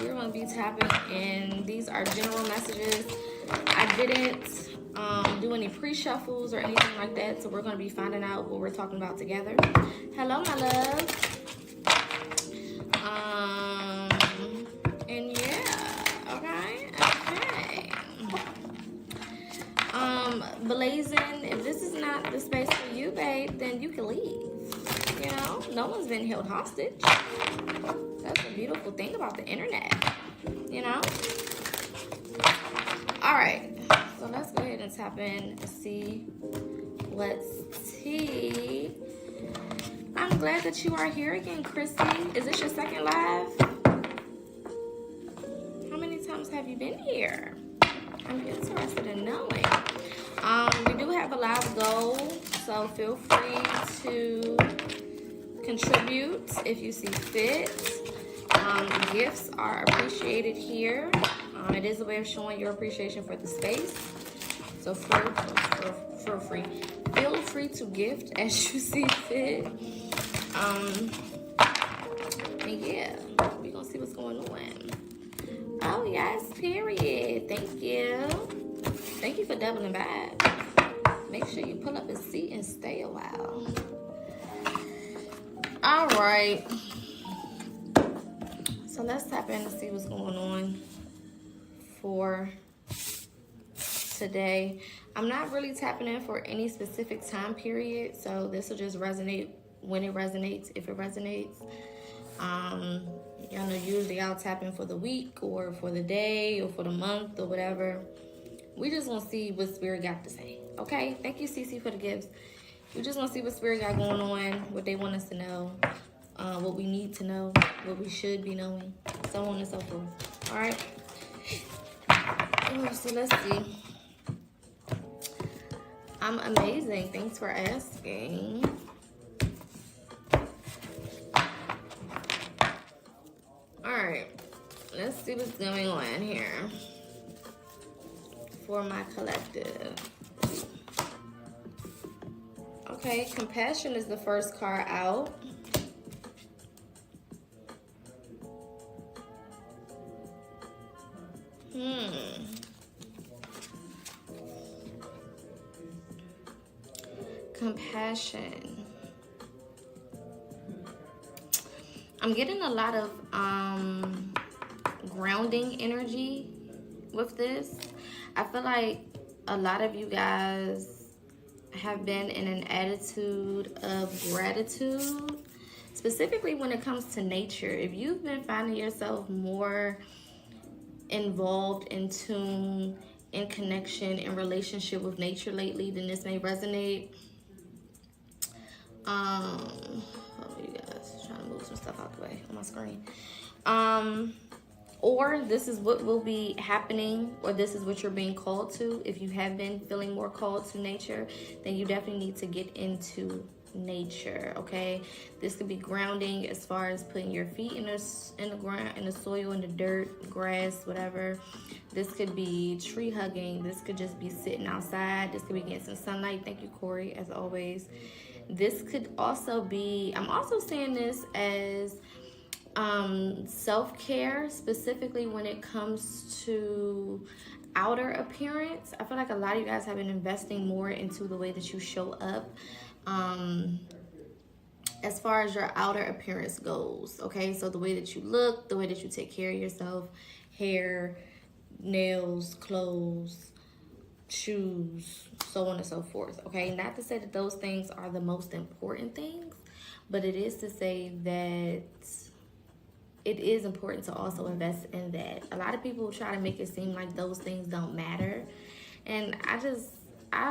we're going to be tapping in. These are general messages. I didn't do any pre-shuffles or anything like that, so we're going to be finding out what we're talking about together. Hello, my love. And yeah, okay. Blazing, if this is not the space for you, babe, then you can leave. You know, no one's been held hostage. That's the beautiful thing about the internet, you know? All right, so let's go ahead and tap in and see what's tea. I'm glad that you are here again, Chrissy. Is this your second live? How many times have you been here? I'm interested in knowing. We do have a live goal, so feel free to contribute if you see fit. Gifts are appreciated here. It is a way of showing your appreciation for the space. So feel free to gift as you see fit. And yeah, we're gonna see what's going on. Oh yes, period. Thank you. Thank you for doubling back. Make sure you pull up a seat and stay a while. All right. So let's tap in and see what's going on for today. I'm not really tapping in for any specific time period, so this will just resonate when it resonates, if it resonates. Y'all know usually I'll tap in for the week or for the day or for the month or whatever. We just want to see what Spirit got to say, okay? Thank you, Cece, for the gifts. We just want to see what Spirit got going on, what they want us to know, what we need to know, what we should be knowing, so on and so forth. All right? So let's see. I'm amazing. Thanks for asking. All right. Let's see what's going on here for my collective. Okay, compassion is the first card out. Compassion. I'm getting a lot of grounding energy with this. I feel like a lot of you guys have been in an attitude of gratitude, specifically when it comes to nature. If you've been finding yourself more involved, in tune, in connection, in relationship with nature lately, then this may resonate. You guys, trying to move some stuff out the way on my screen. Or this is what will be happening, or this is what you're being called to. If you have been feeling more called to nature, then you definitely need to get into nature, okay? This could be grounding as far as putting your feet in the ground, in the soil, in the dirt, grass, whatever. This could be tree hugging. This could just be sitting outside. This could be getting some sunlight. Thank you, Corey, as always. This could also be, I'm also saying this as self-care, specifically when it comes to outer appearance. I feel like a lot of you guys have been investing more into the way that you show up as far as your outer appearance goes, okay? So the way that you look, the way that you take care of yourself, hair, nails, clothes, shoes, so on and so forth, okay? Not to say that those things are the most important things, but it is to say that it is important to also invest in that. A lot of people try to make it seem like those things don't matter, and I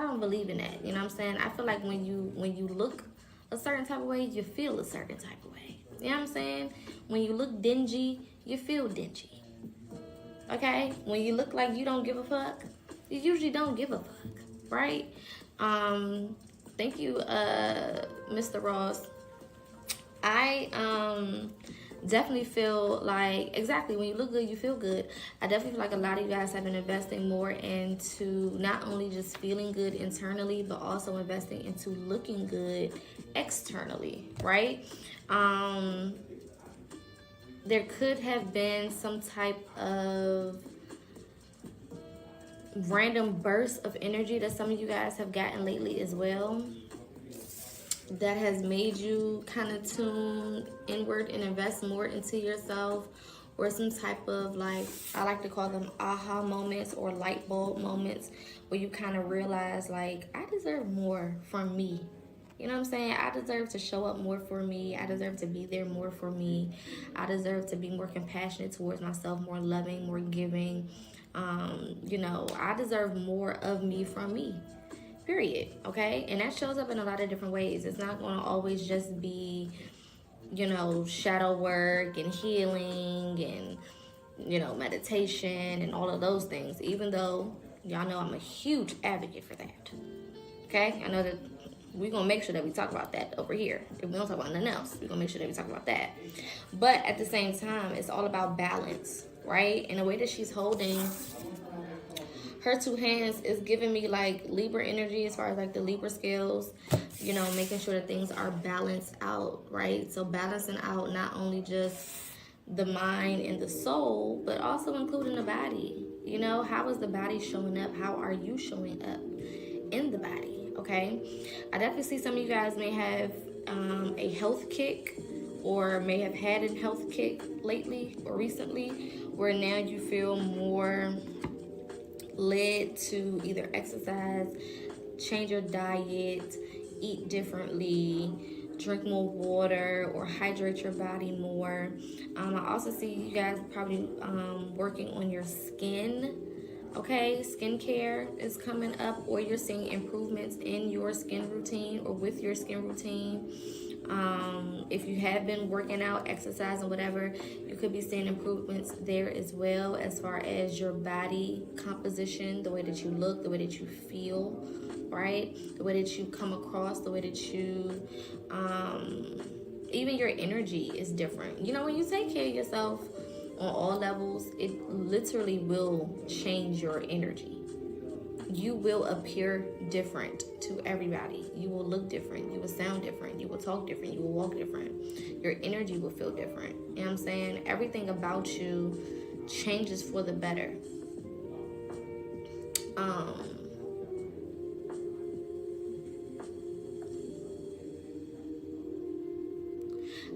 don't believe in that. You know what I'm saying? I feel like when you look a certain type of way, you feel a certain type of way. You know what I'm saying? When you look dingy, you feel dingy. Okay? When you look like you don't give a fuck, you usually don't give a fuck, right? Thank you, Mr. Ross. I definitely feel like, exactly, when you look good, you feel good. I definitely feel like a lot of you guys have been investing more into not only just feeling good internally, but also investing into looking good externally, right? there could have been some type of random burst of energy that some of you guys have gotten lately as well, that has made you kind of tune inward and invest more into yourself, or some type of, like, I like to call them aha moments or light bulb moments, where you kind of realize, like, I deserve more from me. You know what I'm saying? I deserve to show up more for me. I deserve to be there more for me. I deserve to be more compassionate towards myself, more loving, more giving. You know, I deserve more of me from me. Period. Okay? And that shows up in a lot of different ways. It's not going to always just be, you know, shadow work and healing and, you know, meditation and all of those things. Even though y'all know I'm a huge advocate for that. Okay? I know that we're going to make sure that we talk about that over here. If we don't talk about nothing else, we're going to make sure that we talk about that. But at the same time, it's all about balance, right? And the way that she's holding her two hands is giving me like Libra energy, as far as like the Libra scales, you know, making sure that things are balanced out, right? So balancing out not only just the mind and the soul, but also including the body. You know, how is the body showing up? How are you showing up in the body? Okay, I definitely see some of you guys may have a health kick, or may have had a health kick lately or recently, where now you feel more led to either exercise, change your diet, eat differently, drink more water, or hydrate your body more. I also see you guys probably working on your skin. Okay, skincare is coming up, or you're seeing improvements in your skin routine or with your skin routine. If you have been working out, exercising, whatever, you could be seeing improvements there as well, as far as your body composition, the way that you look, the way that you feel, right? The way that you come across, the way that you, even your energy is different. You know, when you take care of yourself on all levels, it literally will change your energy. You will appear different to everybody. You will look different. You will sound different. You will talk different. You will walk different. Your energy will feel different. You know what I'm saying? Everything about you changes for the better.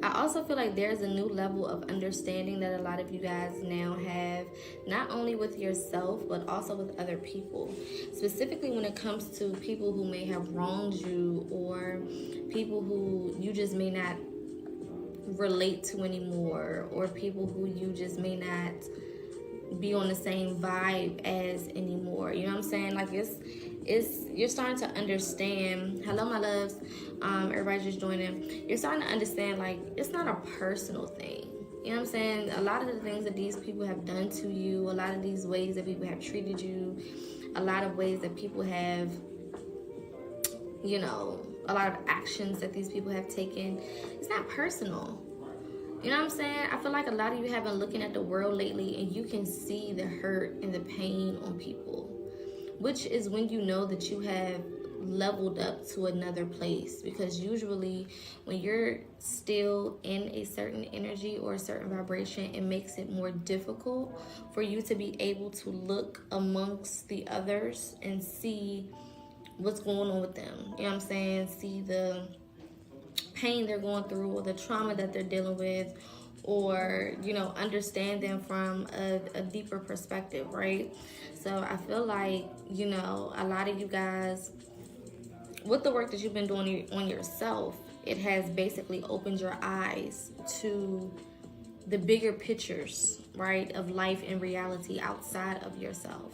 I also feel like there's a new level of understanding that a lot of you guys now have, not only with yourself, but also with other people. Specifically when it comes to people who may have wronged you, or people who you just may not relate to anymore, or people who you just may not be on the same vibe as anymore. You know what I'm saying? Like it's you're starting to understand. Hello, my loves. Everybody just joining. You're starting to understand, like, it's not a personal thing. You know what I'm saying? A lot of the things that these people have done to you, a lot of these ways that people have treated you, a lot of ways that people have, you know, a lot of actions that these people have taken, it's not personal. You know what I'm saying? I feel like a lot of you have been looking at the world lately, and you can see the hurt and the pain on people, which is when you know that you have leveled up to another place. Because usually when you're still in a certain energy or a certain vibration, it makes it more difficult for you to be able to look amongst the others and see what's going on with them. You know what I'm saying? See the pain they're going through, or the trauma that they're dealing with, or, you know, understand them from a deeper perspective, right? So I feel like, you know, a lot of you guys, with the work that you've been doing on yourself, it has basically opened your eyes to the bigger pictures, right, of life and reality outside of yourself,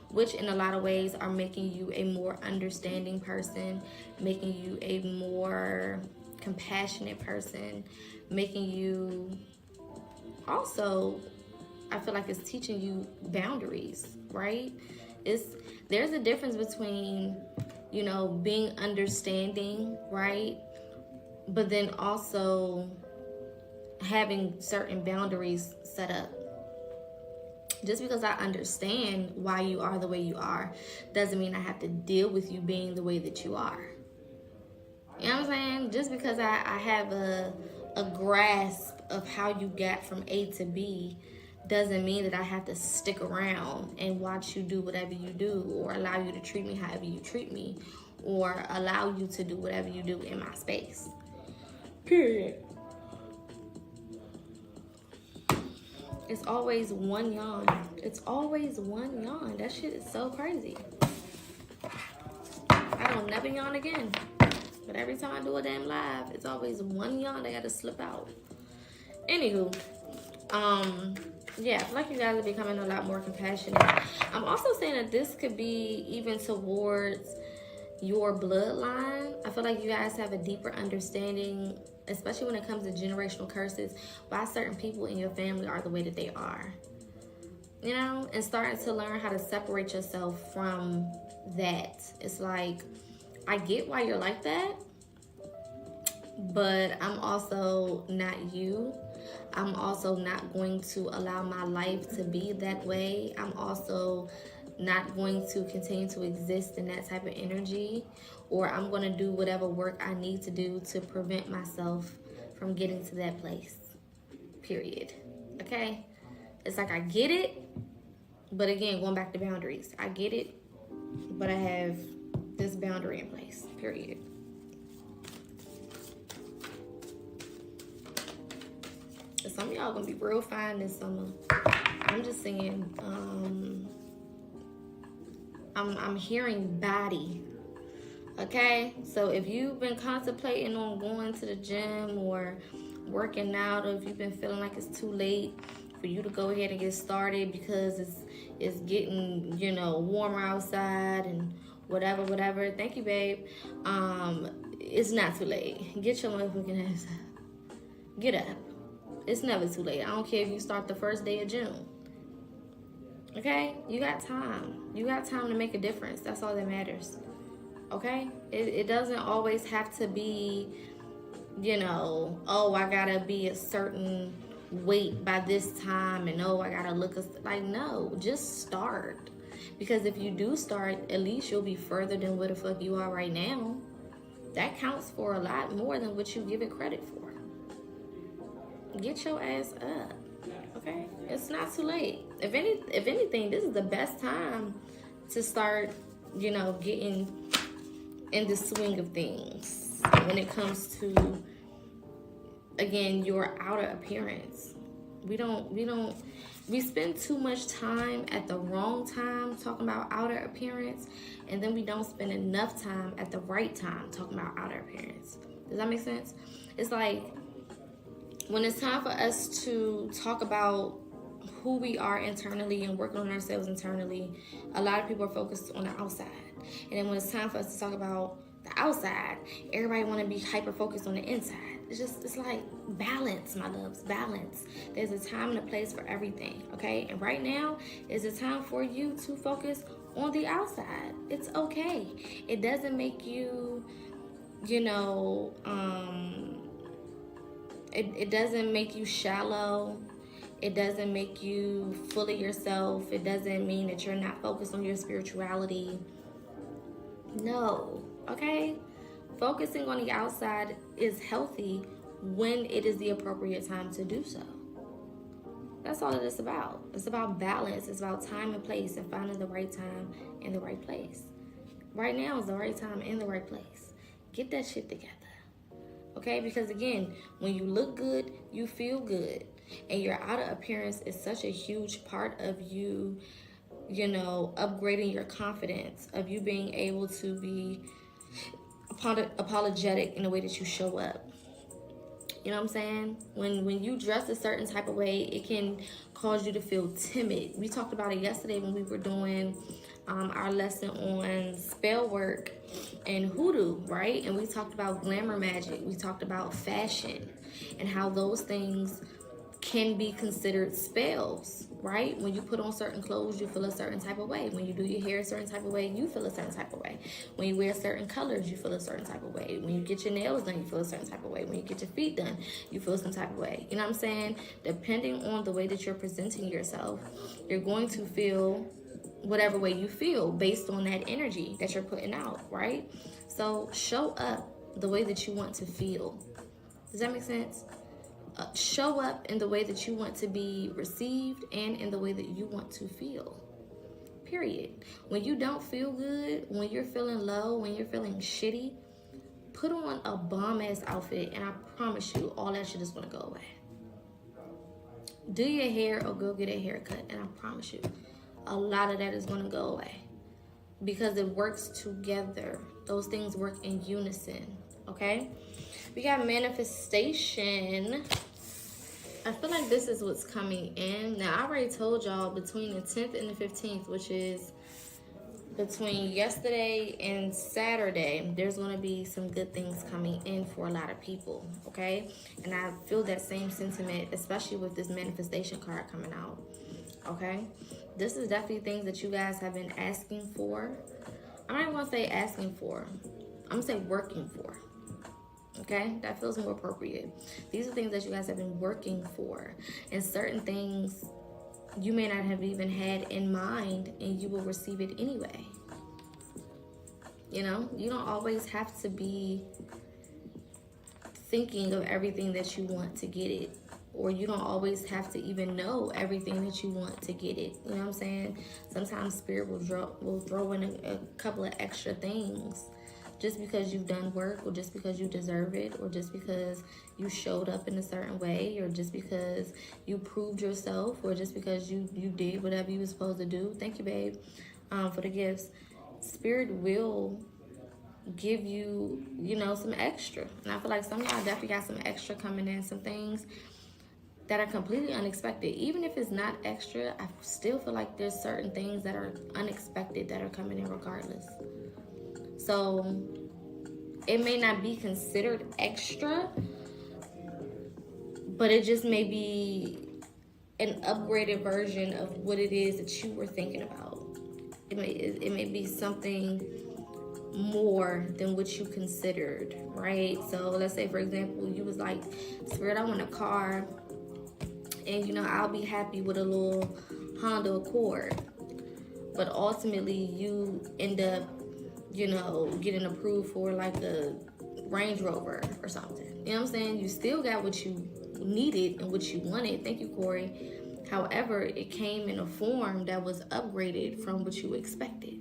which in a lot of ways are making you a more understanding person, making you a more compassionate person, making you also, I feel like it's teaching you boundaries, right? There's a difference between, you know, being understanding, right? But then also having certain boundaries set up. Just because I understand why you are the way you are doesn't mean I have to deal with you being the way that you are. You know what I'm saying? Just because I have a a grasp of how you got from A to B doesn't mean that I have to stick around and watch you do whatever you do, or allow you to treat me however you treat me, or allow you to do whatever you do in my space. Period. It's always one yawn. It's always one yawn. That shit is so crazy. I don't never yawn again. But every time I do a damn live, it's always one yawn that gotta slip out. Anywho, yeah, I feel like you guys are becoming a lot more compassionate. I'm also saying that this could be even towards your bloodline. I feel like you guys have a deeper understanding, especially when it comes to generational curses, why certain people in your family are the way that they are. You know, and starting to learn how to separate yourself from that. It's like, I get why you're like that, but I'm also not you. I'm also not going to allow my life to be that way. I'm also not going to continue to exist in that type of energy, or I'm going to do whatever work I need to do to prevent myself from getting to that place. Period. Okay? It's like, I get it, but again, going back to boundaries. I get it, but I have this boundary in place. Period. Some of y'all gonna be real fine this summer. I'm just saying, I'm hearing body. Okay, so if you've been contemplating on going to the gym or working out, or if you've been feeling like it's too late for you to go ahead and get started because it's getting, you know, warmer outside and whatever. Thank you, babe. It's not too late. Get your motherfucking ass up. Get up. It's never too late. I don't care if you start the first day of June. Okay? You got time. You got time to make a difference. That's all that matters. Okay? It doesn't always have to be, you know, oh, I gotta be a certain weight by this time, and oh, I gotta look like, no, just start. Because if you do start, at least you'll be further than where the fuck you are right now. That counts for a lot more than what you give it credit for. Get your ass up, okay? It's not too late. If anything, this is the best time to start, you know, getting in the swing of things when it comes to, again, your outer appearance. We spend too much time at the wrong time talking about outer appearance, and then we don't spend enough time at the right time talking about outer appearance. Does that make sense? It's like, when it's time for us to talk about who we are internally and working on ourselves internally, a lot of people are focused on the outside. And then when it's time for us to talk about the outside, everybody want to be hyper-focused on the inside. It's like balance, my loves, balance. There's a time and a place for everything, okay? And right now is a time for you to focus on the outside. It's okay. It doesn't make you, you know, It doesn't make you shallow. It doesn't make you full of yourself. It doesn't mean that you're not focused on your spirituality. No, okay? Focusing on the outside is healthy when it is the appropriate time to do so. That's all it is about. It's about balance. It's about time and place and finding the right time and the right place. Right now is the right time and the right place. Get that shit together. Okay, because again, when you look good, you feel good. And your outer appearance is such a huge part of you, you know, upgrading your confidence, of you being able to be apologetic in the way that you show up. You know what I'm saying? When you dress a certain type of way, it can cause you to feel timid. We talked about it yesterday when we were doing our lesson on spell work and hoodoo, right? And we talked about glamour magic. We talked about fashion and how those things can be considered spells, right? When you put on certain clothes, you feel a certain type of way. When you do your hair a certain type of way, you feel a certain type of way. When you wear certain colors, you feel a certain type of way. When you get your nails done, you feel a certain type of way. When you get your feet done, you feel some type of way. You know what I'm saying? Depending on the way that you're presenting yourself, you're going to feel whatever way you feel based on that energy that you're putting out, right? So show up the way that you want to feel. Does that make sense? show up in the way that you want to be received and in the way that you want to feel. Period. When you don't feel good, when you're feeling low, when you're feeling shitty, put on a bomb-ass outfit, and I promise you, all that shit is going to go away. Do your hair or go get a haircut, and I promise you, a lot of that is going to go away. Because it works together. Those things work in unison, okay? We got manifestation. I feel like this is what's coming in. Now, I already told y'all between the 10th and the 15th, which is between yesterday and Saturday, there's going to be some good things coming in for a lot of people, okay? And I feel that same sentiment, especially with this manifestation card coming out, okay? This is definitely things that you guys have been asking for. I'm not even going to say asking for. I'm going to say working for. Okay? That feels more appropriate. These are things that you guys have been working for. And certain things you may not have even had in mind, and you will receive it anyway. You know? You don't always have to be thinking of everything that you want to get it. Or you don't always have to even know everything that you want to get it. You know what I'm saying? Sometimes Spirit will throw in a couple of extra things just because you've done work, or just because you deserve it, or just because you showed up in a certain way, or just because you proved yourself, or just because you did whatever you were supposed to do. Thank you, babe, for the gifts. Spirit will give you, you know, some extra. And I feel like some of y'all definitely got some extra coming in, some things that are completely unexpected. Even if it's not extra, I still feel like there's certain things that are unexpected that are coming in regardless. So it may not be considered extra, but it just may be an upgraded version of what it is that you were thinking about. It may be something more than what you considered, right? So let's say, for example, you was like, Spirit, I want a car, and you know, I'll be happy with a little Honda Accord. But ultimately, you end up, you know, getting approved for like a Range Rover or something. You know what I'm saying? You still got what you needed and what you wanted. Thank you, Corey. However, it came in a form that was upgraded from what you expected,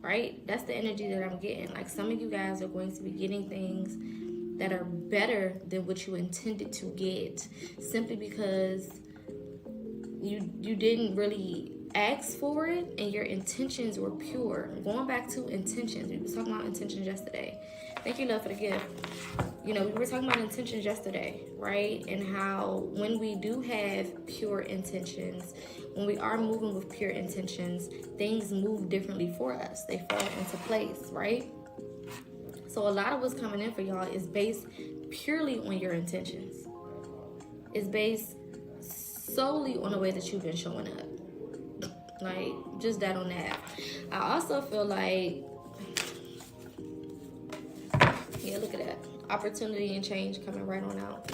right? That's the energy that I'm getting. Like, some of you guys are going to be getting things that are better than what you intended to get, simply because you didn't really ask for it and your intentions were pure. Going back to intentions, we were talking about intentions yesterday. Thank you, love, for the gift. You know, we were talking about intentions yesterday, right? And how when we do have pure intentions, when we are moving with pure intentions, things move differently for us. They fall into place, right? So a lot of what's coming in for y'all is based purely on your intentions. It's based solely on the way that you've been showing up. Like, just that on that. I also feel like, yeah, look at that. Opportunity and change coming right on out.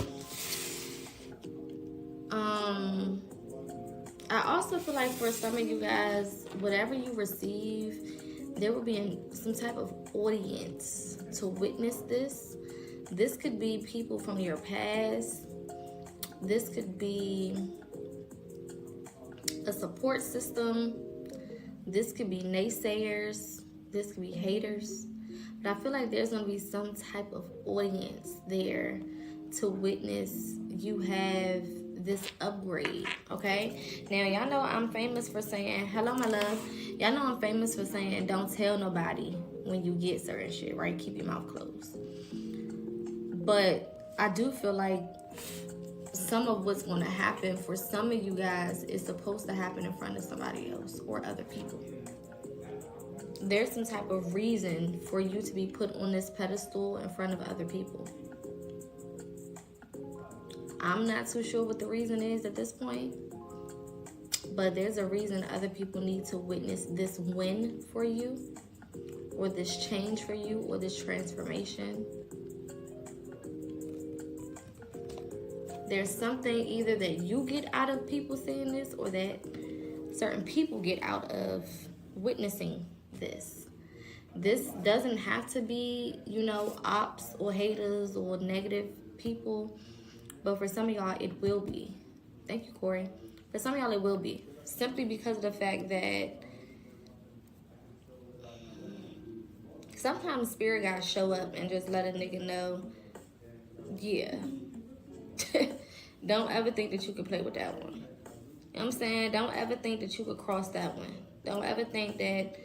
I also feel like for some of you guys, whatever you receive, there will be some type of audience to witness this. This could be people from your past. This could be a support system. This could be naysayers. This could be haters. But I feel like there's going to be some type of audience there to witness you have this upgrade, okay? Now, y'all know I'm famous for saying, hello, my love. Y'all know I'm famous for saying, don't tell nobody when you get certain shit, right? Keep your mouth closed. But I do feel like some of what's going to happen for some of you guys is supposed to happen in front of somebody else or other people. There's some type of reason for you to be put on this pedestal in front of other people. I'm not too sure what the reason is at this point, but there's a reason other people need to witness this win for you, or this change for you, or this transformation. There's something either that you get out of people seeing this, or that certain people get out of witnessing this. This doesn't have to be, you know, ops or haters or negative people But for some of y'all, it will be. Thank you, Corey. For some of y'all, it will be. Simply because of the fact that sometimes spirit guys show up and just let a nigga know, yeah. Don't ever think that you could play with that one. You know what I'm saying? Don't ever think that you could cross that one. Don't ever think that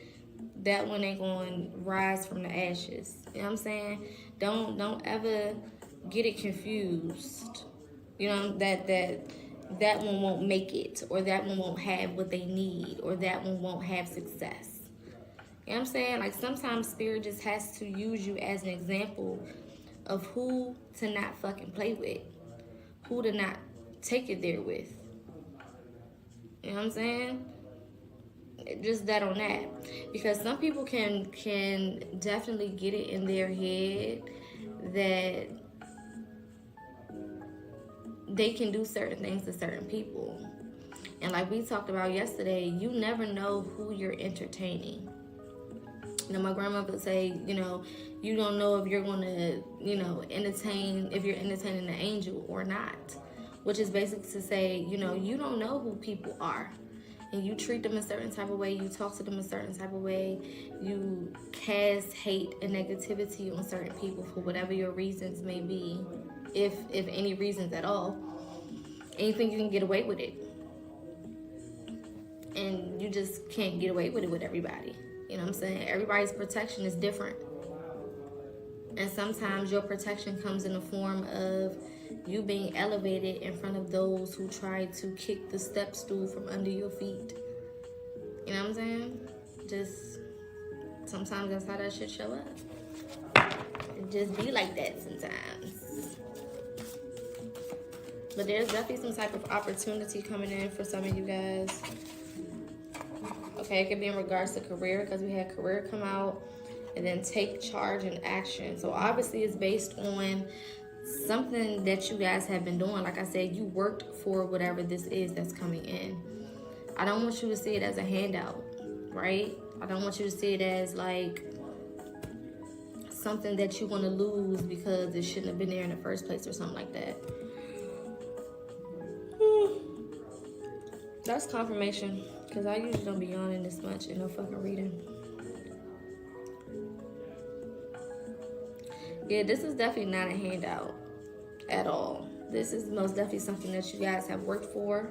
that one ain't going to rise from the ashes. You know what I'm saying? Don't ever get it confused. You know, that one won't make it, or that one won't have what they need, or that one won't have success. You know what I'm saying? Like, sometimes spirit just has to use you as an example of who to not fucking play with, who to not take it there with. You know what I'm saying? Just that on that. Because some people can definitely get it in their head that they can do certain things to certain people. And like we talked about yesterday, you never know who you're entertaining. You know, my grandmother would say, you know, you don't know if you're going to, you know, if you're entertaining an angel or not. Which is basically to say, you know, you don't know who people are. And you treat them a certain type of way, you talk to them a certain type of way, you cast hate and negativity on certain people for whatever your reasons may be, if any reasons at all. And you think you can get away with it. And you just can't get away with it with everybody. You know what I'm saying? Everybody's protection is different. And sometimes your protection comes in the form of you being elevated in front of those who try to kick the step stool from under your feet. You know what I'm saying? Just sometimes that's how that shit show up. It just be like that sometimes. But there's definitely some type of opportunity coming in for some of you guys. Okay, it could be in regards to career, because we had career come out, and then take charge and action. So obviously it's based on something that you guys have been doing. Like I said, you worked for whatever this is that's coming in. I don't want you to see it as a handout, right? I don't want you to see it as like something that you want to lose because it shouldn't have been there in the first place or something like that. That's confirmation, because I usually don't be yawning this much in no fucking reading. Yeah, this is definitely not a handout at all. This is most definitely something that you guys have worked for,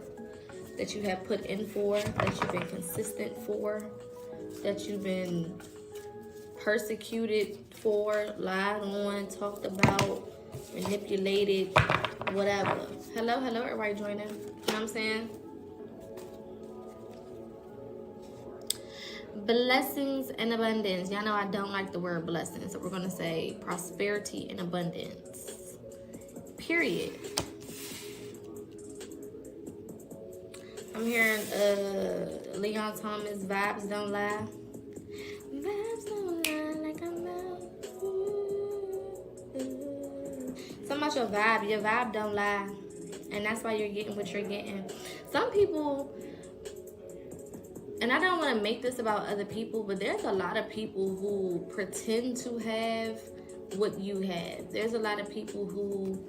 that you have put in for, that you've been consistent for, that you've been persecuted for, lied on, talked about, manipulated, whatever. Hello, everybody joining. You know what I'm saying? Blessings and abundance. Y'all know I don't like the word blessings, so we're going to say prosperity and abundance. Period. I'm hearing Leon Thomas, vibes don't lie. Vibes don't lie like I know. Something about your vibe don't lie. And that's why you're getting what you're getting. Some people, and I don't want to make this about other people, but there's a lot of people who pretend to have what you have. There's a lot of people who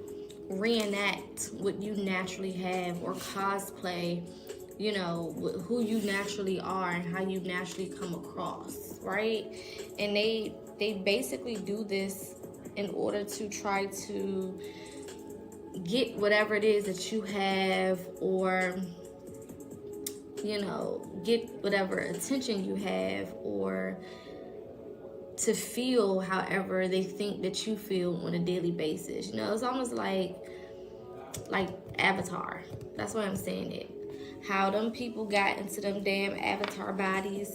reenact what you naturally have, or cosplay, you know, who you naturally are and how you naturally come across, right? And they basically do this in order to try to get whatever it is that you have, or, you know, get whatever attention you have, or to feel however they think that you feel on a daily basis. You know, it's almost like Avatar. That's why I'm saying it. How them people got into them damn Avatar bodies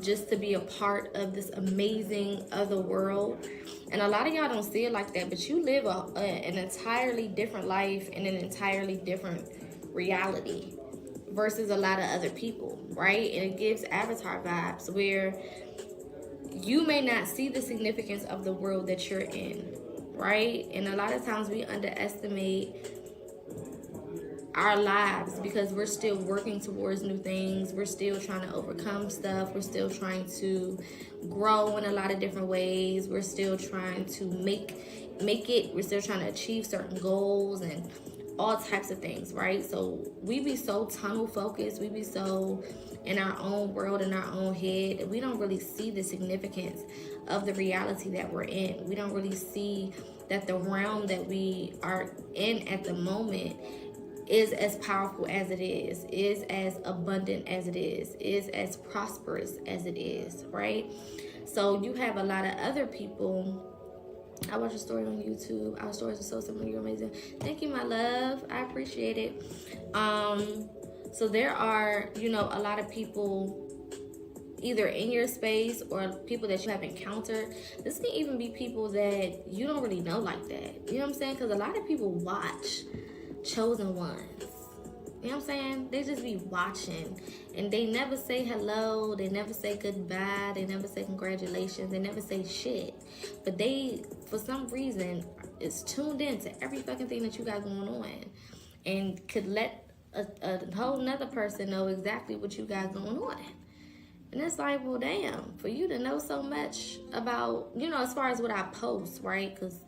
just to be a part of this amazing other world. And a lot of y'all don't see it like that, but you live an entirely different life in an entirely different reality versus a lot of other people, right? And it gives Avatar vibes where you may not see the significance of the world that you're in, right? And a lot of times we underestimate our lives because we're still working towards new things. We're still trying to overcome stuff. We're still trying to grow in a lot of different ways. We're still trying to make it. We're still trying to achieve certain goals, and all types of things, right? So we be so tunnel focused, we be so in our own world, in our own head, we don't really see the significance of the reality that we're in. We don't really see that the realm that we are in at the moment is as powerful as it is as abundant as it is as prosperous as it is, right? So you have a lot of other people. I watched a story on YouTube. Our stories are so simple. You're amazing. Thank you, my love. I appreciate it. So there are, you know, a lot of people either in your space or people that you have encountered. This can even be people that you don't really know like that. You know what I'm saying? Because a lot of people watch chosen ones. You know what I'm saying? They just be watching and they never say hello, they never say goodbye, they never say congratulations, they never say shit. But they, for some reason, is tuned in to every fucking thing that you got going on and could let a whole nother person know exactly what you got going on. And it's like, well, damn, for you to know so much about, you know, as far as what I post, right? Because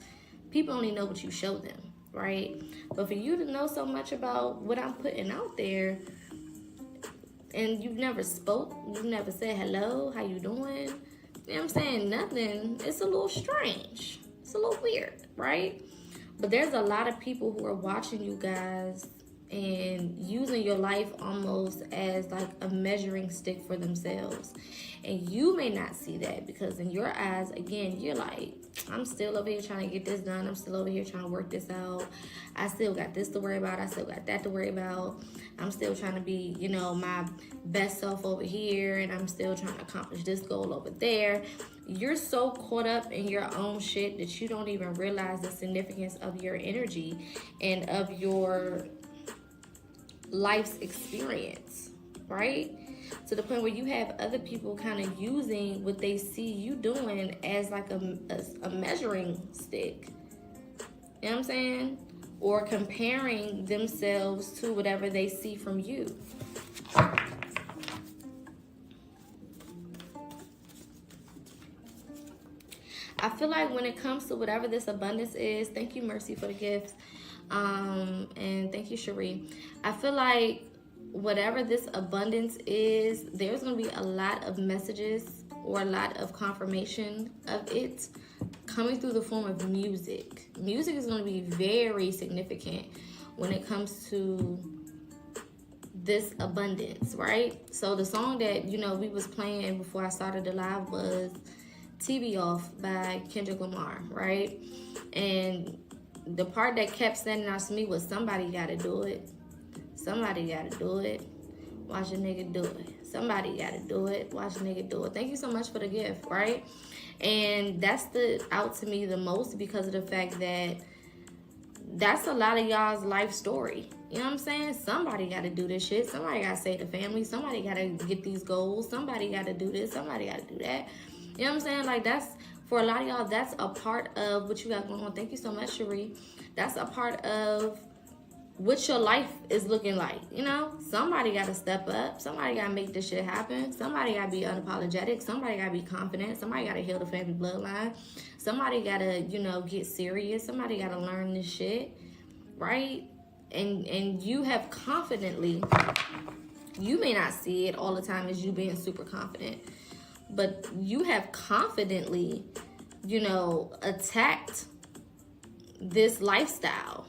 people only know what you show them, right? But for you to know so much about what I'm putting out there, and you've never spoke, you've never said hello, how you doing, you know what I'm saying, nothing, it's a little strange. It's a little weird, right? But there's a lot of people who are watching you guys and using your life almost as like a measuring stick for themselves. And you may not see that because in your eyes, again, you're like, I'm still over here trying to get this done. I'm still over here trying to work this out. I still got this to worry about. I still got that to worry about. I'm still trying to be, you know, my best self over here. And I'm still trying to accomplish this goal over there. You're so caught up in your own shit that you don't even realize the significance of your energy and of your life's experience, right? To the point where you have other people kind of using what they see you doing as like a measuring stick. You know what I'm saying? Or comparing themselves to whatever they see from you. I feel like when it comes to whatever this abundance is, thank you, Mercy, for the gifts. And thank you, Cherie. I feel like whatever this abundance is, there's going to be a lot of messages or a lot of confirmation of it coming through the form of music. Music is going to be very significant when it comes to this abundance, right? So the song that, you know, we was playing before I started the live was TV Off by Kendrick Lamar, right? And the part that kept standing out to me was somebody gotta do it. Somebody gotta do it. Watch a nigga do it. Somebody gotta do it. Watch a nigga do it. Thank you so much for the gift, right? And that stood out to me the most because of the fact that that's a lot of y'all's life story. You know what I'm saying? Somebody gotta do this shit. Somebody gotta save the family. Somebody gotta get these goals. Somebody gotta do this. Somebody gotta do that. You know what I'm saying? Like, that's, for a lot of y'all, that's a part of what you got going on. Thank you so much, Cherie. That's a part of what your life is looking like. You know, somebody got to step up. Somebody got to make this shit happen. Somebody got to be unapologetic. Somebody got to be confident. Somebody got to heal the family bloodline. Somebody got to, you know, get serious. Somebody got to learn this shit, right? And you have confidently, you may not see it all the time as you being super confident, but you have confidently, you know, attacked this lifestyle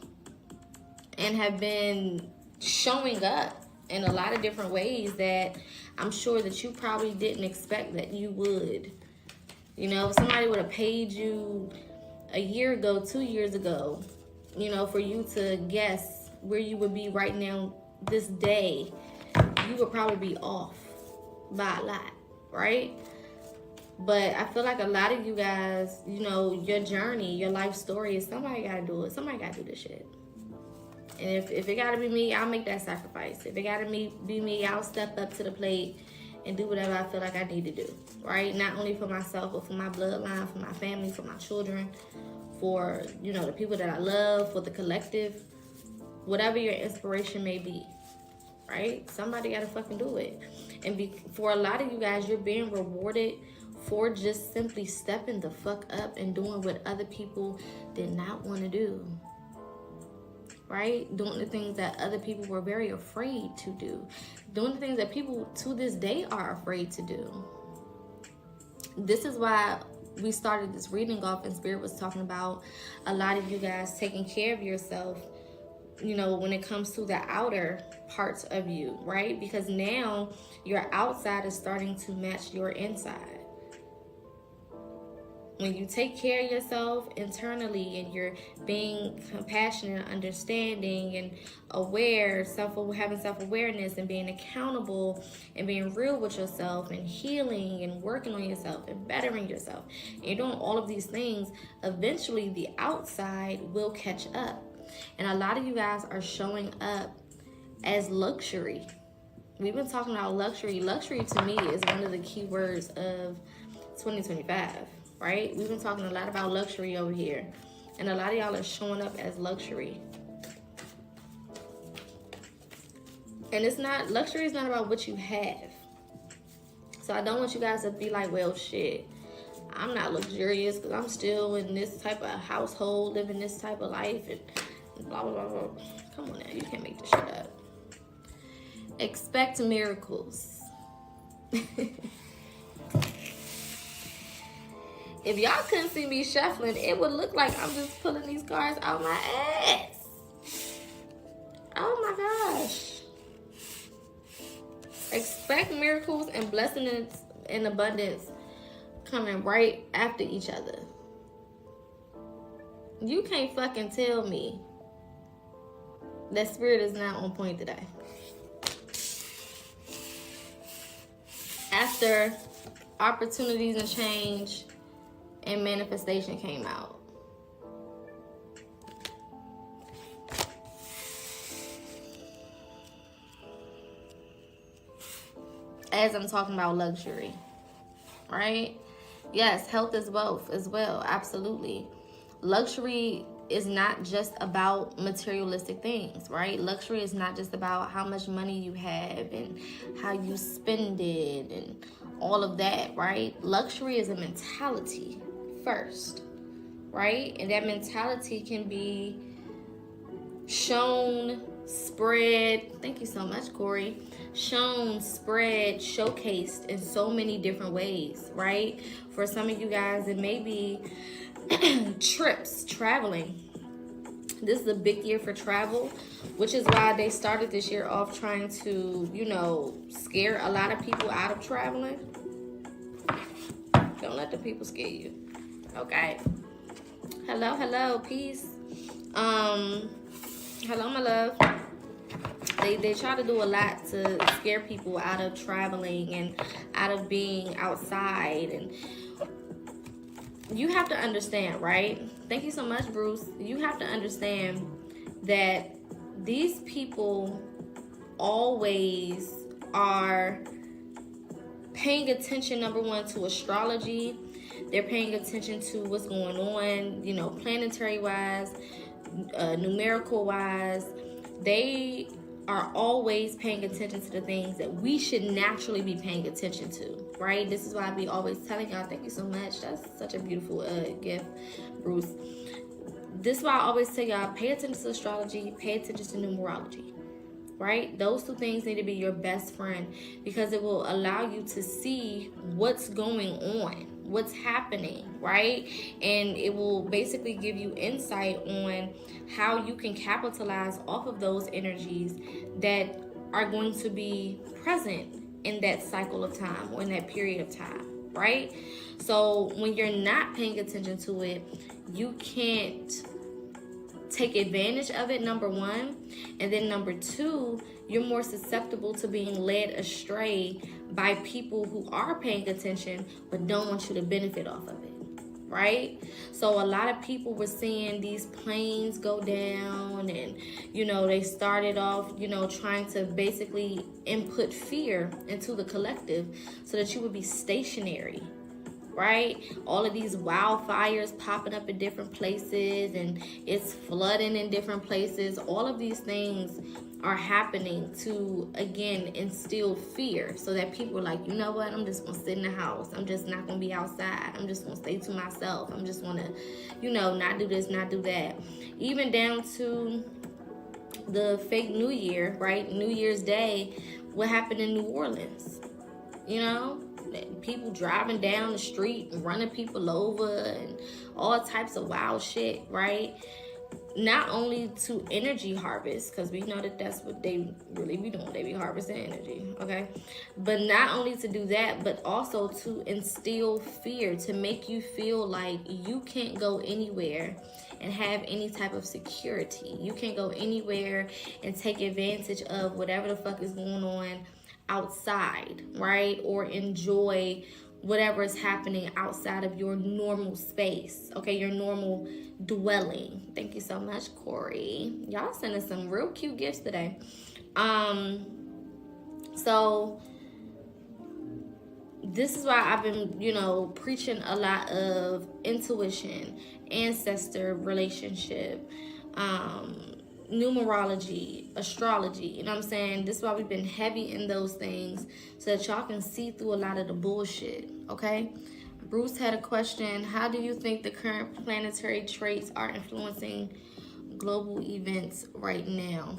and have been showing up in a lot of different ways that I'm sure that you probably didn't expect that you would. You know, if somebody would have paid you a year ago, 2 years ago, you know, for you to guess where you would be right now this day, you would probably be off by a lot, right? But I feel like a lot of you guys, you know, your journey, your life story is somebody got to do it. Somebody got to do this shit. And if it got to be me, I'll make that sacrifice. If it got to be me, I'll step up to the plate and do whatever I feel like I need to do, right? Not only for myself, but for my bloodline, for my family, for my children, for, you know, the people that I love, for the collective, whatever your inspiration may be, right? Somebody got to fucking do it. And for a lot of you guys, you're being rewarded for just simply stepping the fuck up and doing what other people did not want to do. right? Doing the things that other people were very afraid to do. Doing the things that people to this day are afraid to do. This is why we started this reading off, and Spirit was talking about a lot of you guys taking care of yourself, you know, when it comes to the outer parts of you, right? Because now your outside is starting to match your inside. When you take care of yourself internally and you're being compassionate, understanding, and aware, having self-awareness and being accountable and being real with yourself and healing and working on yourself and bettering yourself, and you're doing all of these things, eventually the outside will catch up. And a lot of you guys are showing up as luxury. We've been talking about luxury. Luxury to me is one of the key words of 2025. Right? We've been talking a lot about luxury over here. And a lot of y'all are showing up as luxury. And luxury is not about what you have. So I don't want you guys to be like, well, shit, I'm not luxurious because I'm still in this type of household, living this type of life, and blah, blah, blah, blah. Come on now, you can't make this shit up. Expect miracles. If y'all couldn't see me shuffling, it would look like I'm just pulling these cards out my ass. Oh my gosh. Expect miracles and blessings and abundance coming right after each other. You can't fucking tell me that Spirit is not on point today. After opportunities and change and manifestation came out. As I'm talking about luxury, right? Yes, health is wealth as well, absolutely. Luxury is not just about materialistic things, right? Luxury is not just about how much money you have and how you spend it and all of that, right? Luxury is a mentality first, right? And that mentality can be shown, spread, thank you so much, Corey, shown, spread, showcased in so many different ways, right? For some of you guys, it may be trips, traveling. This is a big year for travel, which is why they started this year off trying to, you know, scare a lot of people out of traveling. Don't let the people scare you. Okay. Hello, peace. Hello, my love. They try to do a lot to scare people out of traveling and out of being outside. And you have to understand, right? Thank you so much, Bruce. You have to understand that these people always are paying attention, number one, to astrology. They're paying attention to what's going on, you know, planetary wise, numerical wise. They are always paying attention to the things that we should naturally be paying attention to, right? This is why I be always telling y'all, thank you so much. That's such a beautiful gift, Bruce. This is why I always tell y'all, pay attention to astrology, pay attention to numerology, right? Those two things need to be your best friend because it will allow you to see what's going on, what's happening, right? And it will basically give you insight on how you can capitalize off of those energies that are going to be present in that cycle of time or in that period of time, right? So when you're not paying attention to it, you can't take advantage of it, number one. And then number two, you're more susceptible to being led astray by people who are paying attention but don't want you to benefit off of it, right? So a lot of people were seeing these planes go down and, you know, they started off, you know, trying to basically input fear into the collective so that you would be stationary, right? All of these wildfires popping up in different places and it's flooding in different places. All of these things are happening to, again, instill fear so that people are like, you know what, I'm just gonna sit in the house. I'm just not gonna be outside. I'm just gonna stay to myself. I'm just gonna, you know, not do this, not do that. Even down to the fake New Year, right? New Year's Day, what happened in New Orleans? You know, people driving down the street and running people over and all types of wild shit, right? Not only to energy harvest, because we know that that's what they really be doing. They be harvesting energy, okay? But not only to do that, but also to instill fear, to make you feel like you can't go anywhere and have any type of security. You can't go anywhere and take advantage of whatever the fuck is going on outside, right? Or enjoy whatever is happening outside of your normal space, okay? Your normal dwelling. Thank you so much, Corey. Y'all sending some real cute gifts today. So this is why I've been, you know, preaching a lot of intuition, ancestor relationship, numerology, astrology, you know what I'm saying? This is why we've been heavy in those things, so that y'all can see through a lot of the bullshit, okay? Bruce had a question. How do you think the current planetary traits are influencing global events right now?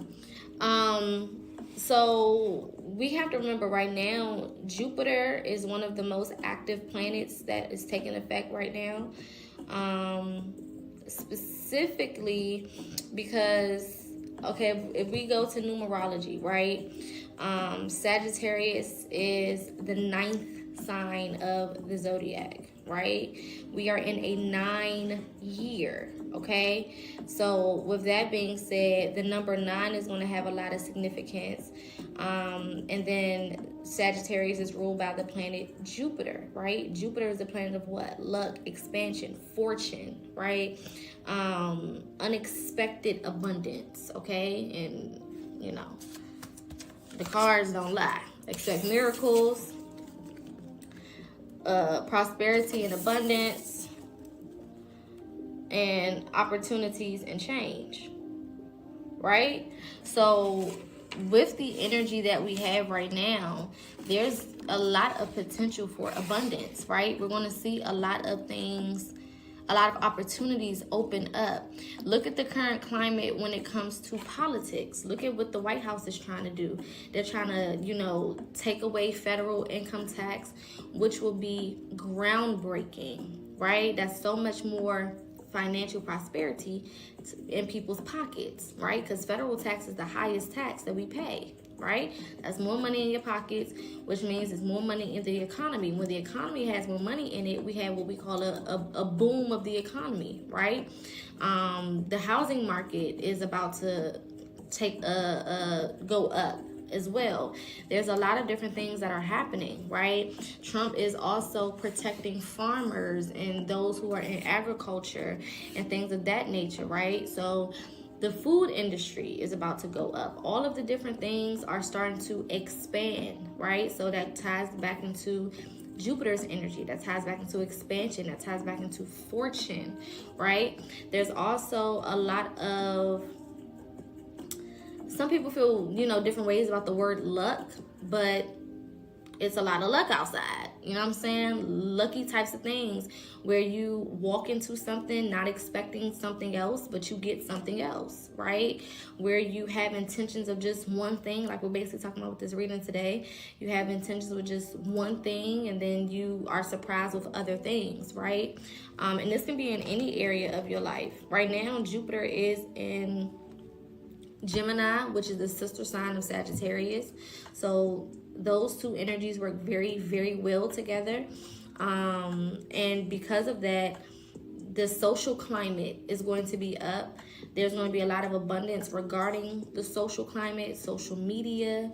So we have to remember right now, Jupiter is one of the most active planets that is taking effect right now. Specifically because, okay, if we go to numerology, right? Sagittarius is the 9th sign of the zodiac, right? We are in a 9-year, okay? So with that being said, the number 9 is going to have a lot of significance. And then Sagittarius is ruled by the planet Jupiter, right? Jupiter is the planet of what? Luck, expansion, fortune, right? Unexpected abundance, okay? And, you know, the cards don't lie. Expect miracles, prosperity and abundance, and opportunities and change, right? So with the energy that we have right now, there's a lot of potential for abundance, right? We're going to see a lot of things, a lot of opportunities open up. Look at the current climate when it comes to politics. Look at what the White House is trying to do. They're trying to, you know, take away federal income tax, which will be groundbreaking, right? That's so much more financial prosperity in people's pockets, right? Because federal tax is the highest tax that we pay, right? That's more money in your pockets, which means it's more money in the economy. When the economy has more money in it, we have what we call a boom of the economy, right? The housing market is about to go up as well. There's a lot of different things that are happening, right? Trump is also protecting farmers and those who are in agriculture and things of that nature, right? So the food industry is about to go up. All of the different things are starting to expand, right? So that ties back into Jupiter's energy, that ties back into expansion, that ties back into fortune, right? There's also a lot of, some people feel, you know, different ways about the word luck, but it's a lot of luck outside. You know what I'm saying? Lucky types of things where you walk into something not expecting something else, but you get something else, right? Where you have intentions of just one thing, like we're basically talking about with this reading today. You have intentions with just one thing, and then you are surprised with other things, right? And this can be in any area of your life. Right now, Jupiter is in Gemini, which is the sister sign of Sagittarius. So those two energies work very, very well together. And because of that, the social climate is going to be up. There's going to be a lot of abundance regarding the social climate, social media,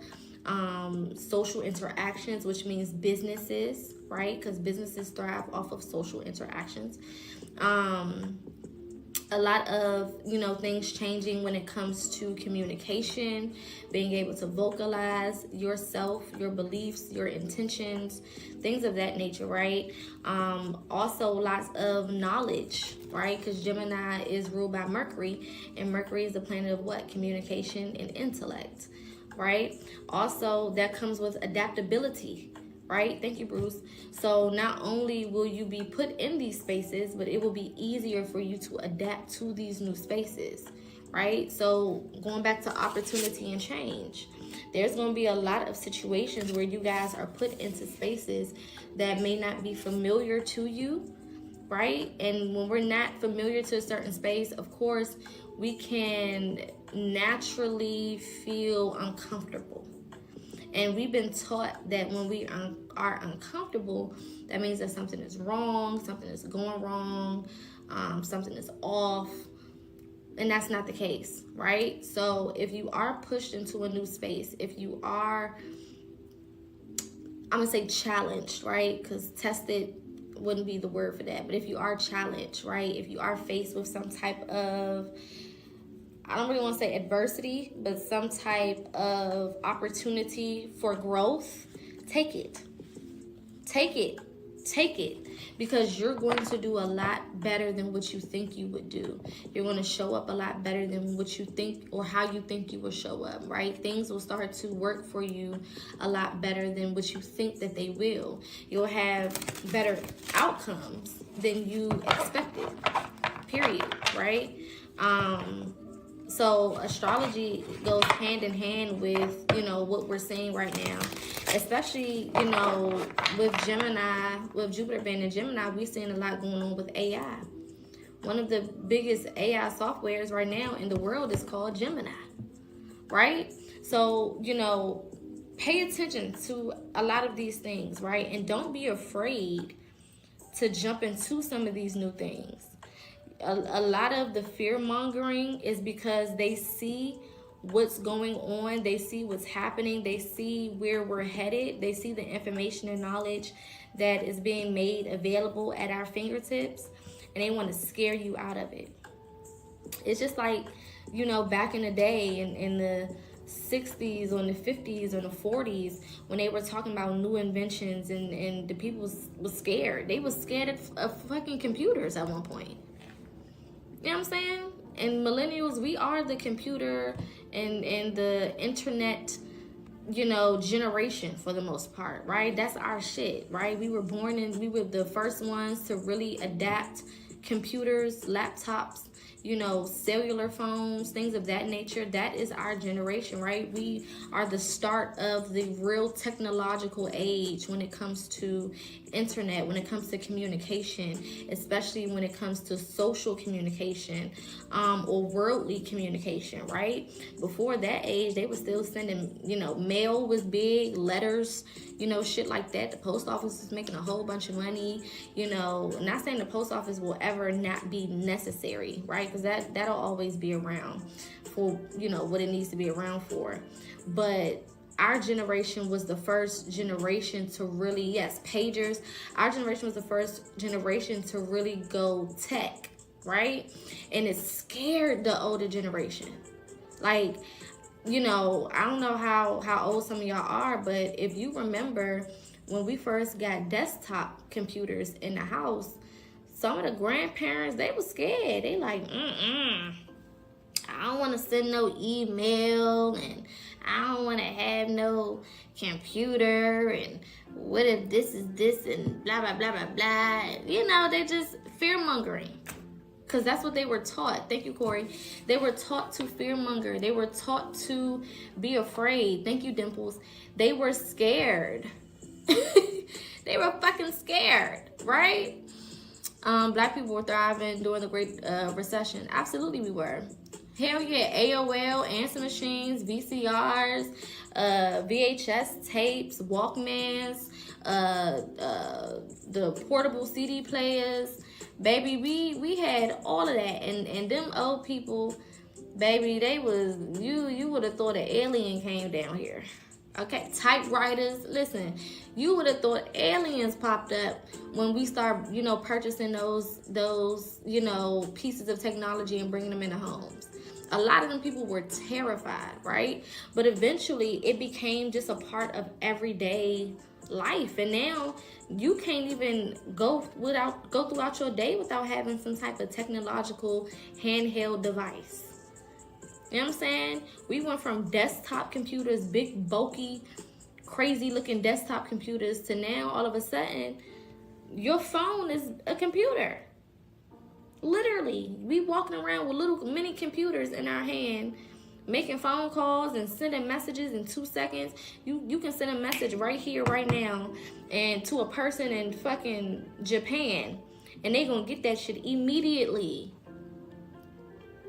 social interactions, which means businesses, right? Because businesses thrive off of social interactions. A lot of, you know, things changing when it comes to communication, being able to vocalize yourself, your beliefs, your intentions, things of that nature, right? Also lots of knowledge, right? Because Gemini is ruled by Mercury, and Mercury is the planet of what? Communication and intellect, right? Also, that comes with adaptability, right? Thank you, Bruce. So not only will you be put in these spaces, but it will be easier for you to adapt to these new spaces, right? So going back to opportunity and change, there's going to be a lot of situations where you guys are put into spaces that may not be familiar to you, right? And when we're not familiar to a certain space, of course, we can naturally feel uncomfortable. And we've been taught that when we are uncomfortable, that means that something is wrong, something is going wrong, something is off. And that's not the case, right? So if you are pushed into a new space, if you are, I'm gonna say challenged, right? Because tested wouldn't be the word for that. But if you are challenged, right? If you are faced with some type of, I don't really want to say adversity, but some type of opportunity for growth, take it. Take it. Take it. Because you're going to do a lot better than what you think you would do. You're going to show up a lot better than what you think or how you think you will show up, right? Things will start to work for you a lot better than what you think that they will. You'll have better outcomes than you expected, period, right? So astrology goes hand in hand with, what we're seeing right now, especially, with Gemini, with Jupiter being in Gemini, we're seeing a lot going on with AI. One of the biggest AI softwares right now in the world is called Gemini, right? So, pay attention to a lot of these things, right? And don't be afraid to jump into some of these new things. A lot of the fear mongering is because they see what's going on, they see what's happening, they see where we're headed, they see the information and knowledge that is being made available at our fingertips, and they want to scare you out of it. It's just like, back in the day in the 60s or in the 50s or the 40s, when they were talking about new inventions, and the people was scared. They was scared of fucking computers at one point. You know what I'm saying? And millennials, we are the computer and the internet, generation for the most part, right? That's our shit, right? We were the first ones to really adapt computers, laptops, cellular phones, things of that nature. That is our generation, right? We are the start of the real technological age when it comes to internet, when it comes to communication, especially when it comes to social communication, or worldly communication, right? Before that age, they were still sending, mail was big, letters, shit like that. The post office was making a whole bunch of money, not saying the post office will ever not be necessary, right? Because that'll always be around for, what it needs to be around for. But our generation was the first generation to really, yes, pagers. Our generation was the first generation to really go tech, right? And it scared the older generation. Like, I don't know how old some of y'all are, but if you remember when we first got desktop computers in the house, some of the grandparents, they were scared. They like, I don't want to send no email, and I don't want to have no computer, and what if this is this, and blah, blah, blah, blah, blah. They just fear-mongering. Because that's what they were taught. Thank you, Corey. They were taught to fearmonger. They were taught to be afraid. Thank you, Dimples. They were scared. They were fucking scared, right? Black people were thriving during the Great Recession. Absolutely we were. Hell yeah, AOL, answer machines, VCRs, VHS tapes, Walkmans, the portable CD players. Baby, we had all of that. And them old people, baby, they was, you would have thought an alien came down here. Okay, typewriters. Listen, you would have thought aliens popped up when we start, purchasing those, pieces of technology and bringing them into homes. A lot of them people were terrified, right? But eventually it became just a part of everyday life. And now you can't even go throughout your day without having some type of technological handheld device. You know what I'm saying? We went from desktop computers, big, bulky, crazy looking desktop computers, to now all of a sudden your phone is a computer. Literally, we walking around with little mini computers in our hand, making phone calls and sending messages in 2 seconds. You can send a message right here, right now, and to a person in fucking Japan, and they gonna get that shit immediately.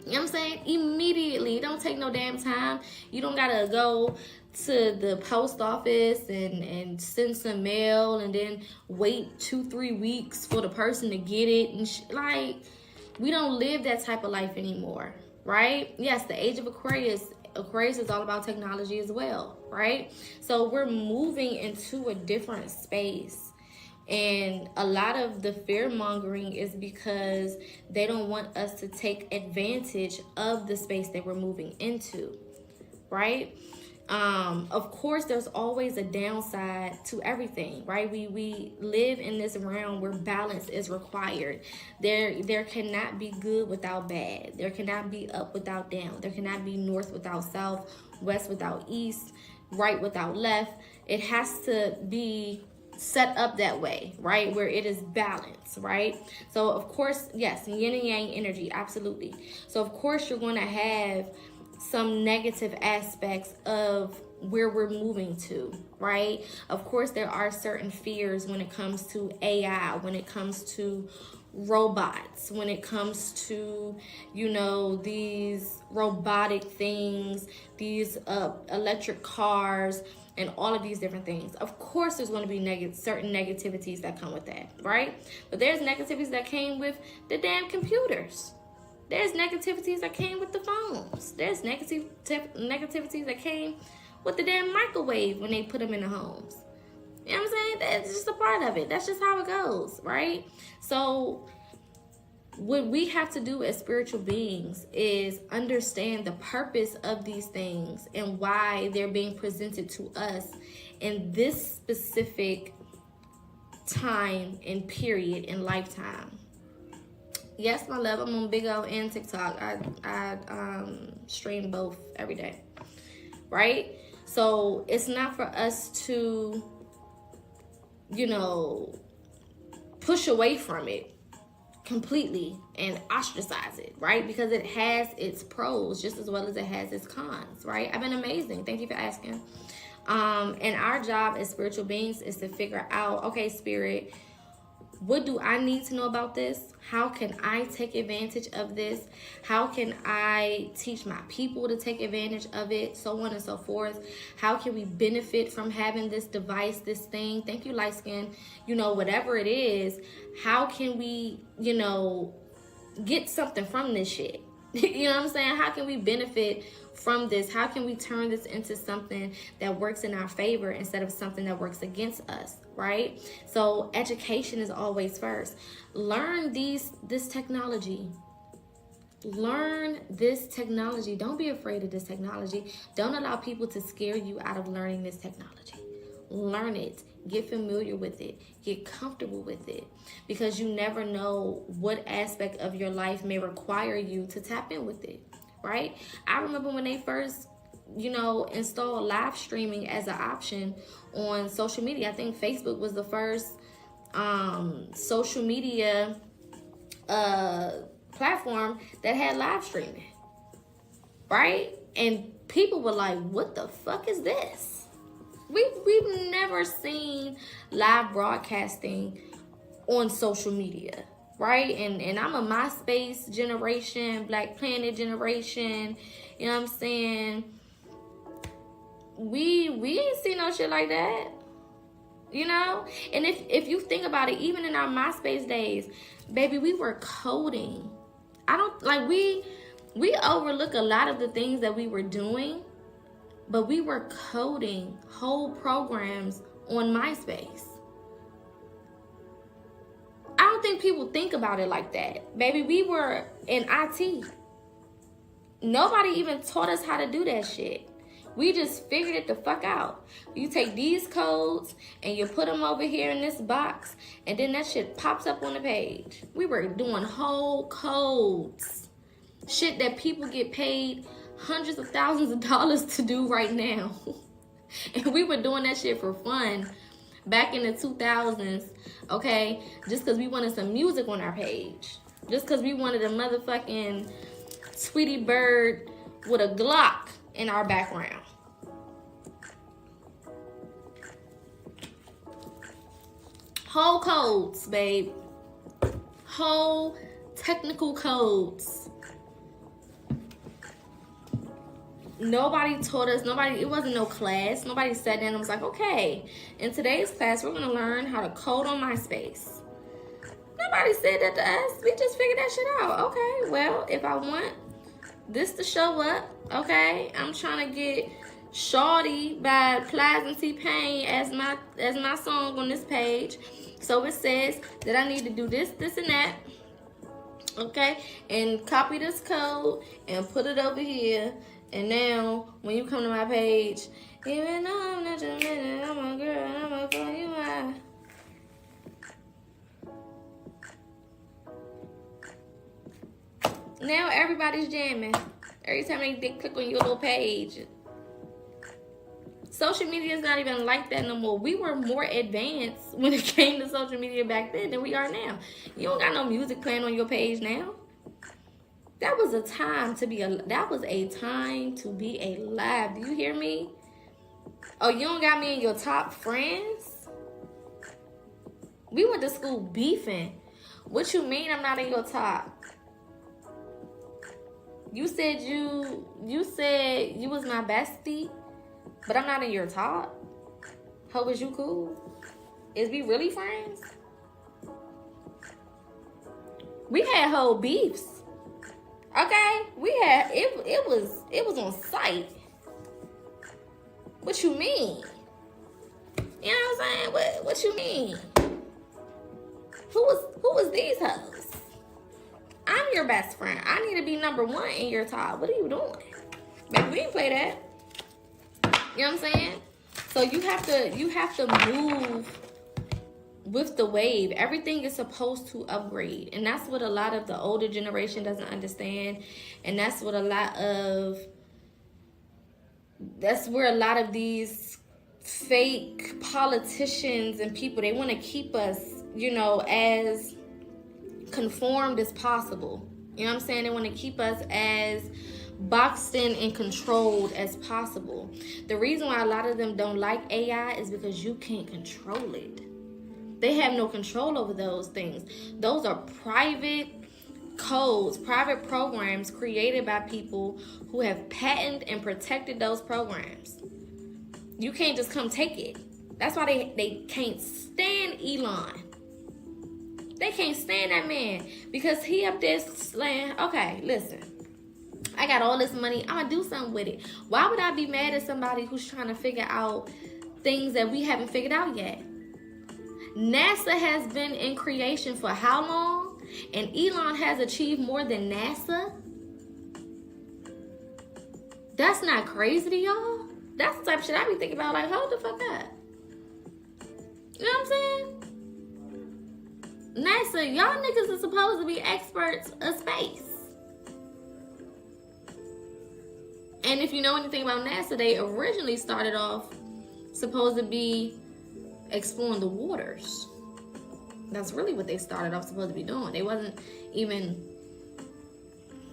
You know what I'm saying? Immediately. It don't take no damn time. You don't gotta go to the post office and send some mail and then wait 2-3 weeks for the person to get it and like, we don't live that type of life anymore, right? Yes, the age of Aquarius is all about technology as well, right? So we're moving into a different space. And a lot of the fear mongering is because they don't want us to take advantage of the space that we're moving into, right? Of course, there's always a downside to everything, right? We live in this realm where balance is required. There cannot be good without bad. There cannot be up without down. There cannot be north without south, west without east, right without left. It has to be set up that way, right, where it is balanced, right? So of course, yes, yin and yang energy, absolutely. So of course you're going to have some negative aspects of where we're moving to, right? Of course there are certain fears when it comes to AI, when it comes to robots, when it comes to, you know, these robotic things, these electric cars, and all of these different things. Of course, there's going to be certain negativities that come with that, right? But there's negativities that came with the damn computers. There's negativities that came with the phones. There's negativities that came with the damn microwave when they put them in the homes. You know what I'm saying? That's just a part of it. That's just how it goes, right? So what we have to do as spiritual beings is understand the purpose of these things and why they're being presented to us in this specific time and period in lifetime. Yes, my love, I'm on Big O and TikTok. I stream both every day, right? So it's not for us to, you know, push away from it completely and ostracize it, right? Because it has its pros just as well as it has its cons, right? I've been amazing. Thank you for asking. And our job as spiritual beings is to figure out, okay, spirit, what do I need to know about this? How can I take advantage of this? How can I teach my people to take advantage of it? So on and so forth. How can we benefit from having this device, this thing? Thank you, light skin. You know, whatever it is, how can we, you know, get something from this shit? You know what I'm saying? How can we benefit from this? How can we turn this into something that works in our favor instead of something that works against us, right? So education is always first. Learn this technology. Learn this technology. Don't be afraid of this technology. Don't allow people to scare you out of learning this technology. Learn it. Get familiar with it. Get comfortable with it. Because you never know what aspect of your life may require you to tap in with it, right? I remember when they first, you know, installed live streaming as an option on social media. I think Facebook was the first social media platform that had live streaming, right? And people were like, what the fuck is this? We've never seen live broadcasting on social media, right? And I'm a MySpace generation, Black Planet generation, you know what I'm saying? We ain't seen no shit like that, you know? And if you think about it, even in our MySpace days, baby, we were coding. We overlook a lot of the things that we were doing, but we were coding whole programs on MySpace. I don't think people think about it like that. Baby, we were in IT. Nobody even taught us how to do that shit. We just figured it the fuck out. You take these codes and you put them over here in this box, and then that shit pops up on the page. We were doing whole codes. Shit that people get paid hundreds of thousands of dollars to do right now. And we were doing that shit for fun back in the 2000s, okay? Just because we wanted some music on our page. Just because we wanted a motherfucking Tweety Bird with a Glock in our background. Whole codes, babe. Whole technical codes. Nobody taught us, it wasn't no class. Nobody sat down and was like, okay, in today's class, we're gonna learn how to code on MySpace. Nobody said that to us. We just figured that shit out. Okay, well, if I want this to show up, okay, I'm trying to get Shawty by Plies and T-Pain as my song on this page. So it says that I need to do this, and that. Okay, and copy this code and put it over here. And now, when you come to my page, even though I'm not your man, I'm a girl, and I'm gonna call you mine. Now everybody's jamming. Every time they click on your little page. Social media is not even like that no more. We were more advanced when it came to social media back then than we are now. You don't got no music playing on your page now. That was a time to be alive. Do you hear me? Oh, you don't got me in your top friends? We went to school beefing. What you mean I'm not in your top? You said you was my bestie, but I'm not in your top? How was you cool? Is we really friends? We had whole beefs. Okay, we had it was on site. What you mean? You know what I'm saying? What you mean? Who was these hoes? I'm your best friend. I need to be number one in your top. What are you doing? Baby, we didn't play that. You know what I'm saying? So you have to move with the wave. Everything is supposed to upgrade, and that's what a lot of the older generation doesn't understand, and that's where a lot of these fake politicians and people, they want to keep us, as conformed as possible. You know what I'm saying? They want to keep us as boxed in and controlled as possible. The reason why a lot of them don't like AI is because you can't control it. They have no control over those things. Those are private codes, private programs created by people who have patented and protected those programs. You can't just come take it. That's why they can't stand Elon. They can't stand that man because he up there saying, okay, listen, I got all this money. I'm going to do something with it. Why would I be mad at somebody who's trying to figure out things that we haven't figured out yet? NASA has been in creation for how long? And Elon has achieved more than NASA? That's not crazy to y'all? That's the type of shit I be thinking about, like, hold the fuck up. You know what I'm saying? NASA, y'all niggas are supposed to be experts of space. And if you know anything about NASA, they originally started off supposed to be exploring the waters. That's really what they started off supposed to be doing. They wasn't even...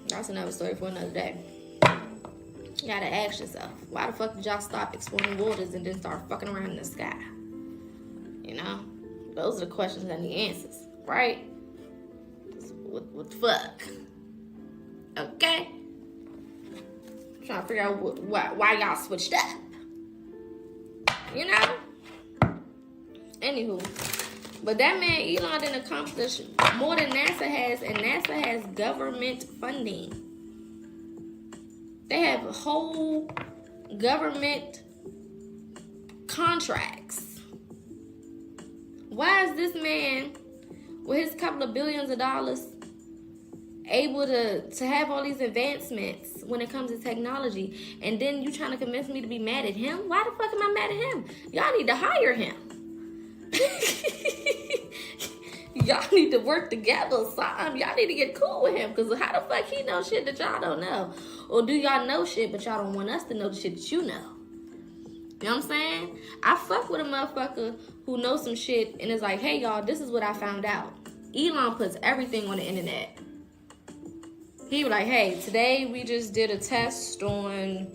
That's another story for another day. You gotta ask yourself, why the fuck did y'all stop exploring waters and then start fucking around in the sky? You know? Those are the questions that need answers, right? What the fuck? Okay? I'm trying to figure out why y'all switched up. You know? Anywho, but that man Elon didn't accomplish more than NASA has, and NASA has government funding. They have whole government contracts. Why is this man, with his couple of billions of dollars, able to have all these advancements when it comes to technology, and then you trying to convince me to be mad at him? Why the fuck am I mad at him? Y'all need to hire him. Y'all need to work together or something. Y'all need to get cool with him, because how the fuck he know shit that y'all don't know? Or do y'all know shit but y'all don't want us to know the shit that you know? You know what I'm saying? I fuck with a motherfucker who knows some shit and is like, hey y'all, this is what I found out. Elon puts everything on the internet. He was like, hey, today we just did a test on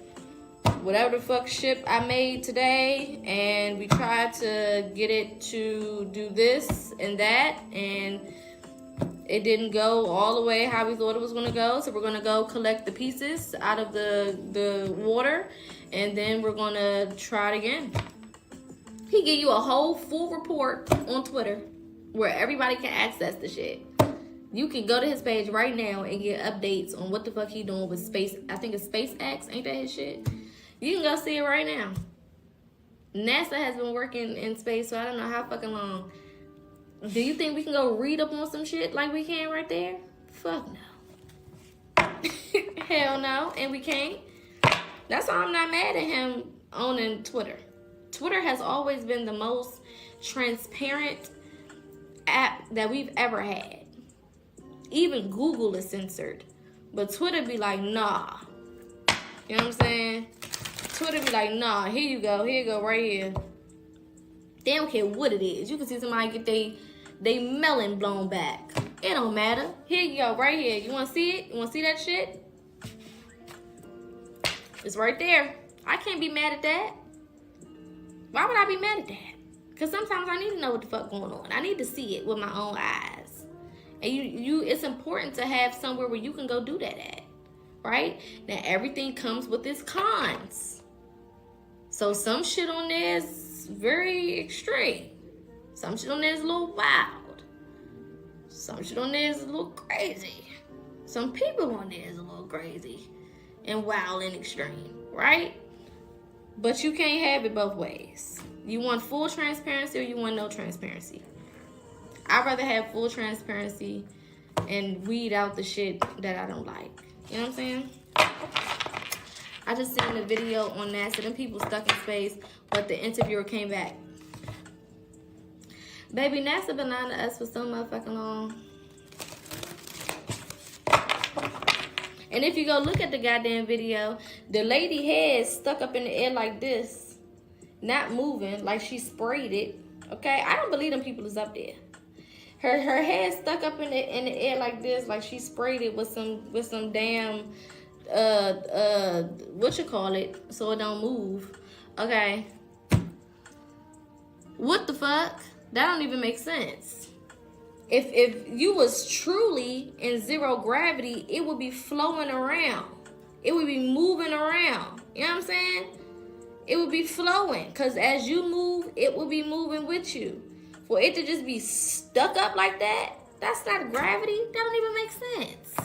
whatever the fuck ship I made today, and we tried to get it to do this and that, and it didn't go all the way how we thought it was going to go. So we're going to go collect the pieces out of the water, and then we're going to try it again. He give you a whole full report on Twitter where everybody can access the shit. You can go to his page right now and get updates on what the fuck he doing with space. I think it's SpaceX. Ain't that his shit? You can go see it right now. NASA has been working in space for I don't know how fucking long. Do you think we can go read up on some shit like we can right there? Fuck no. Hell no. And we can't. That's why I'm not mad at him owning Twitter. Twitter has always been the most transparent app that we've ever had. Even Google is censored. But Twitter be like, nah. You know what I'm saying? Twitter be like, nah, here you go right here. They don't care what it is. You can see somebody get they melon blown back. It don't matter. Here you go, right here. You want to see it? You want to see that shit? It's right there. I can't be mad at that. Why would I be mad at that? Because sometimes I need to know what the fuck going on. I need to see it with my own eyes. And it's important to have somewhere where you can go do that at. Right? Now, everything comes with its cons. So some shit on there is very extreme. Some shit on there is a little wild. Some shit on there is a little crazy. Some people on there is a little crazy and wild and extreme, right? But you can't have it both ways. You want full transparency or you want no transparency? I'd rather have full transparency and weed out the shit that I don't like. You know what I'm saying? I just seen a video on NASA. Them people stuck in space, but the interviewer came back. Baby, NASA been lying to us for so motherfucking long. And if you go look at the goddamn video, the lady head stuck up in the air like this, not moving, like she sprayed it. Okay, I don't believe them people is up there. Her head stuck up in the air like this, like she sprayed it with some damn what you call it, so it don't move. Okay. What the fuck? That don't even make sense. If you was truly in zero gravity, it would be flowing around. It would be moving around. You know what I'm saying? It would be flowing. Because as you move, it will be moving with you. For it to just be stuck up like that, that's not gravity. That don't even make sense.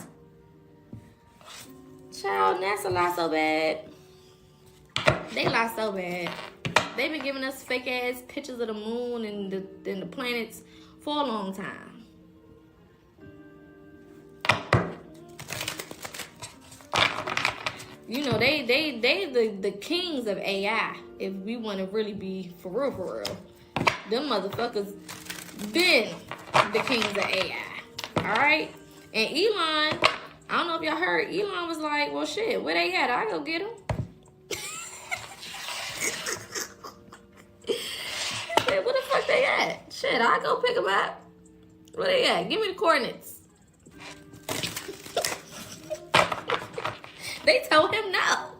Child, NASA lie so bad. They lie so bad. They've been giving us fake ass pictures of the moon and the planets for a long time. You know, they the kings of AI. If we want to really be for real. Them motherfuckers been the kings of AI. Alright? And Elon, I don't know if y'all heard, Elon was like, well shit, where they at? I go get them. He said, where the fuck they at? Shit, I go pick them up. Where they at? Give me the coordinates. They told him no.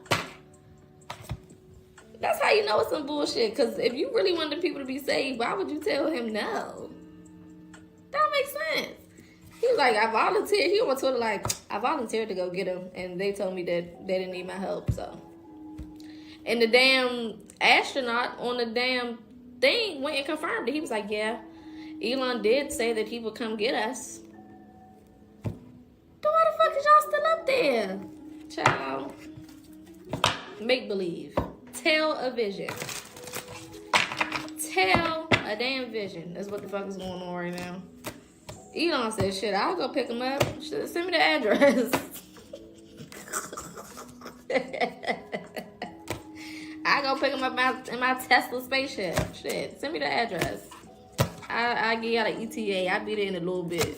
That's how you know it's some bullshit. Because if you really wanted people to be saved, why would you tell him no? That don't make sense. He was like, I volunteered. He on Twitter like, I volunteered to go get him. And they told me that they didn't need my help. So, and the damn astronaut on the damn thing went and confirmed it. He was like, yeah, Elon did say that he would come get us. Then why the fuck is y'all still up there? Child. Make believe. Tell a vision. Tell a damn vision. That's what the fuck is going on right now. Elon said, shit, I'll go pick him up. Shit, send me the address. I go pick him up in my Tesla spaceship. Shit, send me the address. I'll give y'all an ETA. I'll be there in a little bit.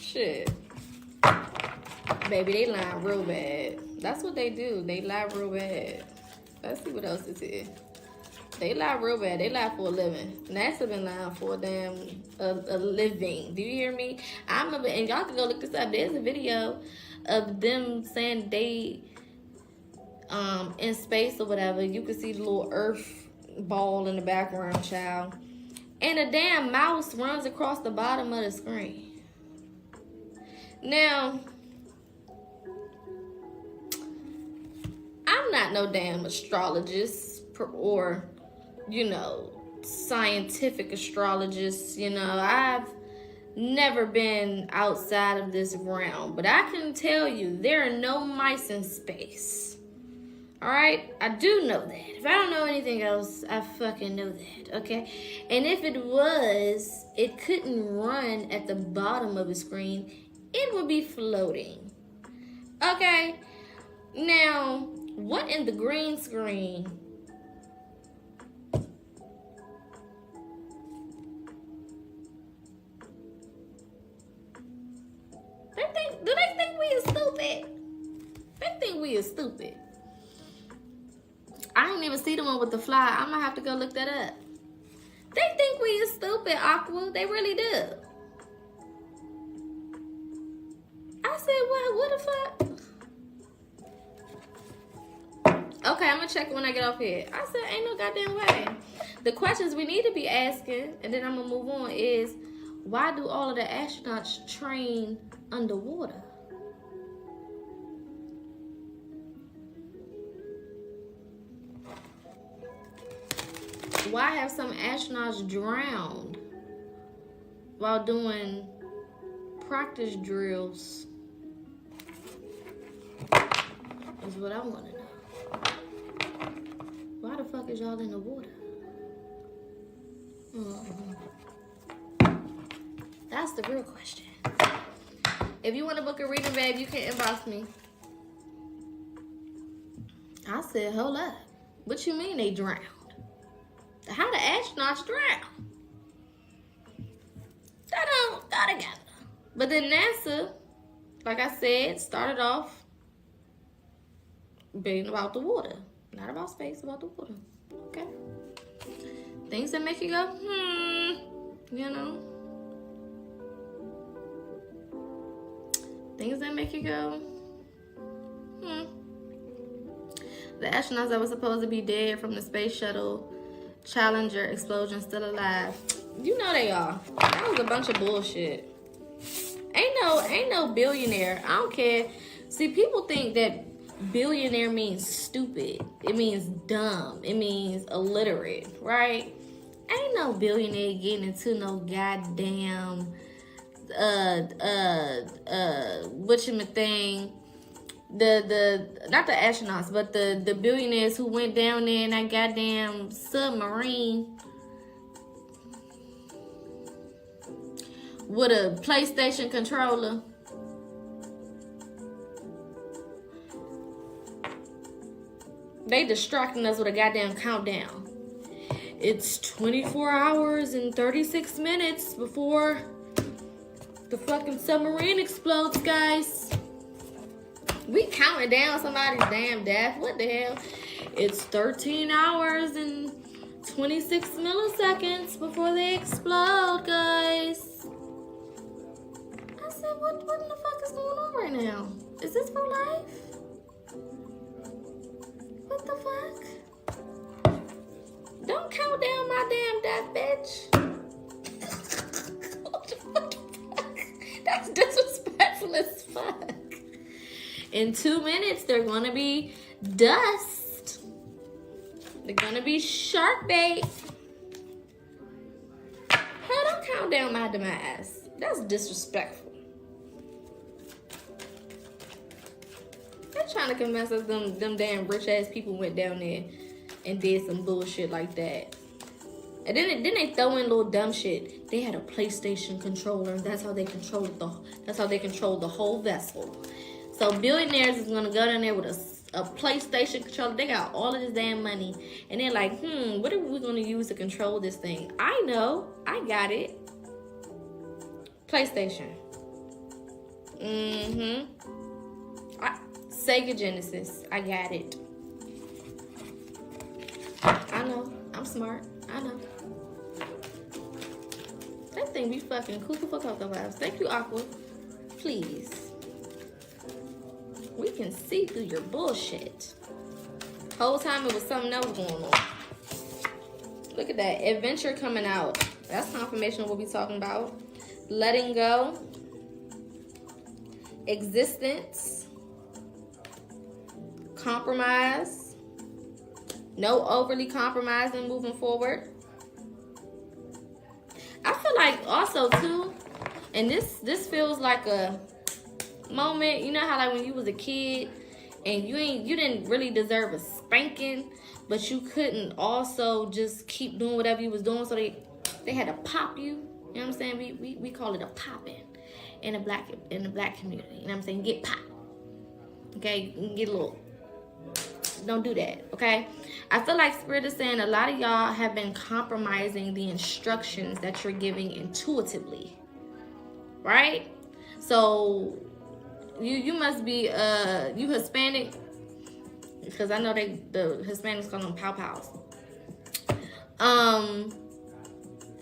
Shit. Baby, they lying real bad. That's what they do. They lie real bad. Let's see what else is here. They lie real bad. They lie for a living. NASA been lying for a damn a living. Do you hear me? I remember, and y'all can go look this up. There's a video of them saying they in space or whatever. You can see the little Earth ball in the background, child. And a damn mouse runs across the bottom of the screen. Now, I'm not no damn astrologist or, you know, scientific astrologist. You know, I've never been outside of this realm. But I can tell you, there are no mice in space. Alright? I do know that. If I don't know anything else, I fucking know that. Okay? And if it was, it couldn't run at the bottom of the screen. It would be floating. Okay? Now, what in the green screen? Do they think we are stupid? They think we are stupid. I ain't even see the one with the fly. I'm gonna have to go look that up. They think we are stupid, Aqua. They really do. I said, what the fuck? Okay, I'm gonna check it when I get off here. I said, ain't no goddamn way. The questions we need to be asking, and then I'm gonna move on, is why do all of the astronauts train underwater? Why have some astronauts drowned while doing practice drills? Is what I want to know. Why the fuck is y'all in the water? That's the real question. If you want to book a reading, babe, you can inbox me. I said, hold up. What you mean they drowned? How the astronauts drown? That don't go together. But then NASA, like I said, started off being about the water. Not about space, about the water. Okay? Things that make you go, you know. Things that make you go, The astronauts that were supposed to be dead from the space shuttle Challenger explosion still alive. You know they are. That was a bunch of bullshit. Ain't no billionaire. I don't care. See, people think that billionaire means stupid. It means dumb. It means illiterate, right? Ain't no billionaire getting into no goddamn whatchamacthing. Not the astronauts, but the billionaires who went down there in that goddamn submarine with a PlayStation controller. They distracting us with a goddamn countdown. It's 24 hours and 36 minutes before the fucking submarine explodes, guys. We counting down somebody's damn death. What the hell? It's 13 hours and 26 milliseconds before they explode, guys. I said, what in the fuck is going on right now? Is this for life? What the fuck? Don't count down my damn death, bitch. What the fuck? That's disrespectful as fuck. In 2 minutes, they're gonna be dust. They're gonna be shark bait. Hell, don't count down my demise. That's disrespectful. They're trying to convince us them damn rich ass people went down there and did some bullshit like that. And then they throw in little dumb shit. They had a PlayStation controller. That's how they controlled the whole vessel. So billionaires is gonna go down there with a PlayStation controller. They got all of this damn money, and they're like, what are we gonna use to control this thing? I know, I got it. PlayStation. Sega Genesis. I got it. I know. I'm I'm smart. I know. That thing be fucking cuckoo for Cocoa Puffs. Thank you, Aqua. Please. We can see through your bullshit. Whole time it was something else going on. Look at that. Adventure coming out. That's confirmation of what we're talking about. Letting go. Existence. Compromise. No overly compromising moving forward. I feel like also too, and this feels like a moment, you know how like when you was a kid and you didn't really deserve a spanking, but you couldn't also just keep doing whatever you was doing, so they had to pop you. You know what I'm saying? We call it a popping in the black community. You know what I'm saying? Get popped. Okay, you can get a little. Don't do that, okay? I feel like Spirit is saying a lot of y'all have been compromising the instructions that you're giving intuitively, right? So you must be you Hispanic, because I know the Hispanics call them pow-pows.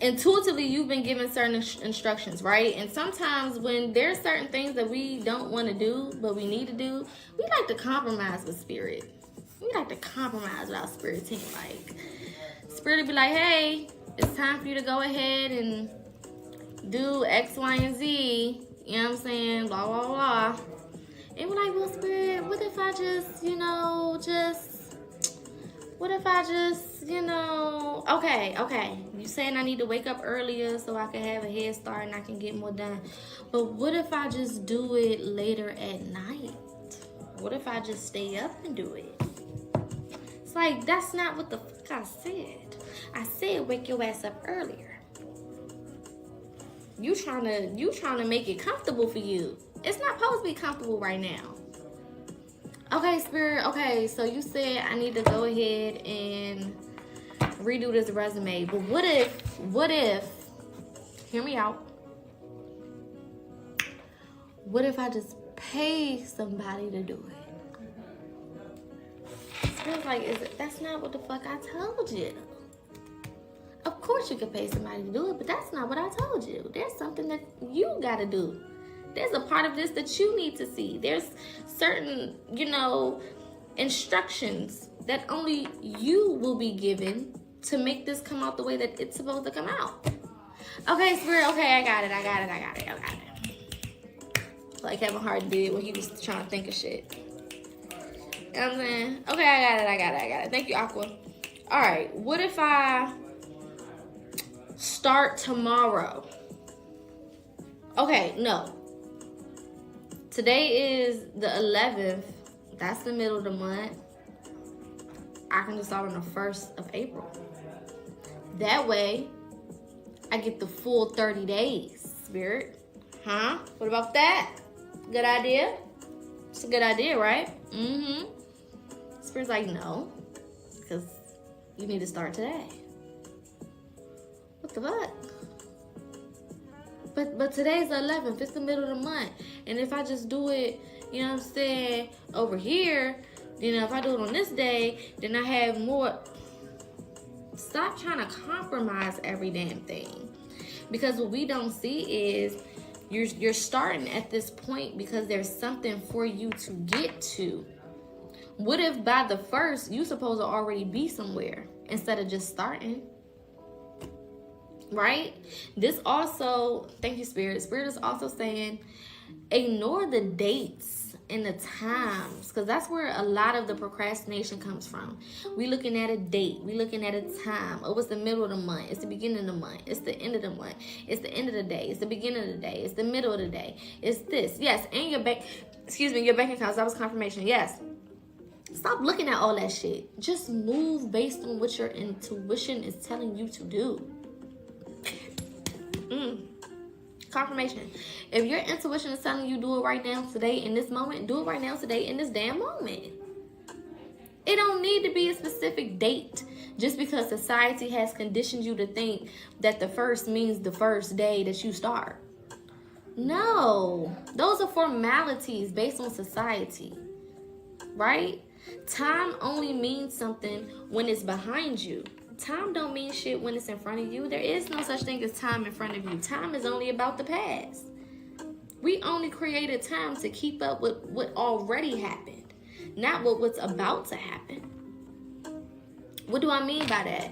Intuitively you've been given certain instructions, right? And sometimes when there's certain things that we don't want to do but we need to do, we like to compromise with Spirit. We like to compromise with our Spirit team. Like, Spirit will be like, hey, it's time for you to go ahead and do X, Y, and Z. You know what I'm saying? Blah, blah, blah. And we're like, well, Spirit, what if I just, okay. You saying I need to wake up earlier so I can have a head start and I can get more done. But what if I just do it later at night? What if I just stay up and do it? It's like, that's not what the fuck I said. I said wake your ass up earlier. You trying to make it comfortable for you. It's not supposed to be comfortable right now. Okay, Spirit, okay, so you said I need to go ahead and redo this resume. But what if, hear me out. What if I just pay somebody to do it? It's like, that's not what the fuck I told you. Of course you can pay somebody to do it, but that's not what I told you. There's something that you gotta do. There's a part of this that you need to see. There's certain, instructions that only you will be given to make this come out the way that it's supposed to come out. Okay, Spirit, okay, I got it. Like Kevin Hart did when he was trying to think of shit. You know what I'm saying? Okay, I got it. Thank you, Aqua. All right, what if I start tomorrow? Okay, no. Today is the 11th. That's the middle of the month. I can just start on the 1st of April. That way, I get the full 30 days, Spirit. Huh? What about that? Good idea? It's a good idea, right? Mm-hmm. Spirit's like, no. Because you need to start today. What the fuck? But today's the 11th. It's the middle of the month. And if I just do it, you know what I'm saying, over here, if I do it on this day, then I have more. Stop trying to compromise every damn thing. Because what we don't see is you're starting at this point because there's something for you to get to. What if by the 1st, you supposed to already be somewhere instead of just starting? Right? This also, thank you, Spirit. Spirit is also saying, ignore the dates and the times, because that's where a lot of the procrastination comes from. We looking at a date. We looking at a time. Oh, it's the middle of the month. It's the beginning of the month. It's the end of the month. It's the end of the day. It's the beginning of the day. It's the middle of the day. It's this. Yes, and your bank accounts. That was confirmation. Yes. Stop looking at all that shit. Just move based on what your intuition is telling you to do. Confirmation. If your intuition is telling you do it right now, today, in this moment, do it right now, today, in this damn moment. It don't need to be a specific date just because society has conditioned you to think that the 1st means the first day that you start. No. Those are formalities based on society. Right? Time only means something when it's behind you. time don't mean shit when it's in front of you. There is no such thing as time in front of you. Time is only about the past. We only created time to keep up with what already happened, not what's about to happen. What do I mean by that?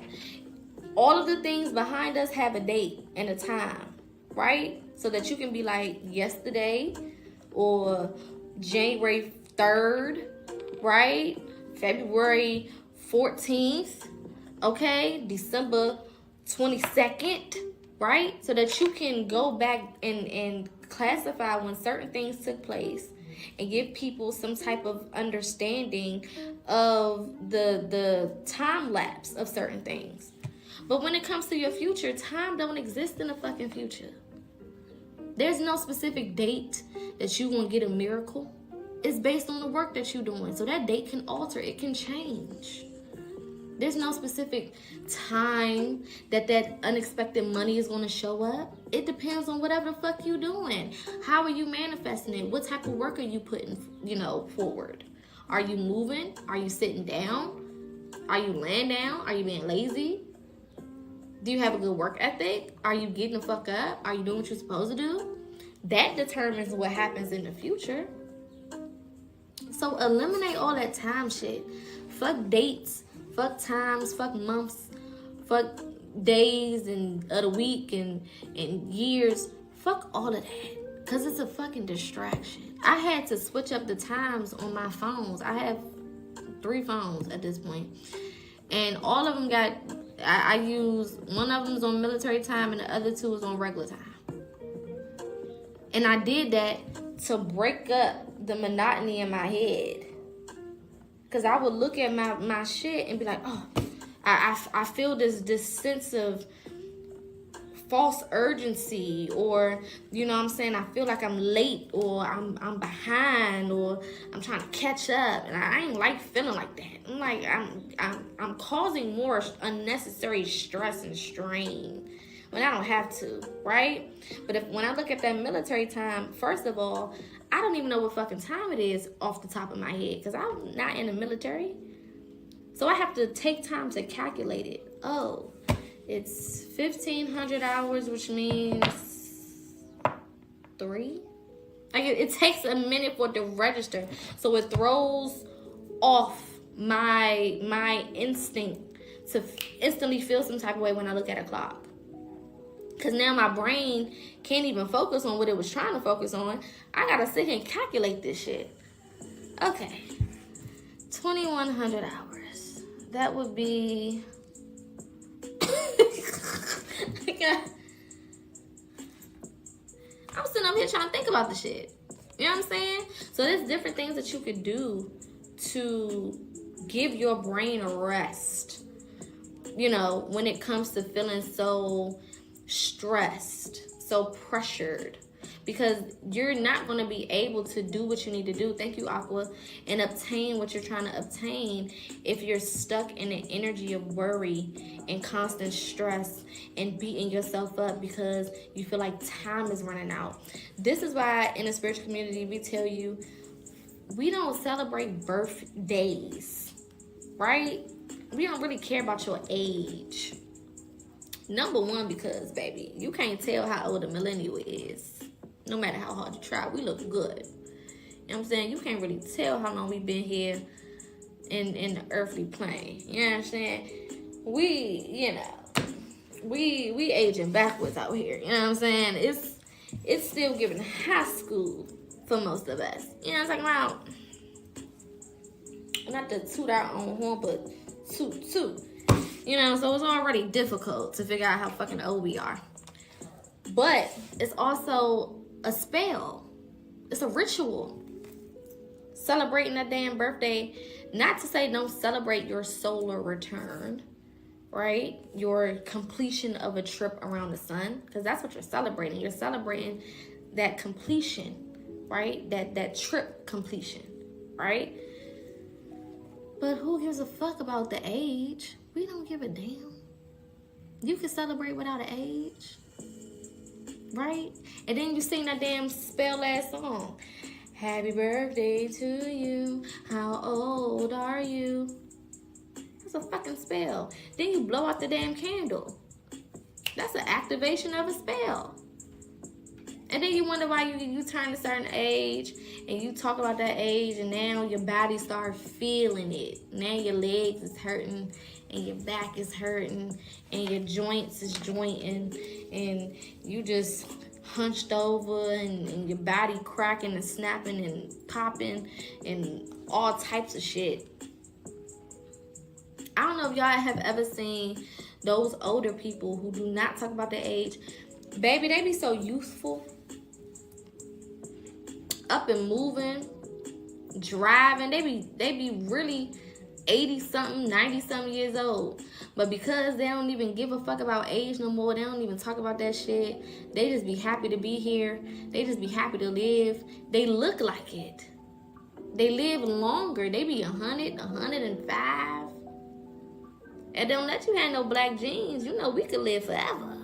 All of the things behind us have a date and a time, right? So that you can be like yesterday or January 3rd, right? February 14th, okay? December 22nd, right? So that you can go back and classify when certain things took place and give people some type of understanding of the time lapse of certain things. But when it comes to your future, time don't exist in the fucking future. There's no specific date that you gonna get a miracle. It's based on the work that you're doing. So that date can alter, it can change. There's no specific time that unexpected money is going to show up. It depends on whatever the fuck you doing. How are you manifesting it? What type of work are you putting, forward? Are you moving? Are you sitting down? Are you laying down? Are you being lazy? Do you have a good work ethic? Are you getting the fuck up? Are you doing what you're supposed to do? That determines what happens in the future. So eliminate all that time shit. Fuck dates. Fuck times, fuck months, fuck days and of the week and years. Fuck all of that. Because it's a fucking distraction. I had to switch up the times on my phones. I have 3 phones at this point. And all of them I use, one of them is on military time and the other 2 is on regular time. And I did that to break up the monotony in my head. Because I would look at my shit and be like, oh, I feel this sense of false urgency, or, I feel like I'm late, or I'm behind, or I'm trying to catch up. And I ain't like feeling like that. I'm like, I'm causing more unnecessary stress and strain when I don't have to, right? But when I look at that military time, first of all, I don't even know what fucking time it is off the top of my head because I'm not in the military. So I have to take time to calculate it. Oh, it's 1,500 hours, which means 3. Like it takes a minute for it to register. So it throws off my instinct to instantly feel some type of way when I look at a clock. Because now my brain can't even focus on what it was trying to focus on. I got to sit here and calculate this shit. Okay. 2,100 hours. That would be... I'm sitting up here trying to think about the shit. You know what I'm saying? So there's different things that you could do to give your brain a rest. When it comes to feeling so stressed, so pressured, because you're not going to be able to do what you need to do, thank you Aqua, and obtain what you're trying to obtain if you're stuck in an energy of worry and constant stress and beating yourself up because you feel like time is running out. This is why in the spiritual community we tell you we don't celebrate birthdays, right? We don't really care about your age. Number one, because, baby, you can't tell how old a millennial is. No matter how hard you try, we look good. You know what I'm saying? You can't really tell how long we've been here in the earthly plane. You know what I'm saying? We aging backwards out here. You know what I'm saying? It's still giving high school for most of us. You know what I'm talking about? Not to toot our own horn, but toot. So it's already difficult to figure out how fucking old we are. But it's also a spell. It's a ritual. Celebrating that damn birthday. Not to say don't celebrate your solar return, right? Your completion of a trip around the sun. Because that's what you're celebrating. You're celebrating that completion, right? That trip completion, right? But who gives a fuck about the age? We don't give a damn. You can celebrate without an age, right? And then you sing that damn spell-ass song. Happy birthday to you. How old are you? It's a fucking spell. Then you blow out the damn candle. That's an activation of a spell. And then you wonder why you turn a certain age and you talk about that age and now your body start feeling it. Now your legs is hurting and your back is hurting and your joints is jointing and you just hunched over and your body cracking and snapping and popping and all types of shit. I don't know if y'all have ever seen those older people who do not talk about their age. Baby, they be so youthful. Up and moving, driving. They be really 80-something, 90-something years old. But because they don't even give a fuck about age no more, they don't even talk about that shit. They just be happy to be here. They just be happy to live. They look like it. They live longer. They be 100, 105. And don't let you have no black jeans. You know we could live forever.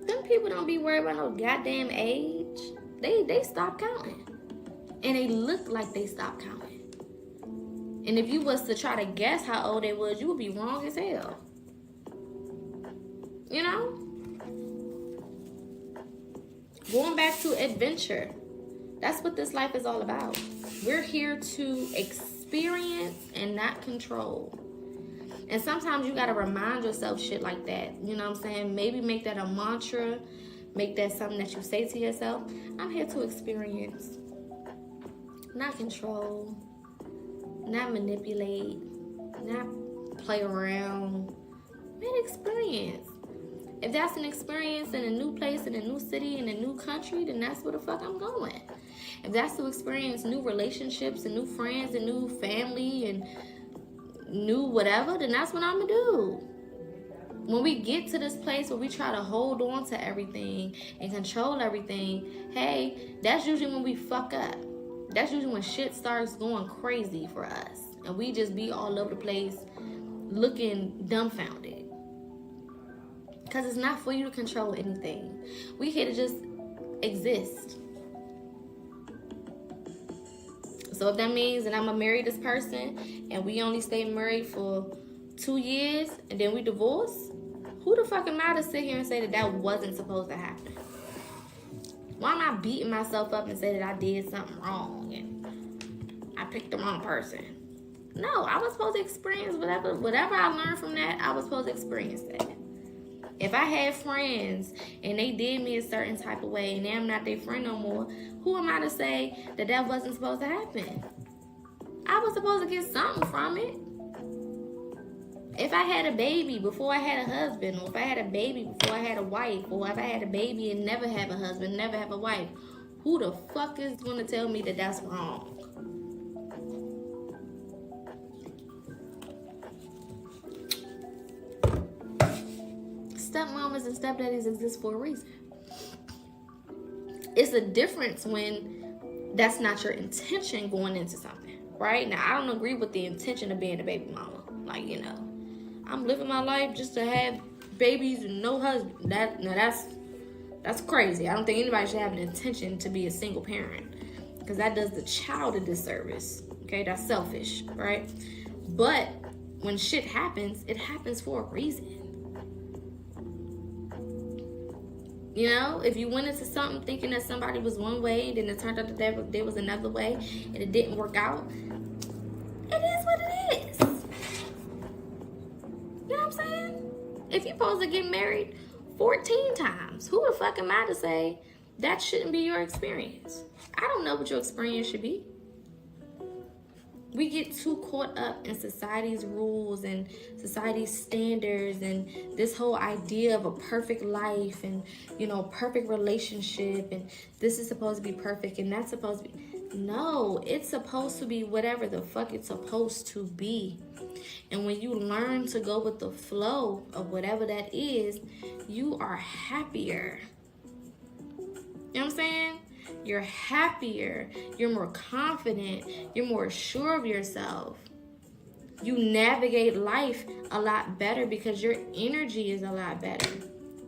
Them people don't be worried about no goddamn age. They stop counting. And they look like they stopped counting. And if you was to try to guess how old they was, you would be wrong as hell. You know? Going back to adventure. That's what this life is all about. We're here to experience and not control. And sometimes you got to remind yourself shit like that. You know what I'm saying? Maybe make that a mantra. Make that something that you say to yourself. I'm here to experience. Not control. Not manipulate. Not play around. Man, experience. If that's an experience in a new place, in a new city, in a new country, then that's where the fuck I'm going. If that's to experience new relationships and new friends and new family and new whatever, then that's what I'm gonna do. When we get to this place where we try to hold on to everything and control everything, hey, that's usually when we fuck up. That's usually when shit starts going crazy for us. And we just be all over the place looking dumbfounded. Because it's not for you to control anything. We here to just exist. So if that means that I'm gonna marry this person and we only stay married for 2 years and then we divorce, who the fuck am I to sit here and say that that wasn't supposed to happen? Why am I beating myself up and say that I did something wrong and I picked the wrong person? No, I was supposed to experience whatever I learned from that, I was supposed to experience that. If I had friends and they did me a certain type of way and I'm not their friend no more, who am I to say that that wasn't supposed to happen? I was supposed to get something from it. If I had a baby before I had a husband, or if I had a baby before I had a wife, or if I had a baby and never have a husband, never have a wife, who the fuck is going to tell me that that's wrong? Stepmamas and stepdaddies exist for a reason. It's a difference when that's not your intention going into something, right? Now, I don't agree with the intention of being a baby mama. Like, you know, I'm living my life just to have babies and no husband. That's crazy. I don't think anybody should have an intention to be a single parent, because that does the child a disservice. Okay, that's selfish, right? But when shit happens, it happens for a reason. You know, if you went into something thinking that somebody was one way and then it turned out that there was another way and it didn't work out, it is what it is. You know what I'm saying? If you're supposed to get married 14 times, who the fuck am I to say that shouldn't be your experience? I don't know what your experience should be. We get too caught up in society's rules and society's standards and this whole idea of a perfect life and, you know, perfect relationship and this is supposed to be perfect and that's supposed to be. No, it's supposed to be whatever the fuck it's supposed to be. And when you learn to go with the flow of whatever that is, you are happier. You know what I'm saying? You're happier, you're more confident, you're more sure of yourself. You navigate life a lot better because your energy is a lot better.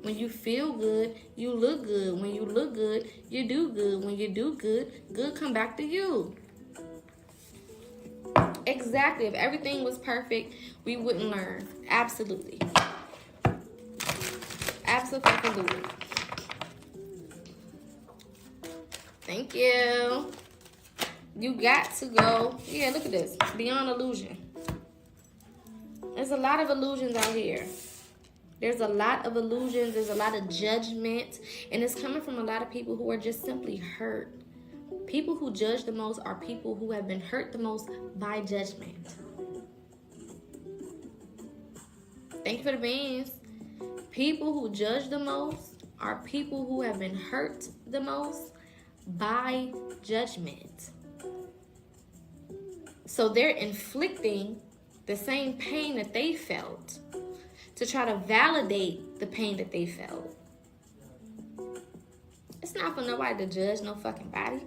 When you feel good, you look good. When you look good, you do good. When you do good, good come back to you. Exactly. If everything was perfect, we wouldn't learn. Absolutely. Absolutely. Thank you. You got to go. Yeah, look at this. Beyond illusion. There's a lot of illusions out here. There's a lot of illusions. There's a lot of judgment. And it's coming from a lot of people who are just simply hurt. People who judge the most are people who have been hurt the most by judgment. Thank you for the beans. People who judge the most are people who have been hurt the most by judgment. So they're inflicting the same pain that they felt to try to validate the pain that they felt. It's not for nobody to judge no fucking body.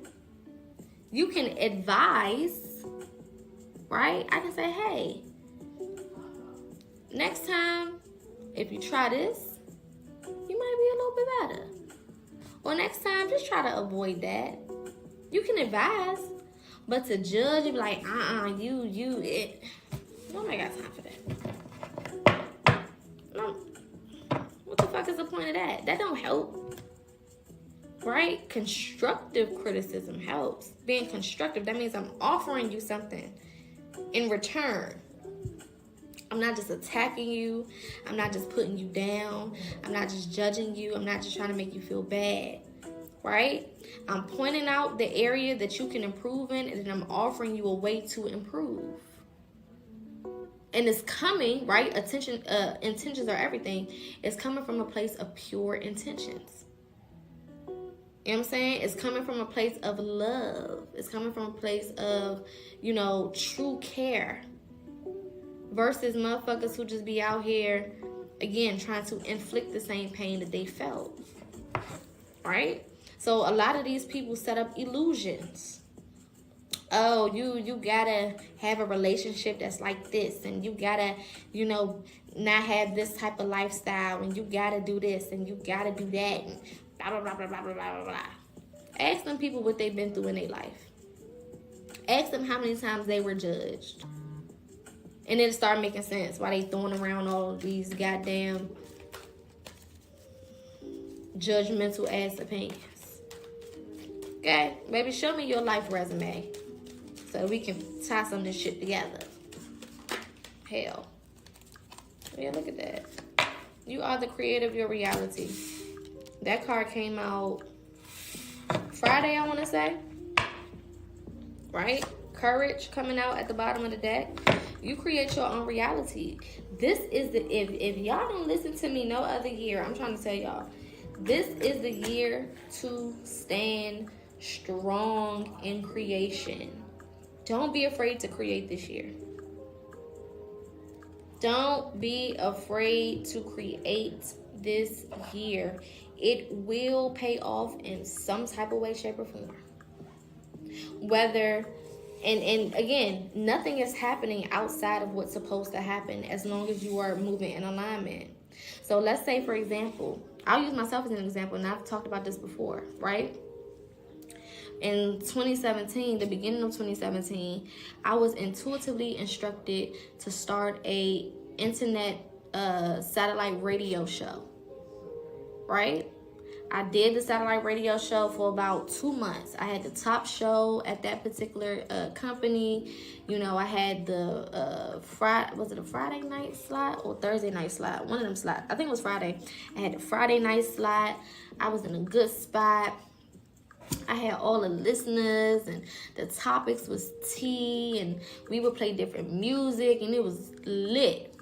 You can advise, right? I can say, hey, next time, if you try this, you might be a little bit better. Or next time, just try to avoid that. You can advise, but to judge, you be like, it. Nobody got time for that. No. What the fuck is the point of that? That don't help. Right? Constructive criticism helps. Being constructive, that means I'm offering you something in return. I'm not just attacking you. I'm not just putting you down. I'm not just judging you. I'm not just trying to make you feel bad. Right? I'm pointing out the area that you can improve in, and then I'm offering you a way to improve. And it's coming, right? Intentions are everything. It's coming from a place of pure intentions. You know what I'm saying? It's coming from a place of love. It's coming from a place of, true care. Versus motherfuckers who just be out here, again, trying to inflict the same pain that they felt. Right? So a lot of these people set up illusions. Oh, you gotta have a relationship that's like this, and you gotta, not have this type of lifestyle, and you gotta do this, and you gotta do that, and blah, blah, blah, blah, blah, blah, blah, blah. Ask them people what they've been through in their life. Ask them how many times they were judged. And then start making sense why they throwing around all of these goddamn judgmental ass opinions. Okay? Baby, show me your life resume so we can tie some of this shit together. Hell. Yeah, look at that. You are the creator of your reality. That card came out Friday, I want to say. Right? Courage coming out at the bottom of the deck. You create your own reality. This is the, if y'all don't listen to me no other year, I'm trying to tell y'all, this is the year to stand strong in creation. Don't be afraid to create this year. Don't be afraid to create this year. It will pay off in some type of way, shape, or form. Whether, and again, nothing is happening outside of what's supposed to happen as long as you are moving in alignment. So let's say, for example, I'll use myself as an example, and I've talked about this before, right? In 2017, the beginning of 2017, I was intuitively instructed to start a internet satellite radio show, right? I did the satellite radio show for about 2 months. I had the top show at that particular company. I had the was it a Friday night slot or Thursday night slot? One of them slots. I think it was Friday. I had the Friday night slot. I was in a good spot. I had all the listeners, and the topics was tea, and we would play different music, and it was lit.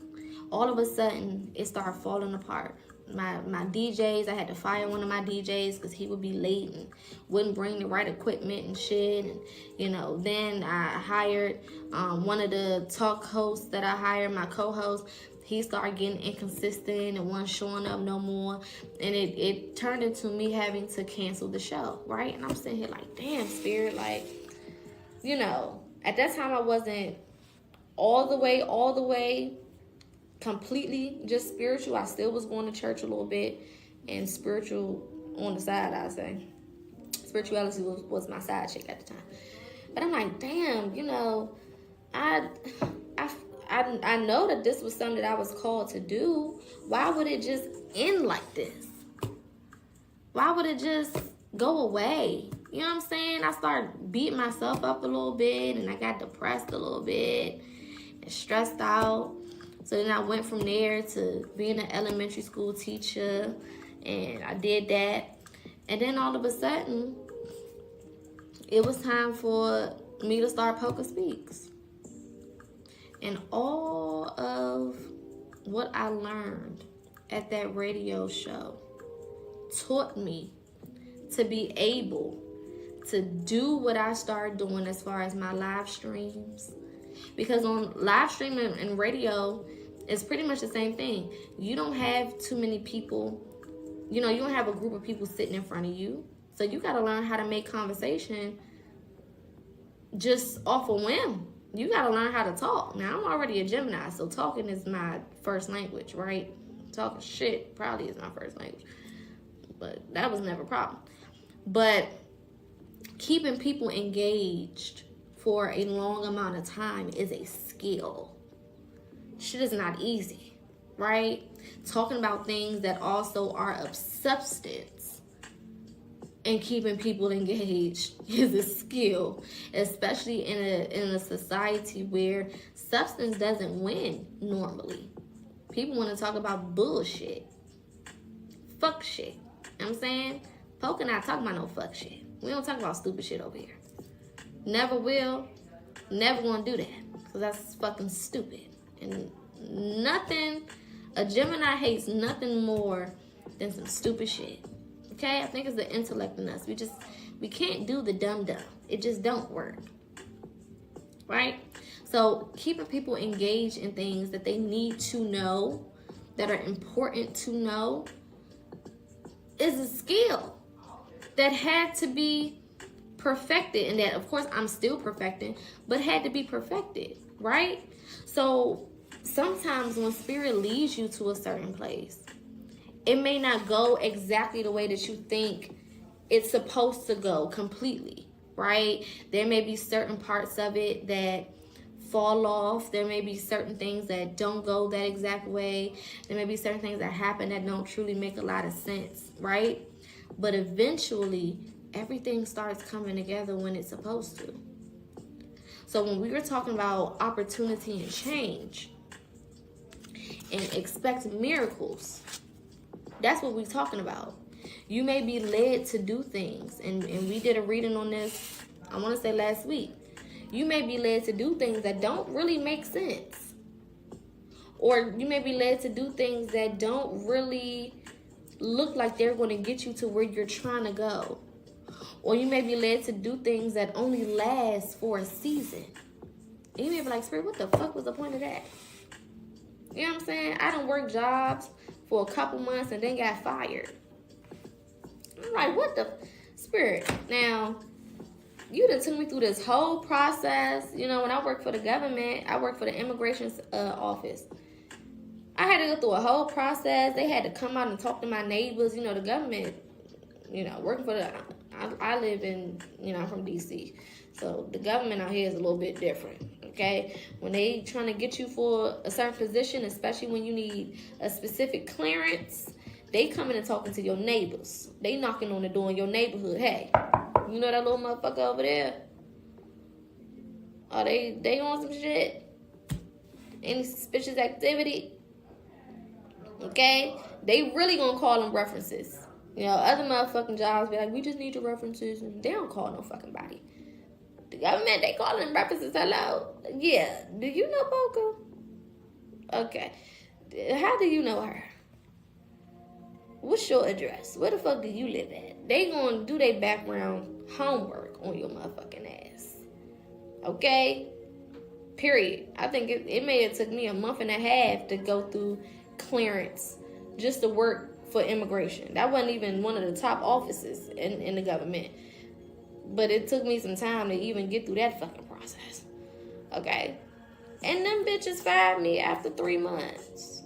All of a sudden, it started falling apart. My DJs, I had to fire one of my DJs because he would be late and wouldn't bring the right equipment and shit. And, then I hired one of the talk hosts that I hired, my co-host. He started getting inconsistent and wasn't showing up no more. And it turned into me having to cancel the show, right? And I'm sitting here like, damn, Spirit, like, at that time I wasn't all the way completely just spiritual. I still was going to church a little bit and spiritual on the side, I'd say. Spirituality was my side chick at the time. But I'm like, damn, I, I know that this was something that I was called to do. Why would it just end like this? Why would it just go away? You know what I'm saying? I started beating myself up a little bit, and I got depressed a little bit and stressed out. So then I went from there to being an elementary school teacher, and I did that. And then all of a sudden, it was time for me to start PocaSPEAKS. And all of what I learned at that radio show taught me to be able to do what I started doing as far as my live streams. Because on live streaming and radio, it's pretty much the same thing. You don't have too many people, you don't have a group of people sitting in front of you. So you got to learn how to make conversation just off a whim. You got to learn how to talk. Now, I'm already a Gemini, so talking is my first language, right? Talking shit probably is my first language. But that was never a problem. But keeping people engaged for a long amount of time is a skill. Shit is not easy, right? Talking about things that also are of substance and keeping people engaged is a skill, especially in a society where substance doesn't win normally. People want to talk about bullshit, fuck shit. You know what I'm saying? Poca not talking about no fuck shit. We don't talk about stupid shit over here. Never will. Never gonna do that. Because that's fucking stupid. And nothing, a Gemini hates nothing more than some stupid shit. Okay? I think it's the intellect in us. We can't do the dumb. It just don't work. Right? So keeping people engaged in things that they need to know, that are important to know, is a skill that had to be perfected, and that of course I'm still perfecting, but had to be perfected, right? So sometimes when spirit leads you to a certain place, it may not go exactly the way that you think it's supposed to go completely, right? There may be certain parts of it that fall off. There may be certain things that don't go that exact way. There may be certain things that happen that don't truly make a lot of sense, right? But eventually, everything starts coming together when it's supposed to. So when we were talking about opportunity and change and expect miracles, that's what we're talking about. You may be led to do things, and we did a reading on this, I want to say last week. You may be led to do things that don't really make sense. Or you may be led to do things that don't really look like they're going to get you to where you're trying to go. Or you may be led to do things that only last for a season. And you may be like, Spirit, what the fuck was the point of that? You know what I'm saying? I done worked jobs for a couple months and then got fired. I'm like, what the Spirit? Now, you done took me through this whole process. When I worked for the government, I worked for the immigration office. I had to go through a whole process. They had to come out and talk to my neighbors. The government, working for I live in, I'm from D.C. So the government out here is a little bit different, okay? When they trying to get you for a certain position, especially when you need a specific clearance, they coming and talking to your neighbors. They knocking on the door in your neighborhood. Hey, you know that little motherfucker over there? Are they on some shit? Any suspicious activity? Okay? They really gonna call them references. Other motherfucking jobs be like, we just need your references. And they don't call no fucking body. The government, they call them references. Hello? Yeah. Do you know Poca? Okay. How do you know her? What's your address? Where the fuck do you live at? They gonna do their background homework on your motherfucking ass. Okay? Period. I think it may have took me a month and a half to go through clearance just to work for immigration. That wasn't even one of the top offices in the government. But it took me some time to even get through that fucking process. Okay? And them bitches fired me after 3 months.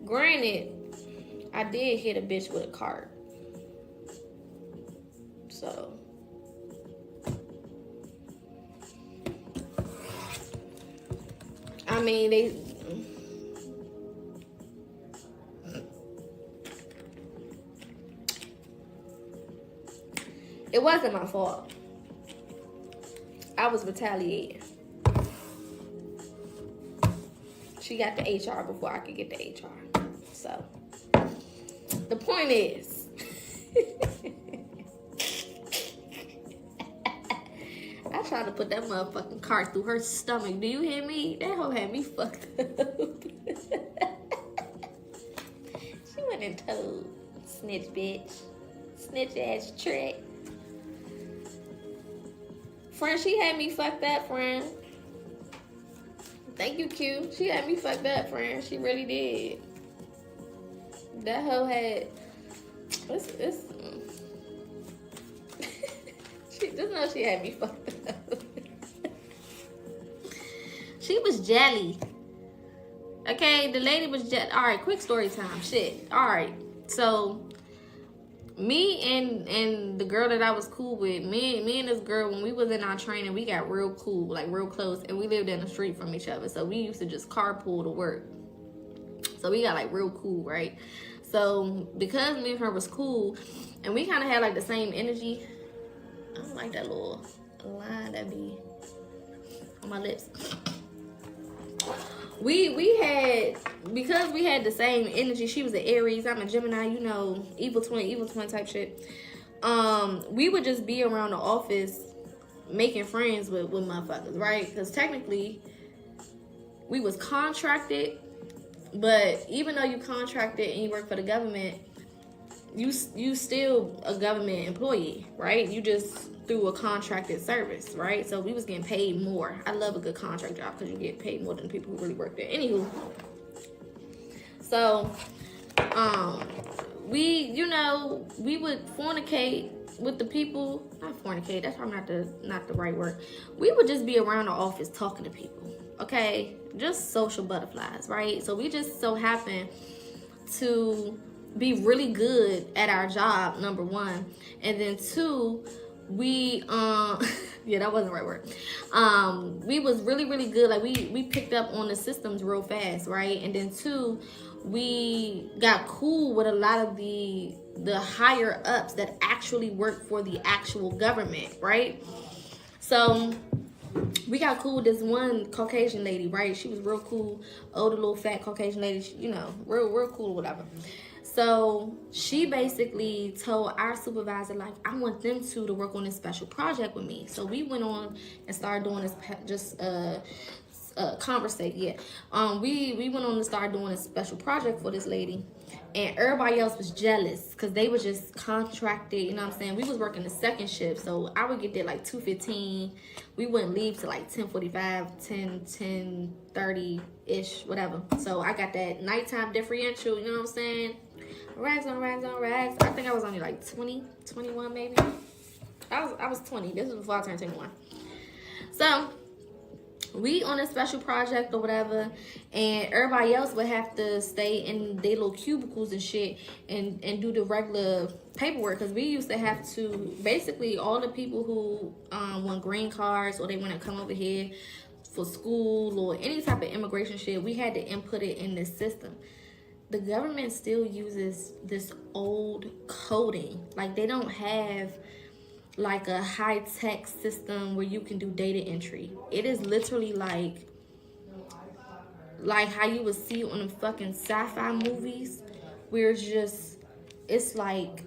Granted, I did hit a bitch with a cart. So I mean, it wasn't my fault. I was retaliating. She got the HR before I could get the HR. So, the point is, I tried to put that motherfucking cart through her stomach. Do you hear me? That hoe had me fucked up. She went and told. Snitch bitch. Snitch ass trick. Friend, she had me fucked up, friend. Thank you, Q. She had me fucked up, friend. She really did. That hoe had... She just know she had me fucked up. She was jelly. Okay, the lady was jelly. Alright, quick story time. Shit. Alright. So, me and the girl that I was cool with, me and this girl, when we was in our training, we got real cool, like real close, and we lived in the street from each other. So we used to just carpool to work. So we got like real cool, right? So because me and her was cool, and we kind of had like the same energy. I don't like that little line that be on my lips. We had, because we had the same energy. She was an Aries, I'm a Gemini, you know, evil twin type shit. We would just be around the office making friends with motherfuckers, right? Because technically we was contracted, but even though you contracted and you work for the government, you still a government employee, right? You just through a contracted service, right? So we was getting paid more. I love a good contract job because you get paid more than people who really work there. Anywho, so we would fornicate with the people. Not fornicate, that's probably not the right word. We would just be around the office talking to people, okay? Just social butterflies, right? So we just so happen to be really good at our job, number one, and then two, we yeah, that wasn't the right word. We was really good. Like we picked up on the systems real fast, right? And then two, we got cool with a lot of the higher ups that actually work for the actual government, right? So we got cool with this one Caucasian lady, right? She was real cool, older little fat Caucasian lady, you know, real cool, whatever. So she basically told our supervisor, like, I want them two to work on this special project with me. So we went on and started doing this, conversate, yeah. We went on to start doing a special project for this lady. And everybody else was jealous because they were just contracted, you know what I'm saying? We was working the second shift, so I would get there like 2:15. We wouldn't leave till like 10:45, 10:30-ish, whatever. So I got that nighttime differential, you know what I'm saying? Rags on rags on rags. I think I was only like 20, 21 maybe. I was 20. This was before I turned 21. So we on a special project or whatever, and everybody else would have to stay in their little cubicles and shit and do the regular paperwork, because we used to have to, basically all the people who want green cards or they want to come over here for school or any type of immigration shit, we had to input it in this system. The government still uses this old coding. Like, they don't have like a high-tech system where you can do data entry. It is literally like how you would see on the fucking sci-fi movies, where it's like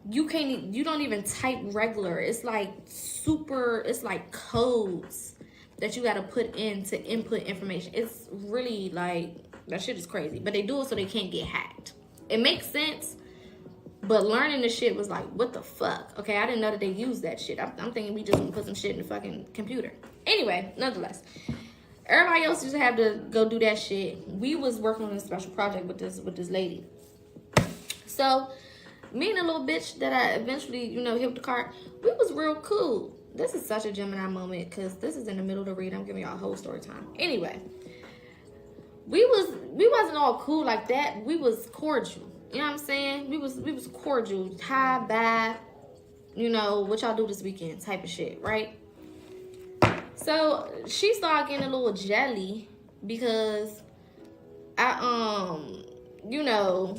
you don't even type regular. It's like it's like codes that you got to put in to input information. It's really like, that shit is crazy, but they do it so they can't get hacked. It makes sense, but learning the shit was like, what the fuck? Okay, I didn't know that they used that shit. I'm thinking we just put some shit in the fucking computer. Anyway, nonetheless, everybody else used to have to go do that shit. We was working on a special project with this lady. So me and the little bitch that I eventually, hit the cart, we was real cool. This is such a Gemini moment because this is in the middle of the read. I'm giving y'all a whole story time. Anyway, we wasn't all cool like that. We was cordial. You know what I'm saying? We was cordial. Hi, bye. What y'all do this weekend type of shit, right? So she started getting a little jelly because I you know,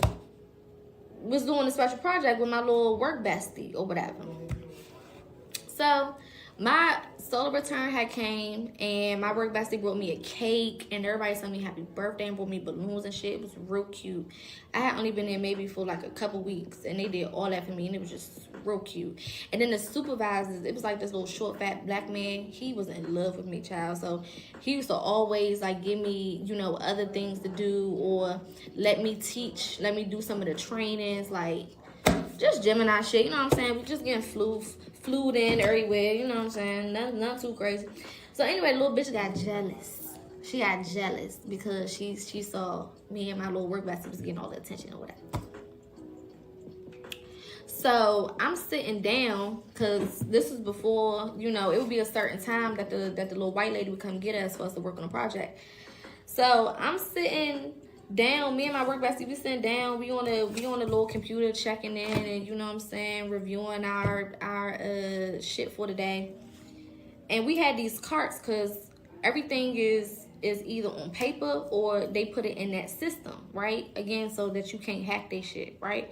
was doing a special project with my little work bestie or whatever. So my solar return had came, and my work bestie brought me a cake, and everybody sent me happy birthday and brought me balloons and shit. It was real cute. I had only been there maybe for like a couple weeks, and they did all that for me, and it was just real cute. And then the supervisors, it was like this little short fat black man. He was in love with me, child. So he used to always like give me, you know, other things to do, or let me teach, let me do some of the trainings, like just Gemini shit, you know what I'm saying? We just getting flued in everywhere, you know what I'm saying? Nothing too crazy. So anyway, little bitch got jealous. She got jealous because she saw me and my little work bestie was getting all the attention or whatever. So I'm sitting down, because this was before, you know, it would be a certain time that the little white lady would come get us for us to work on a project. So I'm sitting down, me and my work bestie, we sitting down, we on the little computer checking in, and you know what I'm saying, reviewing our shit for the day. And we had these carts, because everything is either on paper or they put it in that system, right? Again, so that you can't hack their shit, right?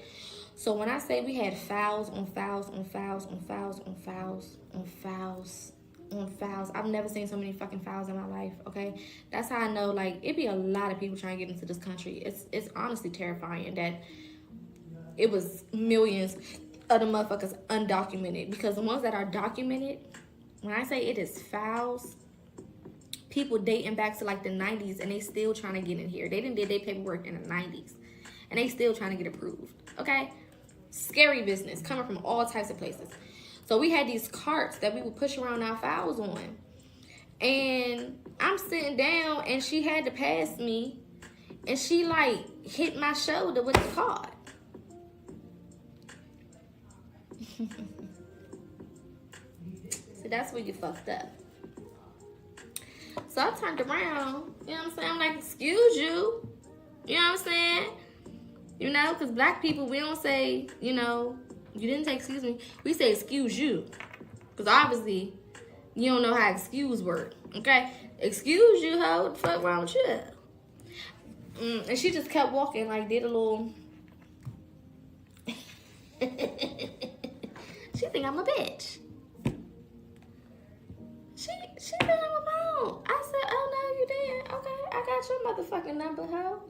So when I say we had files on files on files on files on files on files on files, I've never seen so many fucking files in my life, okay? That's how I know, like, it be a lot of people trying to get into this country. It's honestly terrifying that it was millions of the motherfuckers undocumented, because the ones that are documented, when I say it is files, people dating back to like the 90s, and they still trying to get in here. They didn't did their paperwork in the 90s, and they still trying to get approved, okay? Scary business coming from all types of places. So we had these carts that we would push around our files on. And I'm sitting down, and she had to pass me, and she like hit my shoulder with the cart. See, that's where you fucked up. So I turned around, you know what I'm saying? I'm like, excuse you. You know what I'm saying? You know, because black people, we don't say, you know, you didn't say excuse me. We say excuse you. Because obviously, you don't know how excuse work. Okay? Excuse you, ho. What the fuck wrong with you? And she just kept walking, like, did a little... She think I'm a bitch. She think I'm a bone. I said, oh, no, you didn't. Okay, I got your motherfucking number, ho.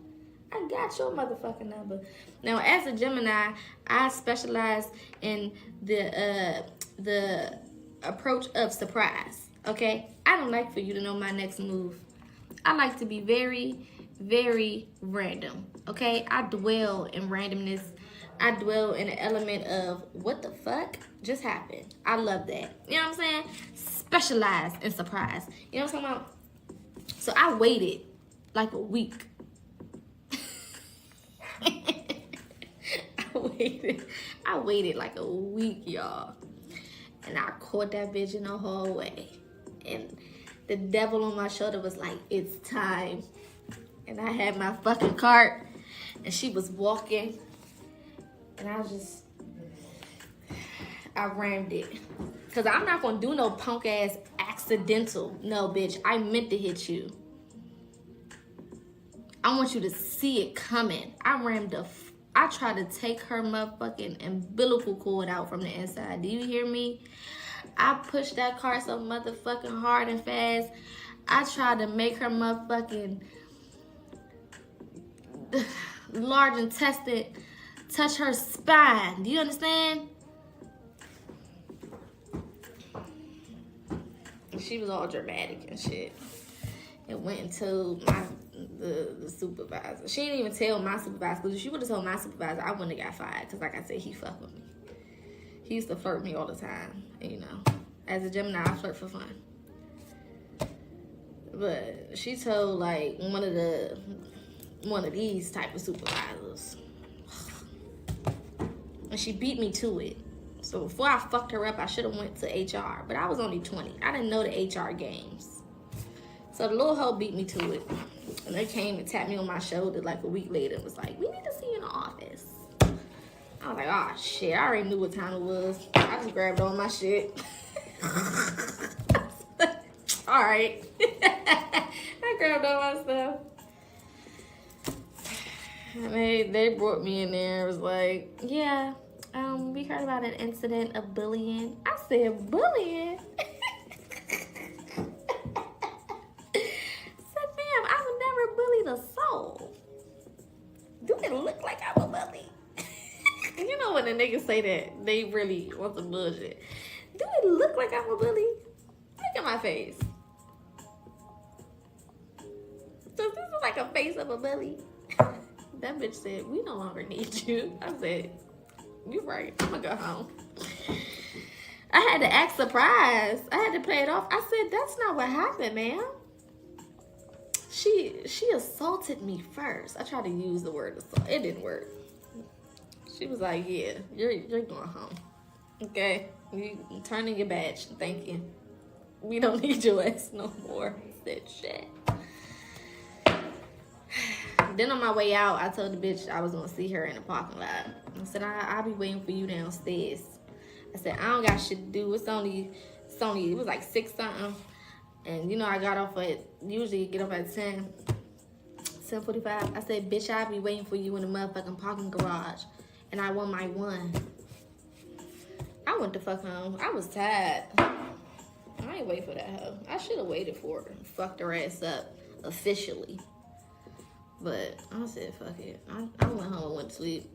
I got your motherfucking number. Now, as a Gemini, I specialize in the approach of surprise, okay? I don't like for you to know my next move. I like to be very, very random, okay? I dwell in randomness. I dwell in an element of what the fuck just happened. I love that. You know what I'm saying? Specialize in surprise. You know what I'm talking about? So I waited like a week. I waited like a week, y'all. And I caught that bitch in the hallway. And the devil on my shoulder was like, it's time. And I had my fucking cart. And she was walking. And I rammed it. Because I'm not going to do no punk ass accidental. No, bitch. I meant to hit you. I want you to see it coming. I tried to take her motherfucking umbilical cord out from the inside. Do you hear me? I pushed that car so motherfucking hard and fast. I tried to make her motherfucking large intestine touch her spine. Do you understand? She was all dramatic and shit. It went and told the supervisor. She didn't even tell my supervisor, because if she would have told my supervisor, I wouldn't have got fired, because like I said, he fucked with me. He used to flirt me all the time. And, you know, as a Gemini, I flirt for fun. But she told like one of these type of supervisors. And she beat me to it. So before I fucked her up, I should have went to HR. But I was only 20. I didn't know the HR games. So the little hoe beat me to it. And they came and tapped me on my shoulder like a week later and was like, we need to see you in the office. I was like, oh shit, I already knew what time it was. I just grabbed all my shit. All right. I I grabbed all my stuff. And they brought me in there. It was like, yeah, we heard about an incident of bullying. I said, bullying? Said, ma'am, I would never bully the soul. Do it look like I'm a bully? You know when the niggas say that, they really want some bullshit. Do it look like I'm a bully? Look at my face. Does this look like a face of a bully? That bitch said, we no longer need you. I said, you right, I'm gonna go home. I had to act surprised. I had to play it off. I said, that's not what happened, ma'am. She assaulted me first. I tried to use the word assault. It didn't work. She was like, yeah, you're going home. Okay, you turn in your badge. Thank you. We don't need your ass no more. I said, shit. Then on my way out, I told the bitch I was gonna see her in the parking lot. I said, I'll be waiting for you downstairs. I said, I don't got shit to do. It was like 6 something. And you know, I got off at, usually get off at 10:45. I said, bitch, I'll be waiting for you in the motherfucking parking garage. And I won my one. I went the fuck home. I was tired. I ain't wait for that hoe. I should have waited for her and fucked her ass up officially. But I said, fuck it. I went home and went to sleep.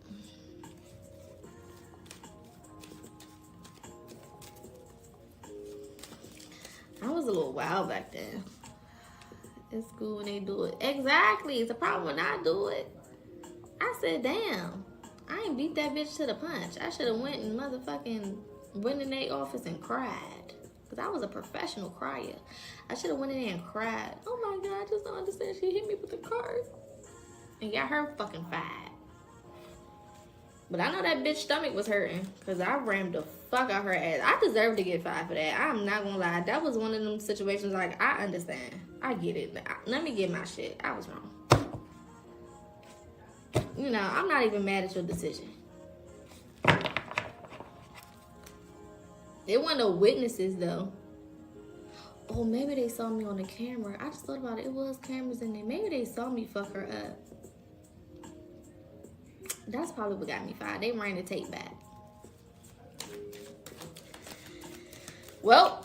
I was a little wild back then. It's cool when they do it. Exactly. It's a problem when I do it. I said, damn. I ain't beat that bitch to the punch. I should have went and motherfucking went in their office and cried. Because I was a professional crier. I should have went in there and cried. Oh my God, I just don't understand. She hit me with the cart. And got her fucking fired. But I know that bitch stomach was hurting. Because I rammed the fuck out her ass. I deserve to get fired for that. I'm not going to lie. That was one of them situations like, I understand. I get it. Let me get my shit. I was wrong. You know, I'm not even mad at your decision. There weren't no witnesses, though. Oh, maybe they saw me on the camera. I just thought about it. It was cameras in there. Maybe they saw me fuck her up. That's probably what got me fired. They ran the tape back. Well,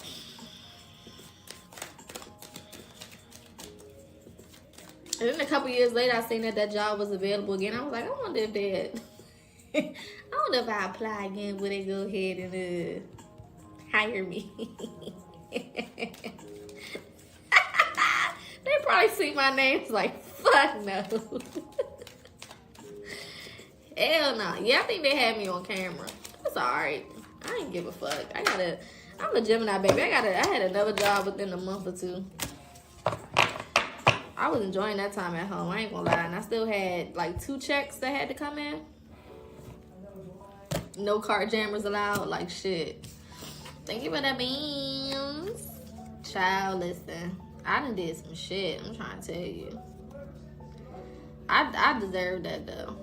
and then a couple years later, I seen that job was available again. I was like, I wonder if they I wonder if I apply again, would they go ahead and hire me? They probably see my name. It's like, fuck no. Hell no. Yeah, I think they had me on camera. That's alright. I ain't give a fuck. I'm a Gemini baby. I had another job within a month or two. I was enjoying that time at home. I ain't gonna lie. And I still had like 2 checks that had to come in. No card jammers allowed. Like shit. Thank you for the beans. Child, listen. I done did some shit. I'm trying to tell you. I deserve that though.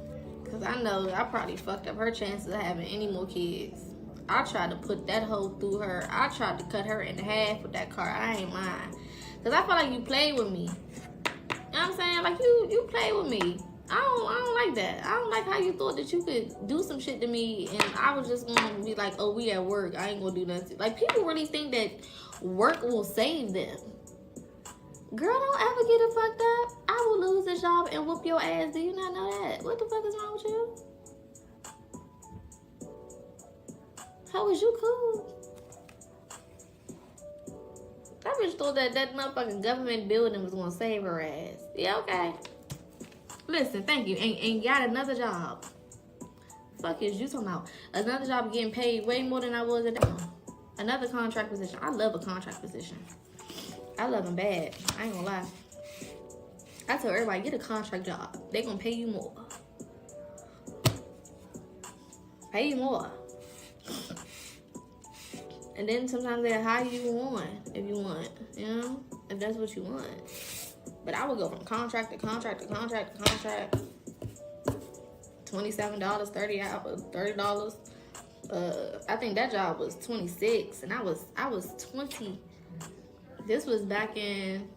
Because I know I probably fucked up her chances of having any more kids. I tried to put that hoe through her. I tried to cut her in half with that car. I ain't lying. Because I feel like you played with me. You know what I'm saying? Like, you play with me. I don't like that. I don't like how you thought that you could do some shit to me and I was just going to be like, oh, we at work. I ain't going to do nothing. Like, people really think that work will save them. Girl, don't ever get it fucked up. I will lose this job and whoop your ass. Do you not know that? What the fuck is wrong with you? How was you cool? That bitch thought that motherfucking government building was gonna save her ass. Yeah, okay. Listen, thank you. And got another job. Fuck is you talking about? Another job getting paid way more than I was at that one. Another contract position. I love a contract position. I love them bad. I ain't gonna lie. I tell everybody, get a contract job. They gonna pay you more. Pay you more. And then sometimes they'll hire you on if you want, you know, if that's what you want. But I would go from contract to contract to contract to contract. $27, $30. I think that job was 26, and I was 20. This was back in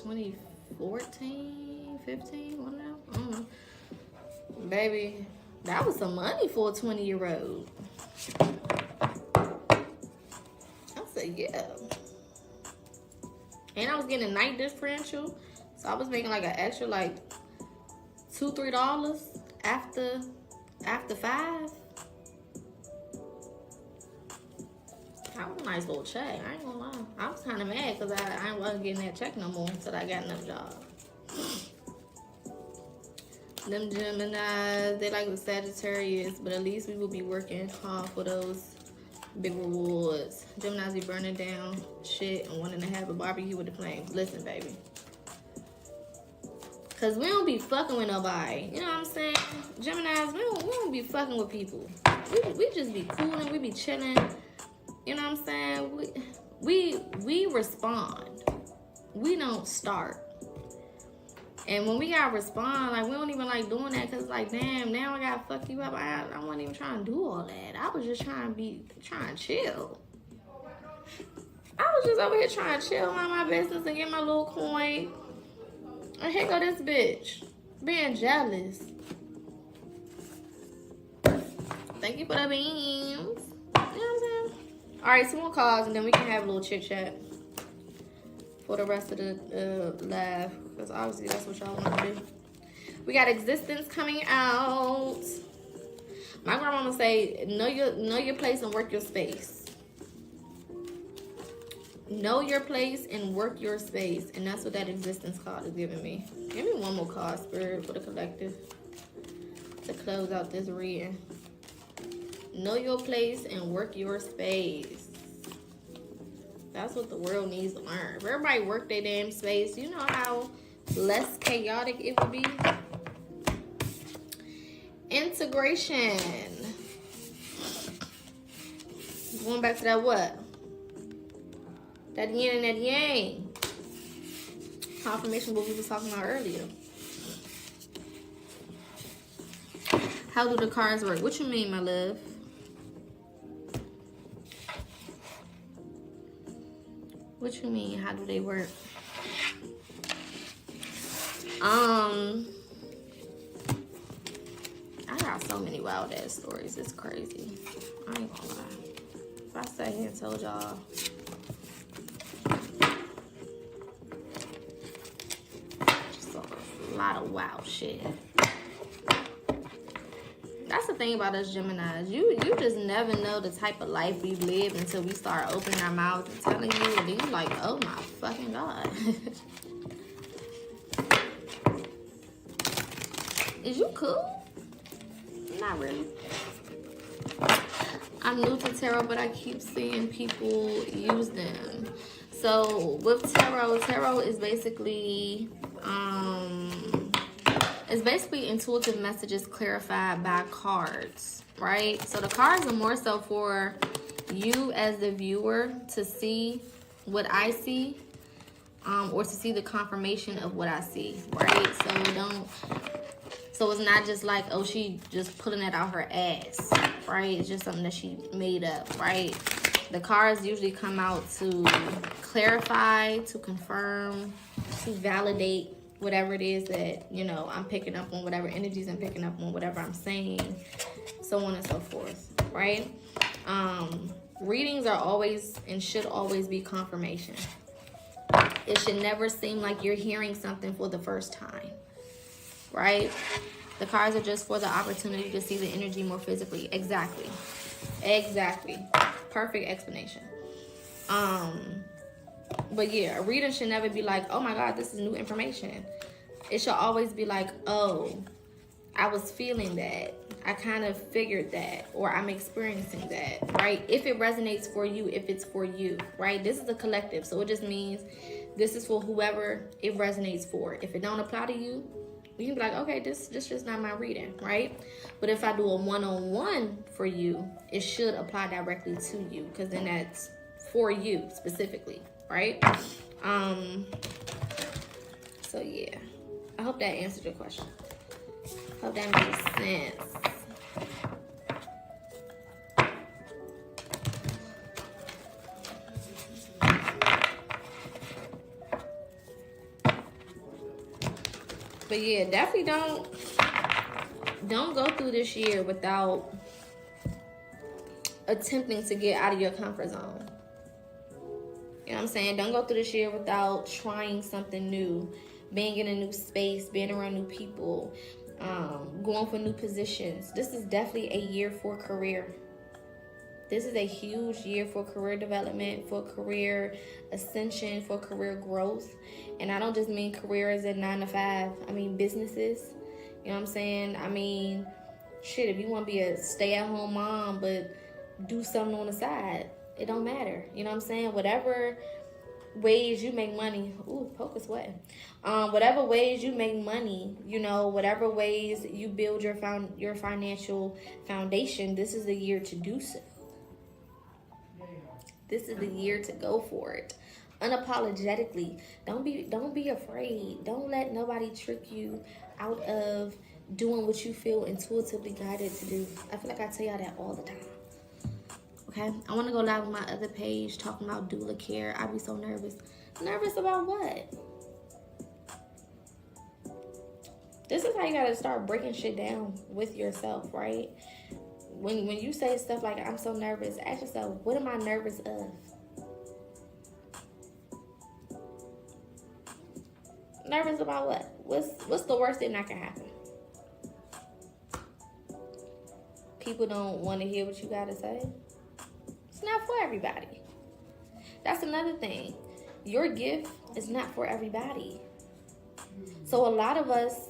2014, 15, one now. I don't know. Baby, that was some money for a 20-year-old. I said, yeah. And I was getting a night differential. So I was making like an extra like $2, $3 after 5. That was a nice little check. I ain't gonna lie. I was kind of mad because I wasn't getting that check no more until I got another job. Them Geminis, they like the Sagittarius, but at least we will be working hard for those big rewards. Geminis be burning down shit and wanting to have a barbecue with the flames. Listen, baby. Because we don't be fucking with nobody. You know what I'm saying? Geminis, we don't be fucking with people. We just be cooling. We be chilling. You know what I'm saying? We respond. We don't start. And when we gotta respond, like, we don't even like doing that because, like, damn, now I gotta fuck you up. I wasn't even trying to do all that. I was just trying to chill. I was just over here trying to chill, mind my business, and get my little coin. And here go this bitch being jealous. Thank you for the beans. You know what I'm saying? All right, 2 more calls, and then we can have a little chit chat for the rest of the live, because obviously that's what y'all want to do. We got existence coming out. My grandma would say, know your place and work your space. Know your place and work your space, and that's what that existence card is giving me. Give me one more card, Spirit, for the collective to close out this reading. Know your place and work your space. That's what the world needs to learn. If everybody work their damn space, you know how less chaotic it would be. Integration. Going back to that what? That yin and that yang. Confirmation of what we was talking about earlier. How do the cards work? What you mean, my love? What you mean? How do they work? I got so many wild ass stories. It's crazy. I ain't gonna lie. If I sat here and told y'all, just a lot of wild shit. That's the thing about us Geminis. You just never know the type of life we live until we start opening our mouths and telling you, and then you're like, oh my fucking God. Is you cool? Not really. I'm new to tarot, but I keep seeing people use them. So with tarot is basically intuitive messages clarified by cards, right? So the cards are more so for you as the viewer to see what I see, or to see the confirmation of what I see, right? So it's not just like, oh, she just pulling it out her ass, right? It's just something that she made up, right? The cards usually come out to clarify, to confirm, to validate whatever it is that, you know, I'm picking up on, whatever energies I'm picking up on, whatever I'm saying, so on and so forth, right? Readings are always and should always be confirmation. It should never seem like you're hearing something for the first time, right? The cards are just for the opportunity to see the energy more physically. Exactly. Perfect explanation. But yeah, a reader should never be like, oh my God, this is new information. It should always be like, oh, I was feeling that. I kind of figured that, or I'm experiencing that, right? If it resonates for you, if it's for you, right? This is a collective, so it just means this is for whoever it resonates for. If it don't apply to you, you can be like, okay, this just not my reading, right? But if I do a one-on-one for you, it should apply directly to you, because then that's for you specifically, right? So yeah, I hope that answered your question. Hope that makes sense. But yeah, definitely don't go through this year without attempting to get out of your comfort zone. You know what I'm saying? Don't go through this year without trying something new, being in a new space, being around new people, going for new positions. This is definitely a year for career. This is a huge year for career development, for career ascension, for career growth. And I don't just mean career as in 9 to 5. I mean businesses. You know what I'm saying? I mean, shit, if you want to be a stay-at-home mom, but do something on the side, it don't matter. You know what I'm saying? Whatever ways you make money. Ooh, poke is wet. Whatever ways you make money, you know, whatever ways you build your financial foundation, this is the year to do so. This is the year to go for it. Unapologetically. Don't be afraid. Don't let nobody trick you out of doing what you feel intuitively guided to do. I feel like I tell y'all that all the time. Okay? I want to go live on my other page talking about doula care. I be so nervous. Nervous about what? This is how you gotta start breaking shit down with yourself, right? When you say stuff like, I'm so nervous, ask yourself, what am I nervous of? Nervous about what? What's the worst thing that can happen? People don't want to hear what you gotta say. It's not for everybody. That's another thing. Your gift is not for everybody. So a lot of us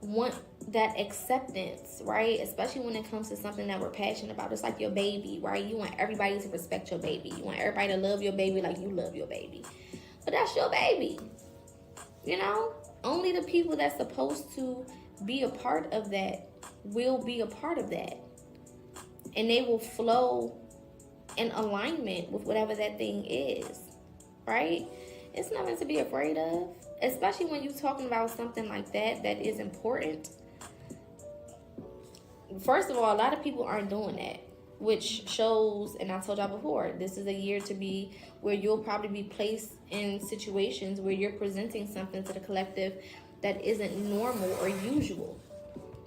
want that acceptance, right? Especially when it comes to something that we're passionate about. It's like your baby, right? You want everybody to respect your baby. You want everybody to love your baby like you love your baby. But that's your baby. You know? Only the people that's supposed to be a part of that will be a part of that. And they will flow in alignment with whatever that thing is, right? It's nothing to be afraid of, especially when you're talking about something like that is important. First of all, a lot of people aren't doing that, which shows, and I told y'all before, this is a year to be where you'll probably be placed in situations where you're presenting something to the collective that isn't normal or usual.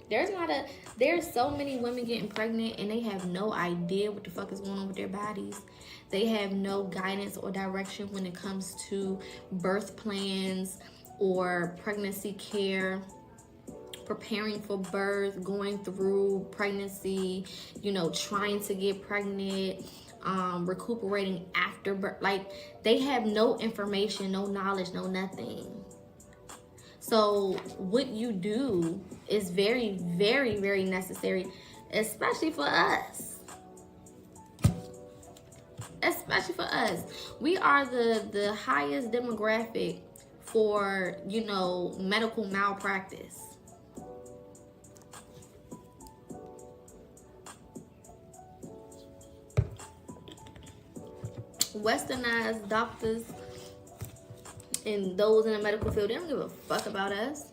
There's so many women getting pregnant and they have no idea what the fuck is going on with their bodies. They have no guidance or direction when it comes to birth plans or pregnancy care, preparing for birth, going through pregnancy, you know, trying to get pregnant, recuperating after birth. Like, they have no information, no knowledge, no nothing. So what you do is very, very, very necessary, especially for us. Especially for us. We are the highest demographic for, you know, medical malpractice. Westernized doctors and those in the medical field, they don't give a fuck about us.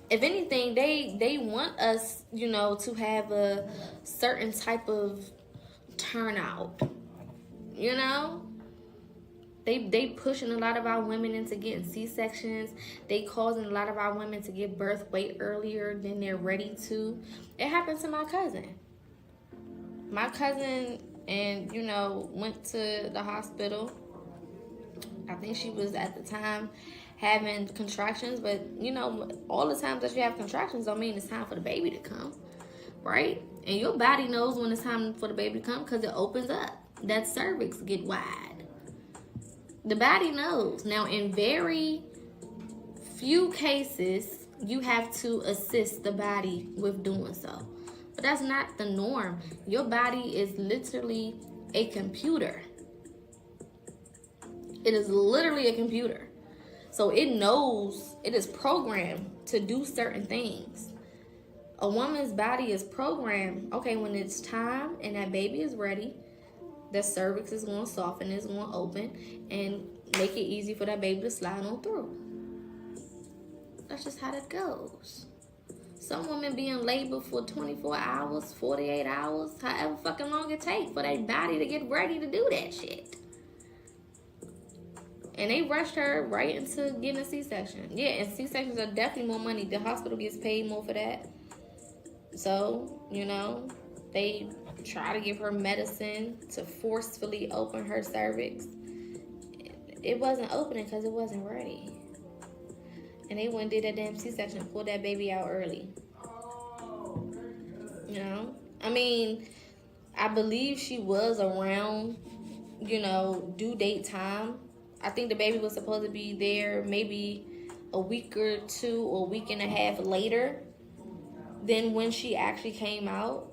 If anything, they want us, you know, to have a certain type of turnout. You know? They pushing a lot of our women into getting C-sections. They causing a lot of our women to give birth way earlier than they're ready to. It happened to my cousin. My cousin, and, you know, went to the hospital. I think she was at the time having contractions, but you know, all the times that you have contractions don't mean it's time for the baby to come, right? And your body knows when it's time for the baby to come because it opens up. That cervix get wide. The body knows. Now, in very few cases, you have to assist the body with doing so. But that's not the norm. Your body is literally a computer. It is literally a computer. So it knows, it is programmed to do certain things. A woman's body is programmed, okay, when it's time and that baby is ready, the cervix is going to soften, it's going to open, and make it easy for that baby to slide on through. That's just how that goes. Some women be in labor for 24 hours, 48 hours, however fucking long it takes for their body to get ready to do that shit. And they rushed her right into getting a C-section. Yeah, and C-sections are definitely more money. The hospital gets paid more for that. So, you know, they try to give her medicine to forcefully open her cervix. It wasn't opening because it wasn't ready. And they went and did that damn C-section, pulled that baby out early. You know? I mean, I believe she was around, you know, due date time. I think the baby was supposed to be there maybe a week or two or a week and a half later than when she actually came out.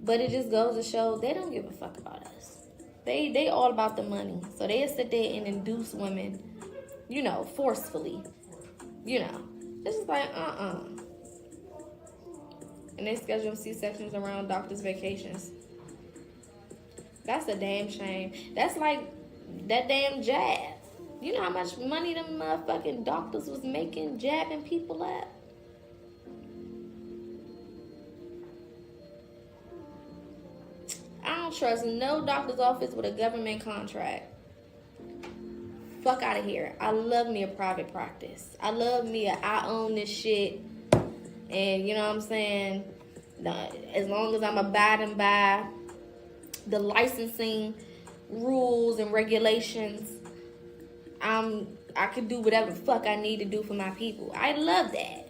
But it just goes to show they don't give a fuck about us. They all about the money. So they'll sit there and induce women, you know, forcefully. You know, it's just like, And they schedule C-sections around doctors' vacations. That's a damn shame. That's like that damn jab. You know how much money them motherfucking doctors was making jabbing people up? I don't trust no doctor's office with a government contract. Fuck out of here. I love me a private practice. I love me I own this shit. And you know what I'm saying? As long as I'm abiding by the licensing rules and regulations, I can do whatever the fuck I need to do for my people. I love that.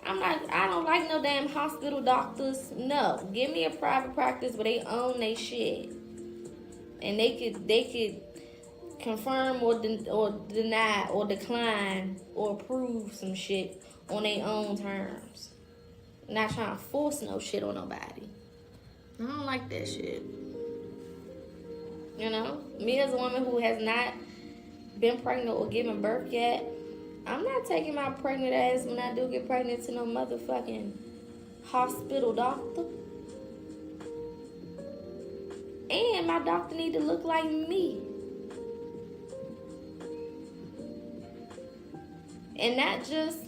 I don't like no damn hospital doctors. No. Give me a private practice where they own their shit. And they could confirm or deny or decline or approve some shit on their own terms. Not trying to force no shit on nobody. I don't like that shit. You know? Me as a woman who has not been pregnant or given birth yet, I'm not taking my pregnant ass when I do get pregnant to no motherfucking hospital doctor. And my doctor need to look like me. And not just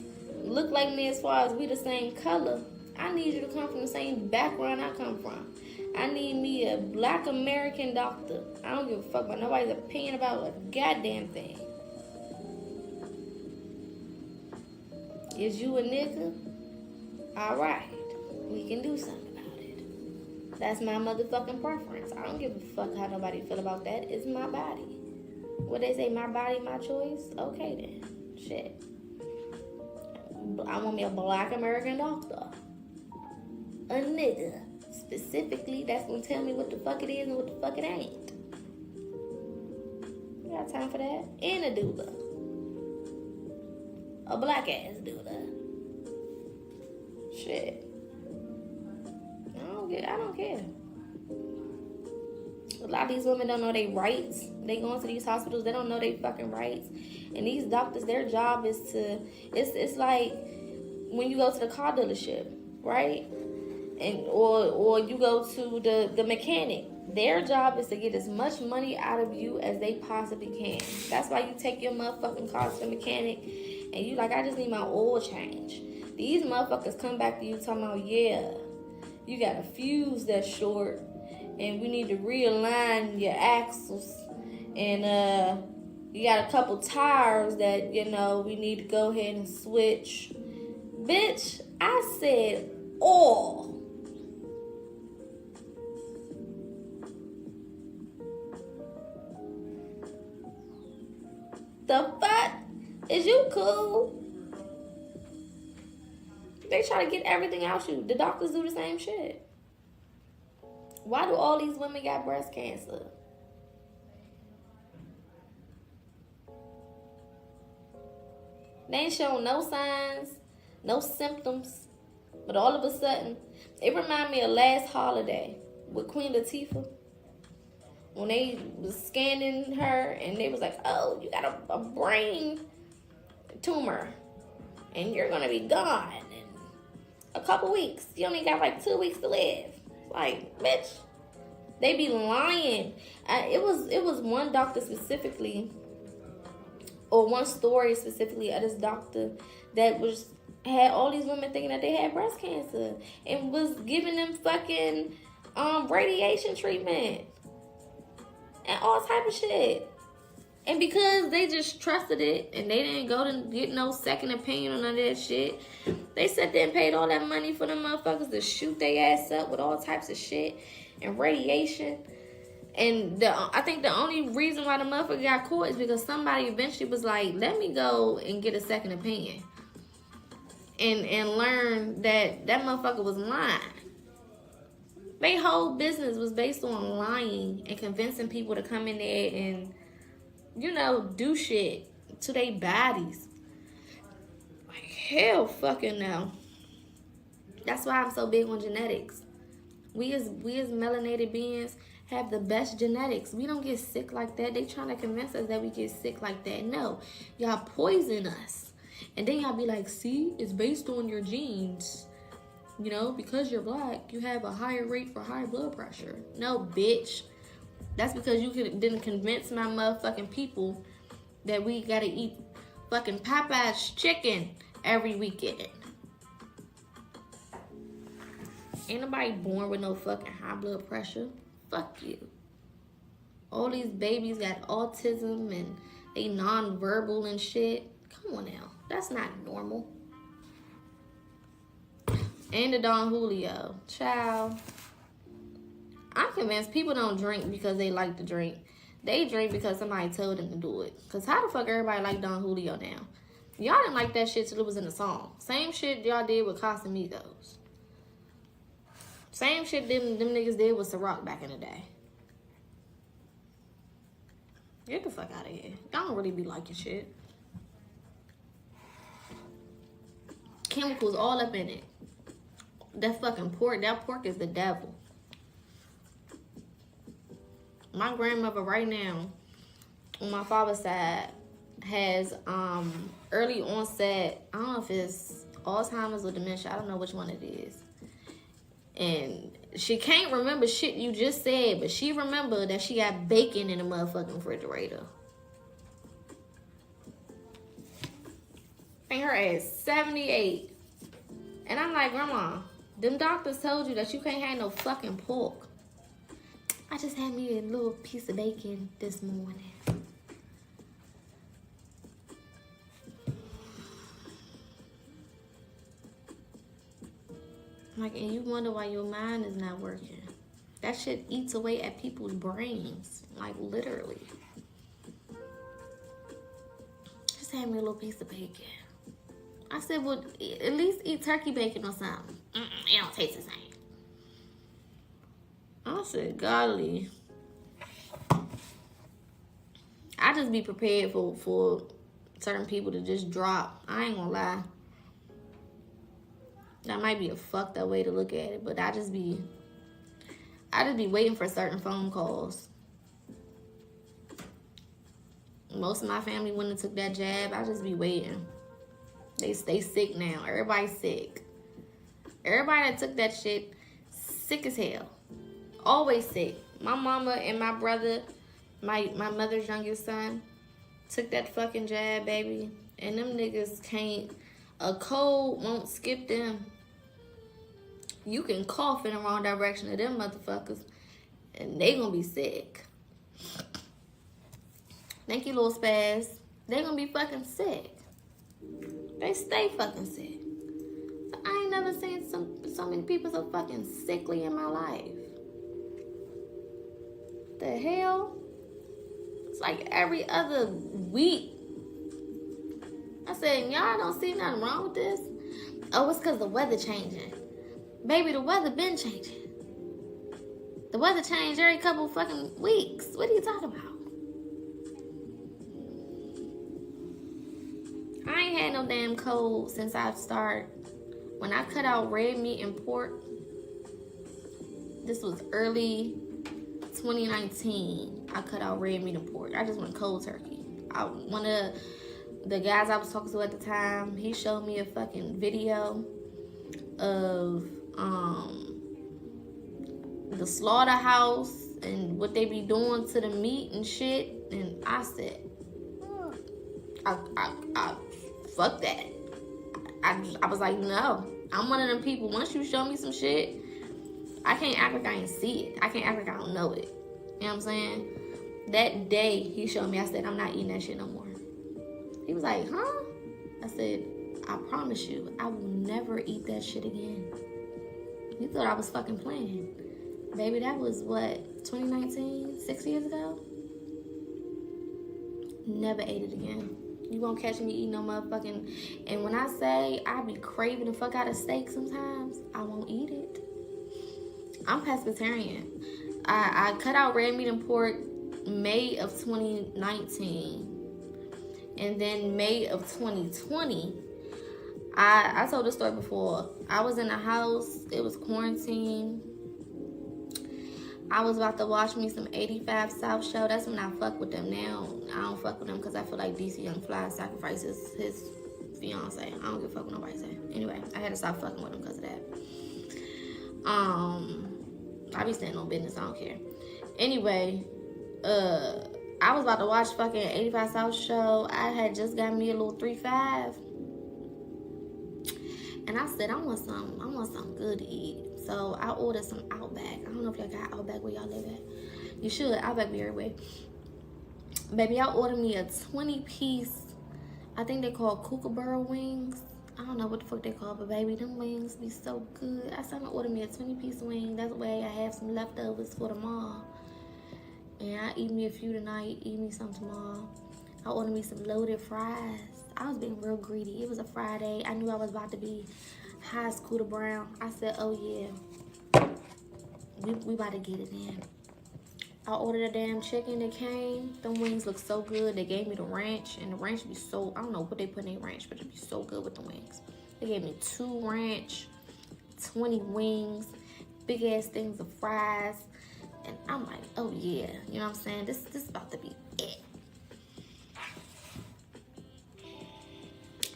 look like me as far as we the same color. I need you to come from the same background I come from. I need me a black American doctor. I don't give a fuck about nobody's opinion about a goddamn thing. Is you a nigga? Alright. We can do something about it. That's my motherfucking preference. I don't give a fuck how nobody feel about that. It's my body. What they say, my body, my choice? Okay then. Shit. I want me a black American doctor. A nigga. Specifically, that's gonna tell me what the fuck it is and what the fuck it ain't. You got time for that? And a doula. A black ass doula. Shit. I don't care. A lot of these women don't know their rights. They go into these hospitals, they don't know their fucking rights. And these doctors, their job is to, it's like when you go to the car dealership, right? And or you go to the mechanic. Their job is to get as much money out of you as they possibly can. That's why you take your motherfucking car to the mechanic and you like, I just need my oil change. These motherfuckers come back to you talking about, yeah, you got a fuse that's short and we need to realign your axles, and you got a couple tires that, you know, we need to go ahead and switch. Bitch, I said oil. The fuck? Is you cool? They try to get everything out you. The doctors do the same shit. Why do all these women got breast cancer? They ain't showing no signs, no symptoms. But all of a sudden, it reminded me of last holiday with Queen Latifah. When they was scanning her and they was like, oh, you got a brain tumor and you're going to be gone in a couple weeks. You only got like 2 weeks to live. Like, bitch, they be lying. It was one doctor specifically, or one story specifically of this doctor that had all these women thinking that they had breast cancer and was giving them fucking radiation treatment and all type of shit. And because they just trusted it and they didn't go to get no second opinion on none of that shit, they sat there and paid all that money for them motherfuckers to shoot their ass up with all types of shit and radiation. And I think the only reason why the motherfucker got caught is because somebody eventually was like, let me go and get a second opinion. And learn that motherfucker was lying. Their whole business was based on lying and convincing people to come in there and, you know, do shit to their bodies. Like, hell fucking no. That's why I'm so big on genetics. We as melanated beings have the best genetics. We don't get sick like that. They trying to convince us that we get sick like that. No, y'all poison us. And then y'all be like, see, it's based on your genes. You know, because you're black, you have a higher rate for high blood pressure. No, bitch. That's because you didn't convince my motherfucking people that we gotta eat fucking Popeye's chicken every weekend. Ain't nobody born with no fucking high blood pressure. Fuck you. All these babies got autism and they non-verbal and shit. Come on now. That's not normal. And the Don Julio. Child. I'm convinced people don't drink because they like to drink. They drink because somebody told them to do it. Because how the fuck everybody like Don Julio now? Y'all didn't like that shit till it was in the song. Same shit y'all did with Casamigos. Same shit them niggas did with Ciroc back in the day. Get the fuck out of here. Y'all don't really be liking shit. Chemicals all up in it. That fucking pork, that pork is the devil. My grandmother right now, on my father's side, has early onset, I don't know if it's Alzheimer's or dementia, I don't know which one it is. And she can't remember shit you just said, but she remembered that she got bacon in the motherfucking refrigerator. And her ass 78. And I'm like, Grandma, them doctors told you that you can't have no fucking pork. I just had me a little piece of bacon this morning. Like, and you wonder why your mind is not working. That shit eats away at people's brains. Like, literally. Just had me a little piece of bacon. I said, well, at least eat turkey bacon or something. It don't taste the same. I said, golly. I just be prepared for certain people to just drop. I ain't gonna lie. That might be a fucked up way to look at it, but I just be waiting for certain phone calls. Most of my family wouldn't have took that jab. I just be waiting. They stay sick now. Everybody's sick. Everybody that took that shit, sick as hell. Always sick. My mama and my brother, my mother's youngest son, took that fucking jab, baby. And them niggas can't, a cold won't skip them. You can cough in the wrong direction of them motherfuckers, and they gonna be sick. Thank you, little spaz. They gonna be fucking sick. They stay fucking sick. I ain't never seen so many people so fucking sickly in my life. The hell? It's like every other week. I said, y'all don't see nothing wrong with this? Oh, it's because the weather changing. Baby, the weather been changing. The weather changed every couple fucking weeks. What are you talking about? I ain't had no damn cold since I started. When I cut out red meat and pork, this was early 2019. I cut out red meat and pork. I just went cold turkey. One of the guys I was talking to at the time, he showed me a fucking video of the slaughterhouse and what they be doing to the meat and shit. And I said, I fuck that. I was like, no. I'm one of them people, once you show me some shit, I can't act like I ain't see it. I can't act like I don't know it. You know what I'm saying? That day he showed me, I said, I'm not eating that shit no more. He was like, huh? I said, I promise you, I will never eat that shit again. He thought I was fucking playing. Baby, that was what, 2019? 6 years ago? Never ate it again. You won't catch me eating no motherfucking... And when I say I be craving the fuck out of steak sometimes, I won't eat it. I'm pescatarian. I cut out red meat and pork May of 2019. And then May of 2020, I told this story before. I was in the house. It was quarantine. I was about to watch me some 85 South show. That's when I fuck with them. Now I don't fuck with them because I feel like DC Young Fly sacrifices his fiance. I don't give a fuck what nobody say. Anyway, I had to stop fucking with him because of that. I be standing on business. I don't care. Anyway, I was about to watch fucking 85 South show. I had just got me a little 3-5. And I said, I want something good to eat. So I ordered some Outback. I don't know if y'all got Outback where y'all live at. You should. Outback be everywhere. Baby, I ordered me a 20-piece, I think they call kookaburra wings. I don't know what the fuck they call, but baby, them wings be so good. I said I'm gonna order me a 20-piece wing. That way I have some leftovers for tomorrow. And I eat me a few tonight, eat me some tomorrow. I ordered me some loaded fries. I was being real greedy. It was a Friday. I knew I was about to be high Scooter Brown. I said, oh yeah, we about to get it in. I ordered a damn chicken that came. Them wings look so good. They gave me the ranch, and the ranch be so, I don't know what they put in ranch, but it be so good with the wings. They gave me 2 ranch, 20 wings, big ass things of fries. And I'm like, oh yeah, you know what I'm saying? This about to be it.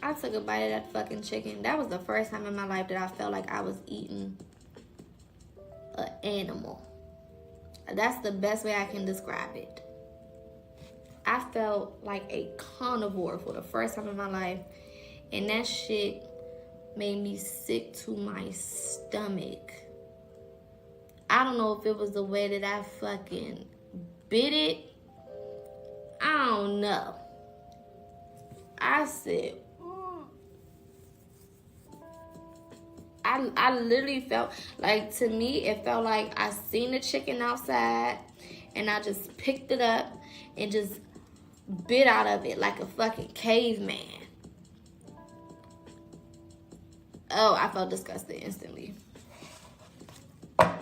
I took a bite of that fucking chicken. That was the first time in my life that I felt like I was eating an animal. That's the best way I can describe it. I felt like a carnivore for the first time in my life. And that shit made me sick to my stomach. I don't know if it was the way that I fucking bit it. I don't know. I said, I literally felt like, to me, it felt like I seen the chicken outside and I just picked it up and just bit out of it like a fucking caveman. Oh, I felt disgusted instantly. I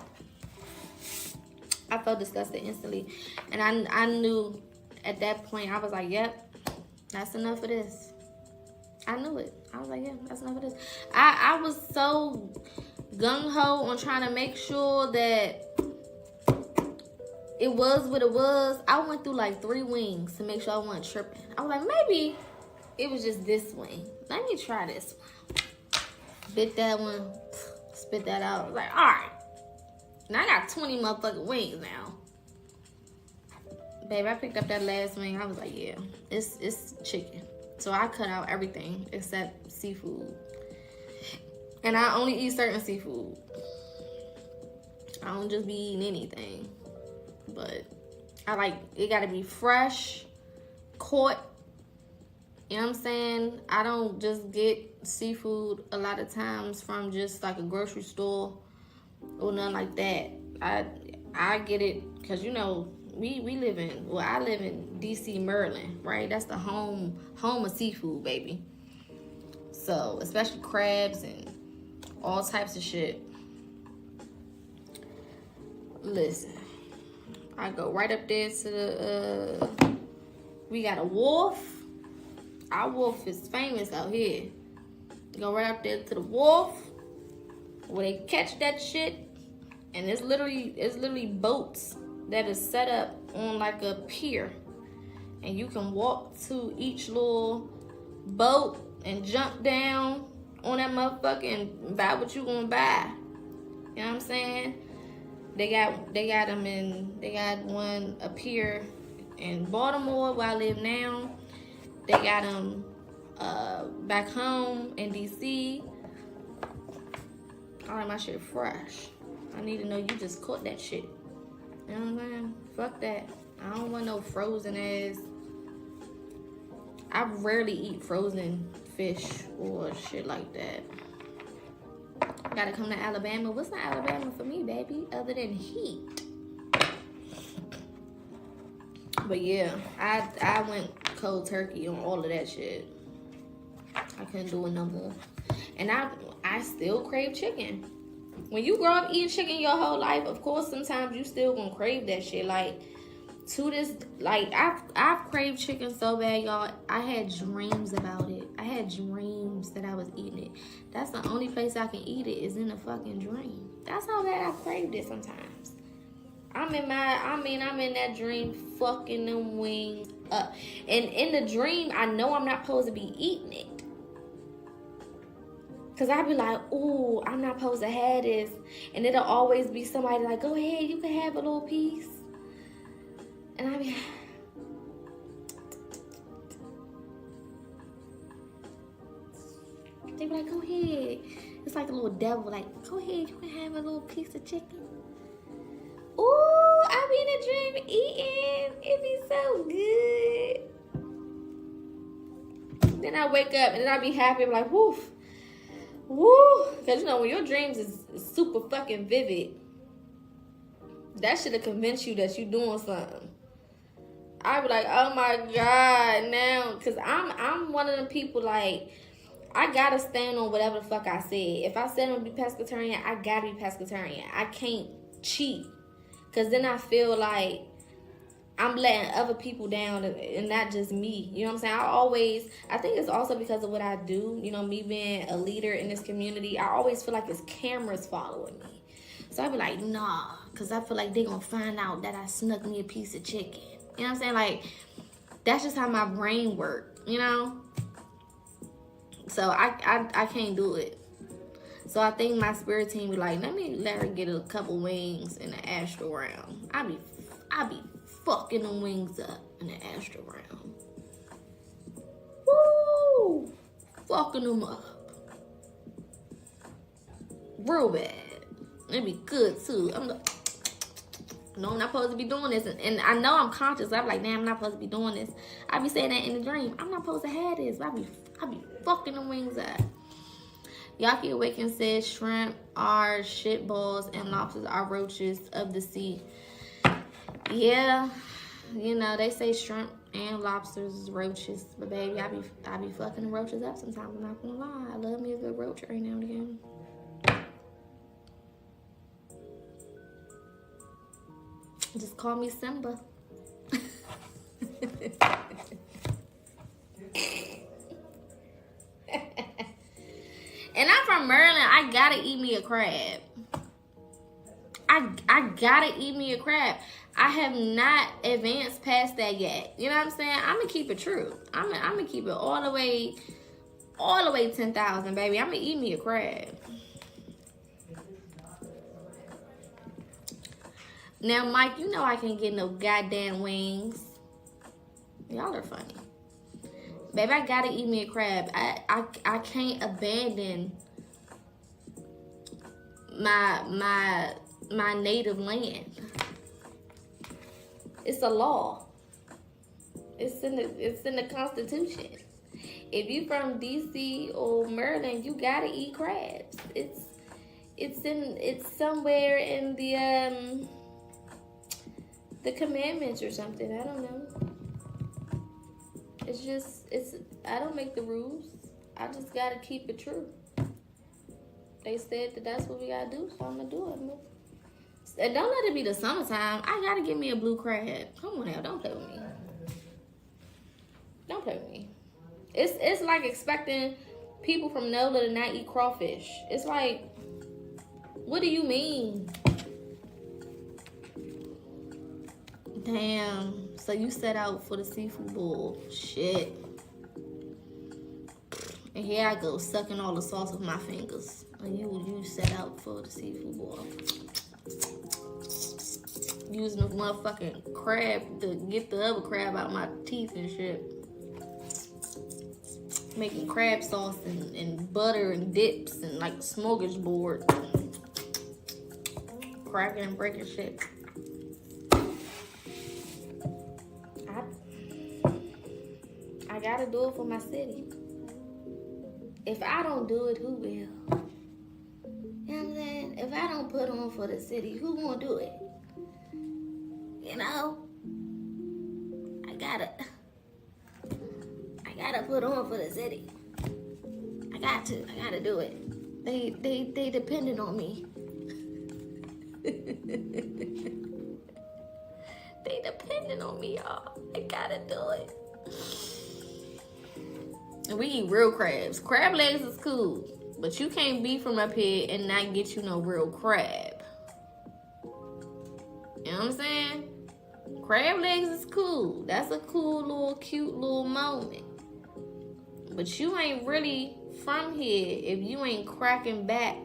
felt disgusted instantly. And I knew at that point, I was like, yep, that's enough of this. I knew it. I was like, yeah, that's enough of this. I was so gung-ho on trying to make sure that it was what it was. I went through like 3 wings to make sure I wasn't tripping. I was like, maybe it was just this wing. Let me try this one. Bit that one, spit that out. I was like, all right. Now I got 20 motherfucking wings now. Babe, I picked up that last wing. I was like, yeah, it's chicken. So I cut out everything except seafood. And I only eat certain seafood. I don't just be eating anything. But I like, it gotta be fresh, caught. You know what I'm saying? I don't just get seafood a lot of times from just like a grocery store or nothing like that. I get it because, you know, we live in, well, I live in DC, Maryland, right? That's the home of seafood, baby. So, especially crabs and all types of shit. Listen, I go right up there to the, we got a wharf. Our wharf is famous out here. Go right up there to the wharf where they catch that shit. And it's literally boats that is set up on like a pier. And you can walk to each little boat and jump down on that motherfucker and buy what you gonna buy. You know what I'm saying? They got them in, they got one up here in Baltimore where I live now. They got them back home in DC. I like my shit fresh. I need to know you just caught that shit. You know what I'm saying? Fuck that. I don't want no frozen ass. I rarely eat frozen fish or shit like that. Gotta come to Alabama. What's in Alabama for me, baby? Other than heat. But yeah, I went cold turkey on all of that shit. I couldn't do it no more. And I still crave chicken. When you grow up eating chicken your whole life, of course, sometimes you still gonna crave that shit. Like, to this, like, I've craved chicken so bad, y'all. I had dreams about it. I had dreams that I was eating it. That's the only place I can eat it is in a fucking dream. That's how bad I craved it sometimes. I'm in that dream fucking them wings up. And in the dream, I know I'm not supposed to be eating it. Cause I be like, ooh, I'm not supposed to have this. And it'll always be somebody like, go ahead, you can have a little piece. And I be, they be like, go ahead. It's like a little devil, like, go ahead, you can have a little piece of chicken. Ooh, I be in a dream eating. It be so good. Then I wake up and then I be happy. I'm like, woof. Woo. Because, you know, when your dreams is super fucking vivid, that should have convinced you that you doing something. I be like, oh my God, now. Because I'm one of them people, like, I gotta stand on whatever the fuck I said. If I said I'm gonna be pescatarian, I gotta be pescatarian. I can't cheat. Because then I feel like I'm letting other people down and not just me. You know what I'm saying? I think it's also because of what I do. You know, me being a leader in this community, I always feel like it's cameras following me. So I be like, nah. Because I feel like they going to find out that I snuck me a piece of chicken. You know what I'm saying? Like, that's just how my brain works, you know? So I can't do it. So I think my spirit team be like, let her get a couple wings in the astral realm. I be fucking them wings up in the astral realm. Woo! Fucking them up. Real bad. It be good too. I'm not supposed to be doing this. And I know I'm conscious. I'm like, damn, I'm not supposed to be doing this. I be saying that in the dream. I'm not supposed to have this. I be fucking them wings up. Yaki Awaken says shrimp are shit balls and lobsters are roaches of the sea. Yeah, you know, they say shrimp and lobsters is roaches. But baby, I be fucking the roaches up sometimes. I'm not gonna lie. I love me a good roach right now and again. Just call me Simba. And I'm from Maryland. I gotta eat me a crab. I gotta eat me a crab. I have not advanced past that yet. You know what I'm saying? I'm gonna keep it true. I'm gonna keep it all the way 10,000, baby. I'm gonna eat me a crab. Now, Mike, you know I can't get no goddamn wings. Y'all are funny. Baby, I gotta eat me a crab. I can't abandon my native land. It's a law. It's in the Constitution. If you from DC or Maryland, you gotta eat crabs. It's somewhere in the commandments or something. I don't know. I don't make the rules. I just gotta keep it true. They said that that's what we gotta do, so I'm gonna do it. And don't let it be the summertime. I gotta get me a blue crab. Come on now, don't play with me. Don't play with me. It's like expecting people from NOLA to not eat crawfish. It's like, what do you mean? Damn. So you set out for the seafood bowl. Shit. And here I go, sucking all the sauce with my fingers. And you set out for the seafood bowl. Using the motherfucking crab to get the other crab out my teeth and shit. Making crab sauce and butter and dips and like smorgasbord. Cracking and breaking shit. gotta do it for my city. If I don't do it, who will? You know what I'm saying? If I don't put on for the city, who gonna do it? You know? I gotta put on for the city. I gotta do it. They dependent on me. They dependent on me, y'all. I gotta do it. And we eat real crabs. Crab legs is cool, but you can't be from up here and not get you no real crab. You know what I'm saying? Crab legs is cool. That's a cool little, cute little moment. But you ain't really from here if you ain't cracking back.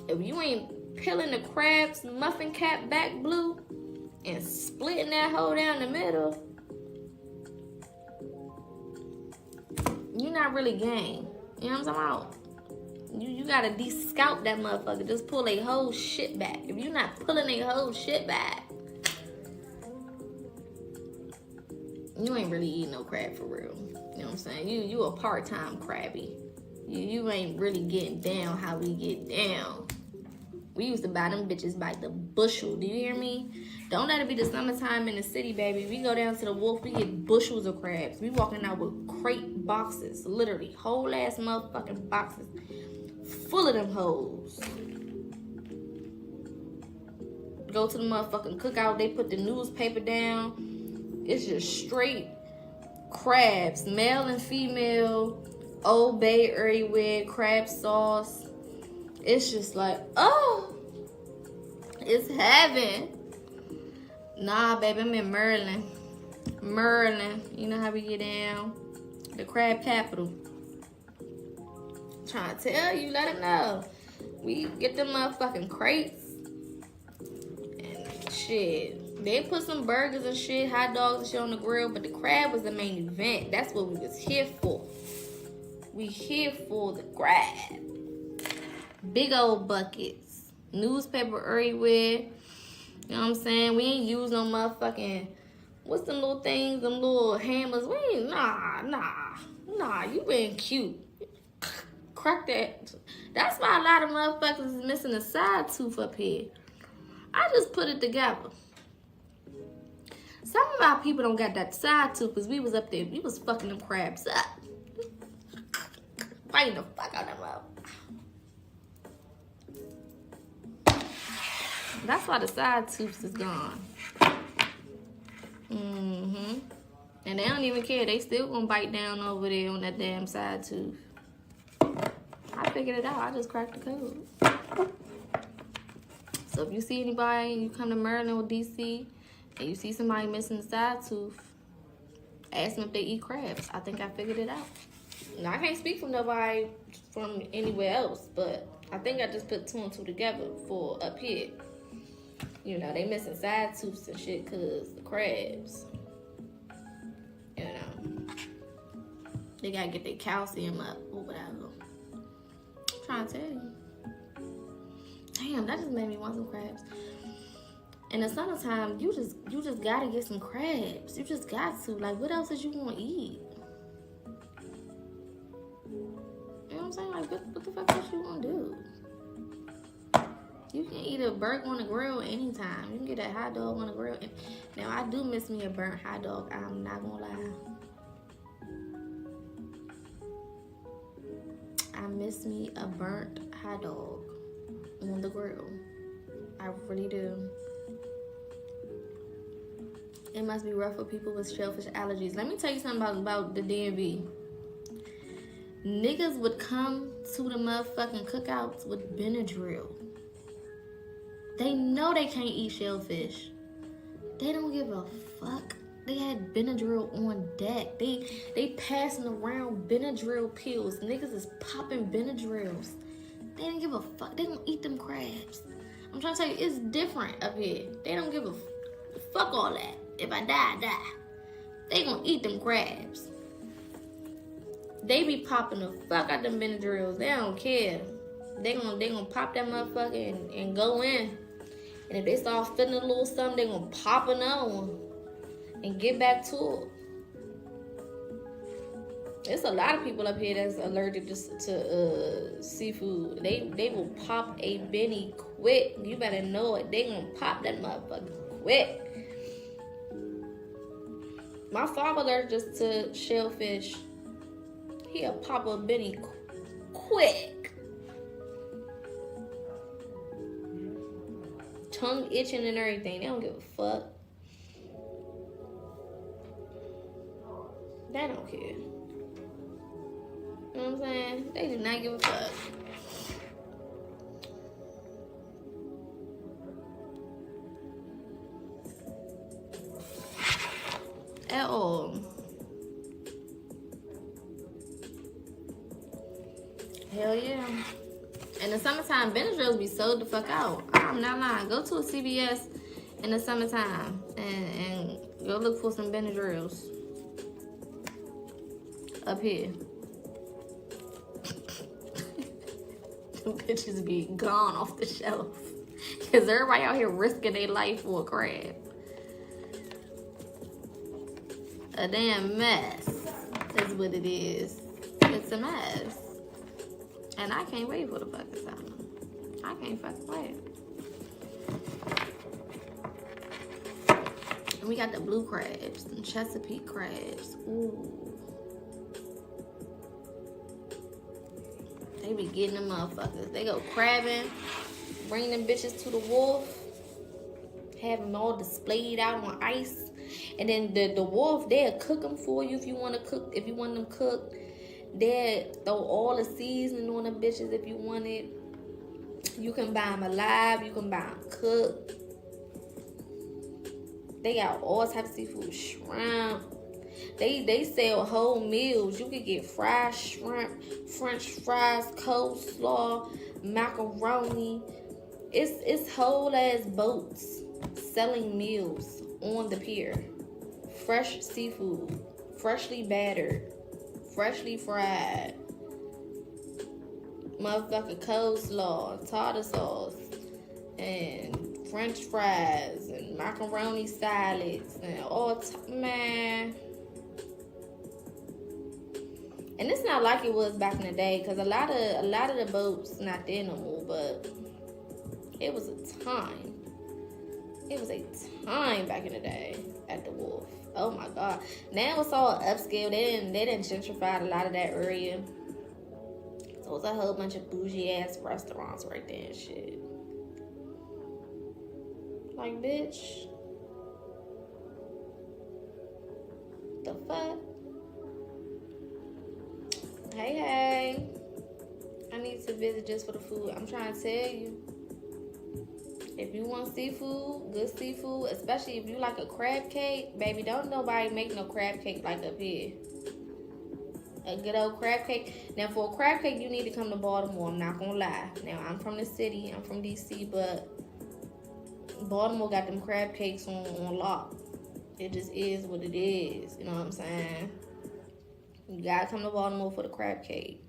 If you ain't peeling the crab's muffin cap back blue and splitting that hole down the middle, you're not really gang. You know what I'm talking about? You gotta de-scalp that motherfucker. Just pull a whole shit back. If you're not pulling a whole shit back, you ain't really eating no crab for real. You know what I'm saying? You a part-time crabby. You ain't really getting down how we get down. We used to buy them bitches by the bushel. Do you hear me? Don't let it be the summertime in the city, baby. We go down to the Wolf, we get bushels of crabs. We walking out with crate boxes, literally whole ass motherfucking boxes full of them hoes. Go to the motherfucking cookout, they put the newspaper down. It's just straight crabs, male and female, Old Bay everywhere, crab sauce. It's just like, oh, it's heaven. Nah, baby, I'm in Maryland. You know how we get down. The crab capital. Trying to tell you, let them know. We get them motherfucking crates. And shit. They put some burgers and shit, hot dogs and shit on the grill, but the crab was the main event. That's what we was here for. We here for the crab. Big old buckets. Newspaper everywhere. You know what I'm saying? We ain't use no motherfucking, what's them little things, them little hammers? We ain't, nah, you been cute. Crack that. That's why a lot of motherfuckers is missing a side tooth up here. I just put it together. Some of our people don't got that side tooth because we was up there, we was fucking them crabs up. Fighting the fuck out of them up. That's why the side tooths is gone. And they don't even care. They still gonna bite down over there on that damn side tooth. I figured it out. I just cracked the code. So if you see anybody, you come to Maryland or DC, and you see somebody missing a side tooth, ask them if they eat crabs. I think I figured it out. Now, I can't speak for nobody from anywhere else, but I think I just put two and two together for up here. You know, they missing side tooths and shit because the crabs. You know. They gotta get their calcium up or whatever. I'm trying to tell you. Damn, that just made me want some crabs. In the summertime, you just gotta get some crabs. You just got to. Like, what else is you gonna eat? You know what I'm saying? Like, what the fuck else you gonna do? You can eat a burger on the grill anytime. You can get a hot dog on the grill. Now, I do miss me a burnt hot dog. I'm not gonna lie. I miss me a burnt hot dog on the grill. I really do. It must be rough for people with shellfish allergies. Let me tell you something about the DMV. Niggas would come to the motherfucking cookouts with Benadryl. They know they can't eat shellfish. They don't give a fuck. They had Benadryl on deck. They passing around Benadryl pills. Niggas is popping Benadryls. They didn't give a fuck. They gonna eat them crabs. I'm trying to tell you, it's different up here. They don't give a fuck all that. If I die, I die. They gonna eat them crabs. They be popping the fuck out them Benadryls. They don't care. They gonna pop that motherfucker and go in. And if they start feeling a little something, they gonna pop another one and get back to it. There's a lot of people up here that's allergic to seafood. They will pop a Benny quick. You better know it. They gonna pop that motherfucker quick. My father allergic to shellfish. He'll pop a Benny quick. Tongue itching and everything. They don't give a fuck. They don't care. You know what I'm saying? They do not give a fuck. At all. Hell yeah. In the summertime, Benadryls be sold the fuck out. I'm not lying. Go to a CVS in the summertime and go look for some Benadryls. Up here. Them bitches be gone off the shelf. Because everybody out here risking their life for a crab. A damn mess is what it is. It's a mess. And I can't wait for the fucking summer. I can't fucking wait. And we got the blue crabs and Chesapeake crabs. Ooh. They be getting them motherfuckers. They go crabbing, bring them bitches to the wharf, have them all displayed out on ice. And then the wharf, they'll cook them for you if you want to cook. If you want them cooked, they'll throw all the seasoning on the bitches if you want it. You can buy them alive. You can buy them cooked. They got all types of seafood, shrimp. They sell whole meals. You can get fried shrimp, French fries, coleslaw, macaroni. It's whole ass boats selling meals on the pier. Fresh seafood, freshly battered, freshly fried. Motherfucking coleslaw, tartar sauce, and French fries, and macaroni salads, and all man. And it's not like it was back in the day, because a lot of the boats not there no more, but it was a time. It was a time back in the day at the wharf. Oh my God. Now it's all upscale. They didn't gentrify a lot of that area. So it's a whole bunch of bougie ass restaurants right there and shit. Like, bitch. The fuck? Hey. I need to visit just for the food. I'm trying to tell you. If you want seafood, good seafood, especially if you like a crab cake, baby, don't nobody make no crab cake like up here. A good old crab cake. Now, for a crab cake, you need to come to Baltimore. I'm not going to lie. Now, I'm from the city. I'm from D.C., but Baltimore got them crab cakes on lock. It just is what it is. You know what I'm saying? You got to come to Baltimore for the crab cake.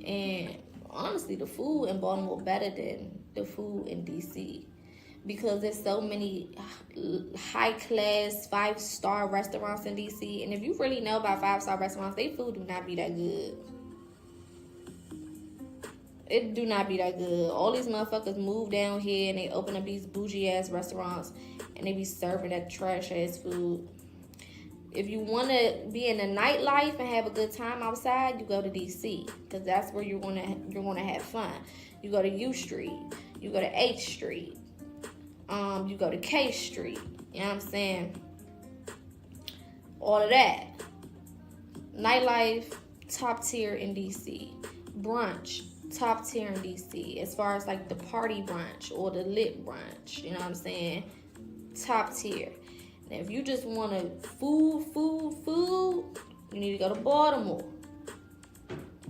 And honestly, the food in Baltimore better than the food in DC, because there's so many high class 5-star restaurants in DC. And if you really know about 5-star restaurants, their food do not be that good. It do not be that good. All these motherfuckers move down here and they open up these bougie ass restaurants and they be serving that trash ass food. If you want to be in the nightlife and have a good time outside, you go to DC, because that's where you're gonna have fun. You go to U Street, you go to H Street, you go to K Street. You know what I'm saying? All of that. Nightlife, top tier in DC. Brunch, top tier in DC. As far as like the party brunch or the lit brunch, you know what I'm saying? Top tier. Now, if you just want to food, you need to go to Baltimore.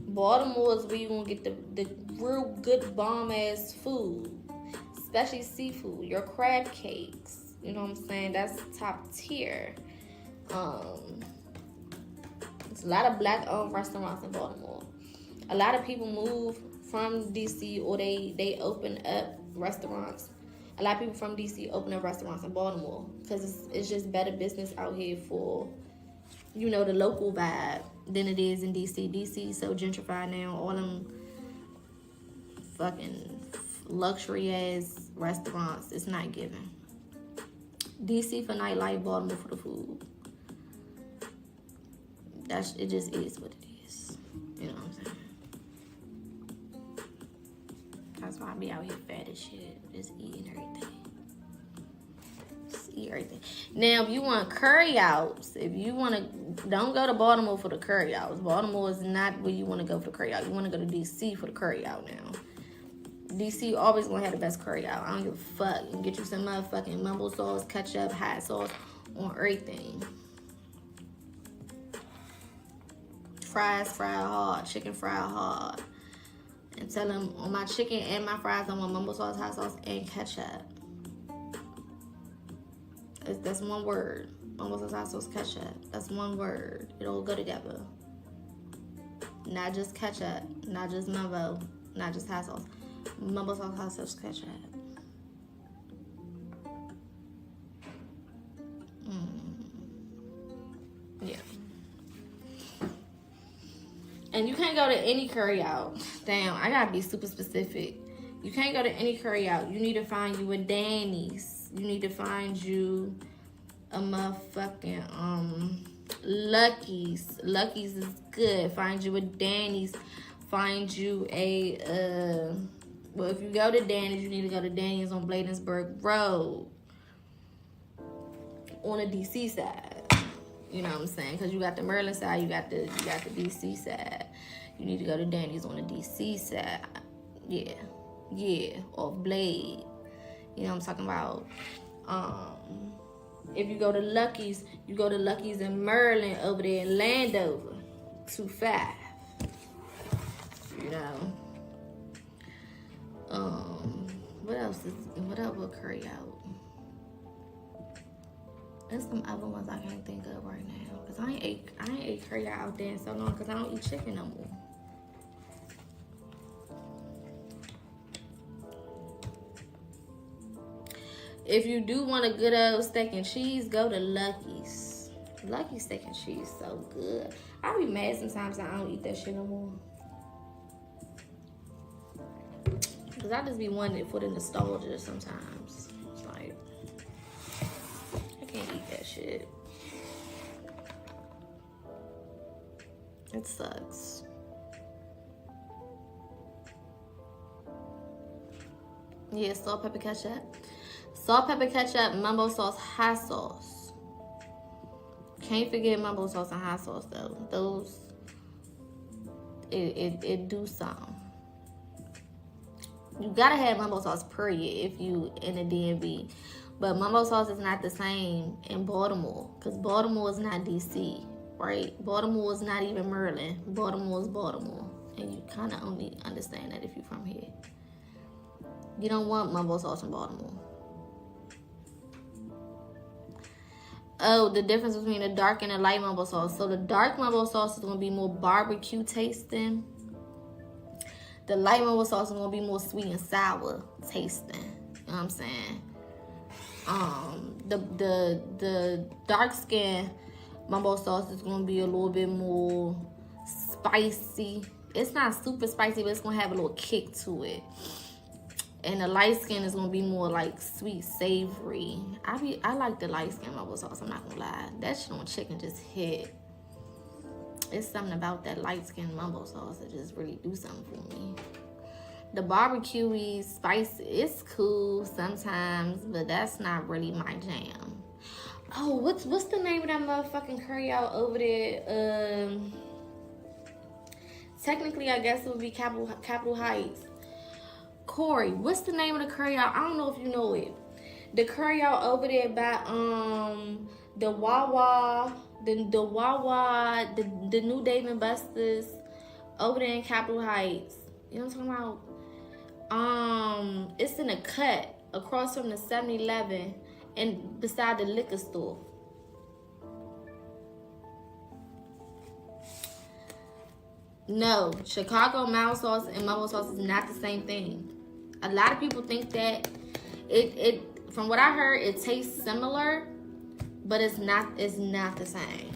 Baltimore is where you're going to get the real good bomb-ass food. Especially seafood. Your crab cakes. You know what I'm saying? That's top tier. There's a lot of black-owned restaurants in Baltimore. A lot of people move from D.C. or they open up restaurants. A lot of people from DC open up restaurants in Baltimore because it's just better business out here for you know, the local vibe than it is in DC. DC is so gentrified now. All them fucking luxury ass restaurants, it's not giving. DC for nightlife, Baltimore for the food. It just is what it is. You know what I'm saying? That's why I be out here fat as shit, just eating everything. Eat everything. Now, if you want curry outs, if you want to, don't go to Baltimore for the curry outs. Baltimore is not where you want to go for the curry out. You want to go to DC for the curry out now. DC always gonna have the best curry out. I don't give a fuck. You can get you some motherfucking mumble sauce, ketchup, hot sauce on everything. Fries fried hard, chicken fried hard. And tell them on my chicken and my fries, I want mumble sauce, hot sauce, and ketchup. That's one word. Mumble sauce, hot sauce, ketchup. That's one word. It all go together. Not just ketchup, not just mumbo, not just hot sauce. Mumble sauce, hot sauce, ketchup. Yeah. And you can't go to any curry out. Damn, I gotta be super specific. You can't go to any curry out. You need to find you a Danny's. You need to find you a motherfucking Lucky's. Lucky's is good. Find you a Danny's. Find you a well, if you go to Danny's, you need to go to Danny's on Bladensburg Road on the DC side. You know what I'm saying? Because you got the Maryland side, you got the DC side. You need to go to Danny's on the DC side. Yeah. Yeah. Or Blade. You know what I'm talking about? If you go to Lucky's, you go to Lucky's in Maryland over there in Landover. 2-5. You know. What else will curry out? There's some other ones I can't think of right now. Cause I ain't ate curry out there in so long because I don't eat chicken no more. If you do want a good old steak and cheese, go to Lucky's. Lucky's steak and cheese so good. I be mad sometimes I don't eat that shit no more. Cause I just be wanting it for the nostalgia sometimes. It's like, I can't eat that shit. It sucks. Yeah, salt, pepper, ketchup. Salt, pepper, ketchup, mumbo sauce, hot sauce. Can't forget mumbo sauce and hot sauce though. Those, it do something. You gotta have mumbo sauce period if you in the DMV. But mumbo sauce is not the same in Baltimore. Because Baltimore is not DC, right? Baltimore is not even Maryland. Baltimore is Baltimore. And you kind of only understand that if you're from here. You don't want mumbo sauce in Baltimore. Oh, the difference between the dark and the light mumbo sauce. So the dark mumbo sauce is going to be more barbecue tasting. The light mumbo sauce is going to be more sweet and sour tasting. You know what I'm saying? The dark skin mumbo sauce is going to be a little bit more spicy. It's not super spicy, but it's going to have a little kick to it. And the light skin is gonna be more like sweet, savory. I like the light skin mumbo sauce, I'm not gonna lie. That shit on chicken just hit. It's something about that light skin mumbo sauce that just really do something for me. The barbecue-y, spicy, it's cool sometimes, but that's not really my jam. Oh, what's the name of that motherfucking curry out over there? Technically, I guess it would be Capitol Heights. Corey, what's the name of the curry out? I don't know if you know it. The curry out over there by the Wawa, the New Dave and Buster's over there in Capitol Heights. You know what I'm talking about? It's in a cut across from the 7-Eleven and beside the liquor store. No, Chicago mild sauce and mumbo sauce is not the same thing. A lot of people think that it from what I heard, it tastes similar, but it's not the same.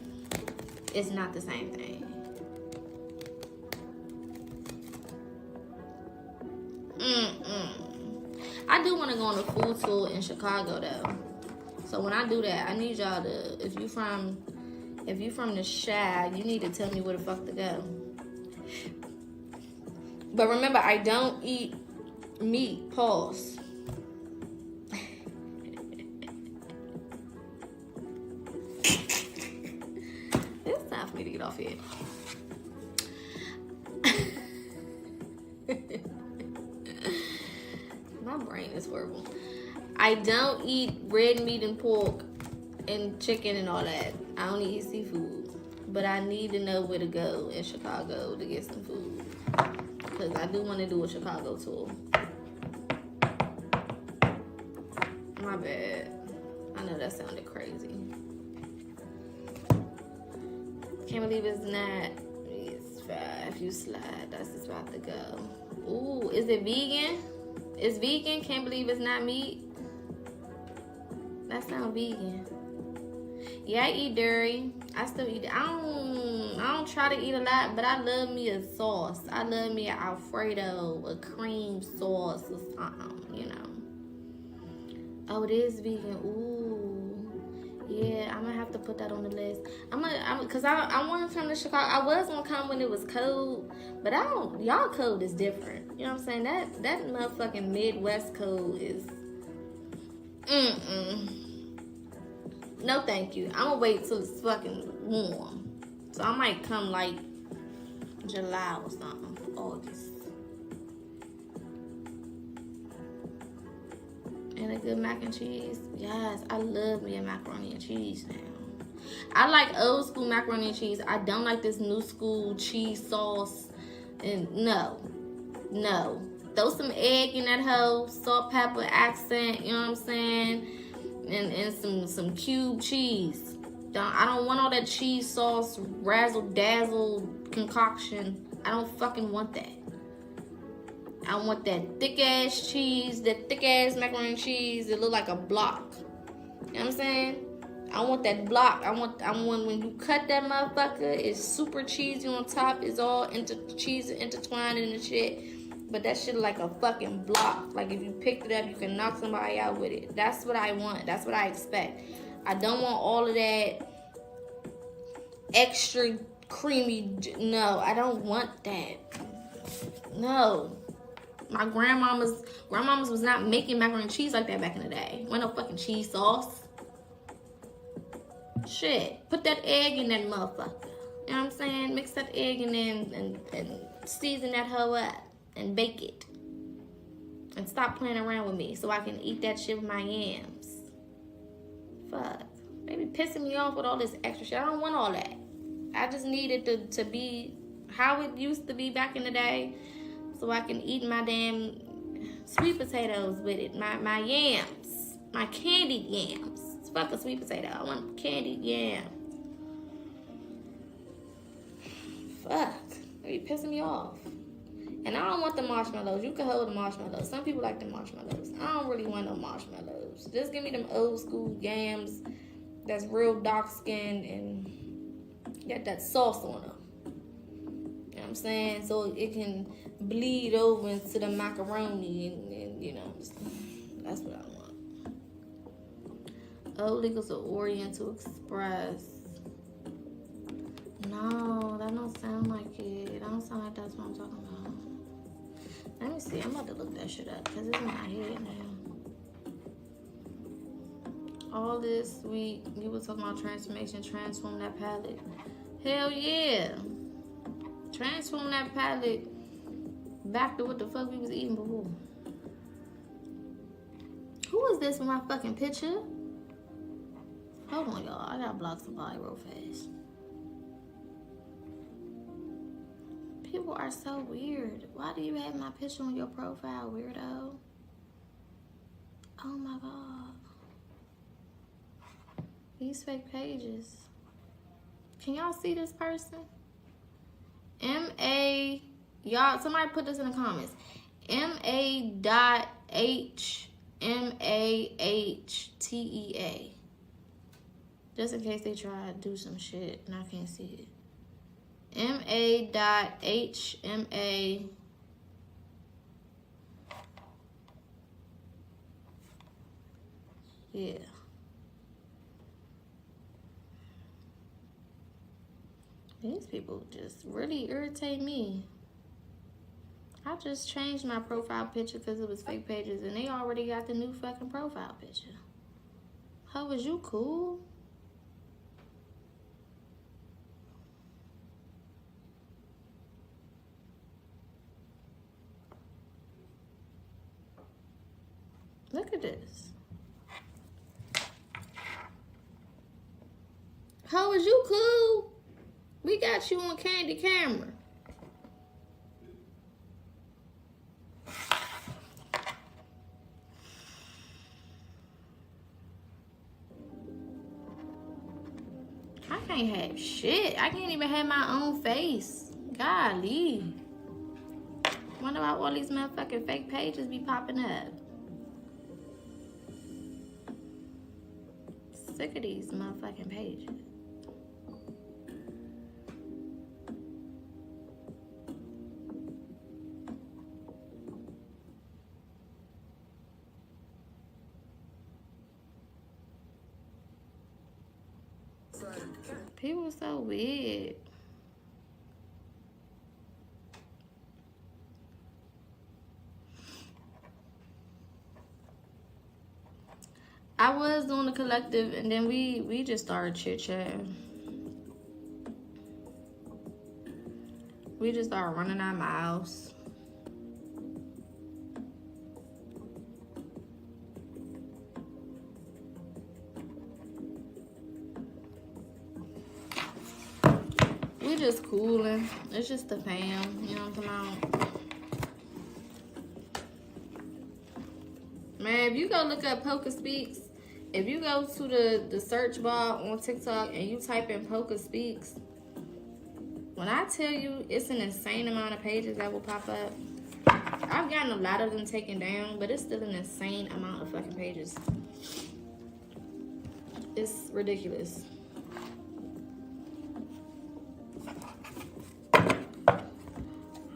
It's not the same thing. I do want to go on a food tour in Chicago though. So when I do that, I need y'all to, if you from the Chi, you need to tell me where the fuck to go. But remember, I don't eat meat. Pause. It's time for me to get off here. My brain is horrible. I don't eat red meat and pork and chicken and all that. I only eat seafood. But I need to know where to go in Chicago to get some food. Because I do want to do a Chicago tour. My bad. I know that sounded crazy. Can't believe it's not. It's 5. You slide. That's just about to go. Ooh, is it vegan? It's vegan. Can't believe it's not meat. That sounds vegan. Yeah, I eat dairy. I still eat it. I don't try to eat a lot, but I love me a sauce. I love me an Alfredo, a cream sauce or something, you know. Oh, it is vegan. Ooh. Yeah, I'm gonna have to put that on the list. Cause I want to come to Chicago. I was gonna come when it was cold, but y'all cold is different. You know what I'm saying? That motherfucking Midwest cold is no thank you. I'm gonna wait till it's fucking warm. So I might come like July or something, August. And a good mac and cheese. Yes, I love me a macaroni and cheese now. I like old school macaroni and cheese. I don't like this new school cheese sauce. And no. Throw some egg in that hoe, salt, pepper, accent, you know what I'm saying? And some cube cheese. I don't want all that cheese sauce, razzle dazzle concoction. I don't fucking want that. I want that thick ass cheese, that thick ass macaroni and cheese that look like a block. You know what I'm saying? I want that block. I want when you cut that motherfucker, it's super cheesy on top. It's all cheese intertwined in the shit. But that shit like a fucking block. Like if you picked it up, you can knock somebody out with it. That's what I want. That's what I expect. I don't want all of that extra creamy. No, I don't want that. No. My grandmama's was not making macaroni and cheese like that back in the day. Wasn't no fucking cheese sauce. Shit. Put that egg in that motherfucker. You know what I'm saying? Mix that egg in there and season that hoe up. And bake it. And stop playing around with me so I can eat that shit with my yams. Fuck. They be pissing me off with all this extra shit. I don't want all that. I just need it to be how it used to be back in the day so I can eat my damn sweet potatoes with it. My yams. My candied yams. Fuck a sweet potato. I want candied yams. Fuck. They be pissing me off. And I don't want the marshmallows. You can hold the marshmallows. Some people like the marshmallows. I don't really want no marshmallows. Just give me them old school yams that's real dark skinned and got that sauce on them. You know what I'm saying? So it can bleed over into the macaroni and you know, that's what I want. Old Eagles or Oriental Express. No, that don't sound like it. That don't sound like that's what I'm talking about. Let me see. I'm about to look that shit up because it's in my head now. All this week, you were talking about transformation, transform that palette. Hell yeah. Transform that palette back to what the fuck we was eating before. Who is this with my fucking picture? Hold on, y'all. I gotta block somebody real fast. People are so weird. Why do you have my picture on your profile, weirdo? Oh my god. These fake pages. Can y'all see this person? Y'all, somebody put this in the comments. MA.HMAHTEA. Just in case they try to do some shit and I can't see it. MA.HMA. Yeah. These people just really irritate me. I just changed my profile picture because it was fake pages and they already got the new fucking profile picture. How was you cool? Look at this. How was you cool? We got you on candy camera. I can't have shit. I can't even have my own face. Golly. Wonder why all these motherfucking fake pages be popping up. Sick of these motherfucking pages. People are so weird. I was doing a collective and then we just started chit-chatting. We just started running our mouths. We just cooling. It's just the fam, you know what I'm talking about? Man, if you go look up PocaSPEAKS, if you go to the search bar on TikTok and you type in PocaSPEAKS, when I tell you it's an insane amount of pages that will pop up. I've gotten a lot of them taken down, but it's still an insane amount of fucking pages. It's ridiculous.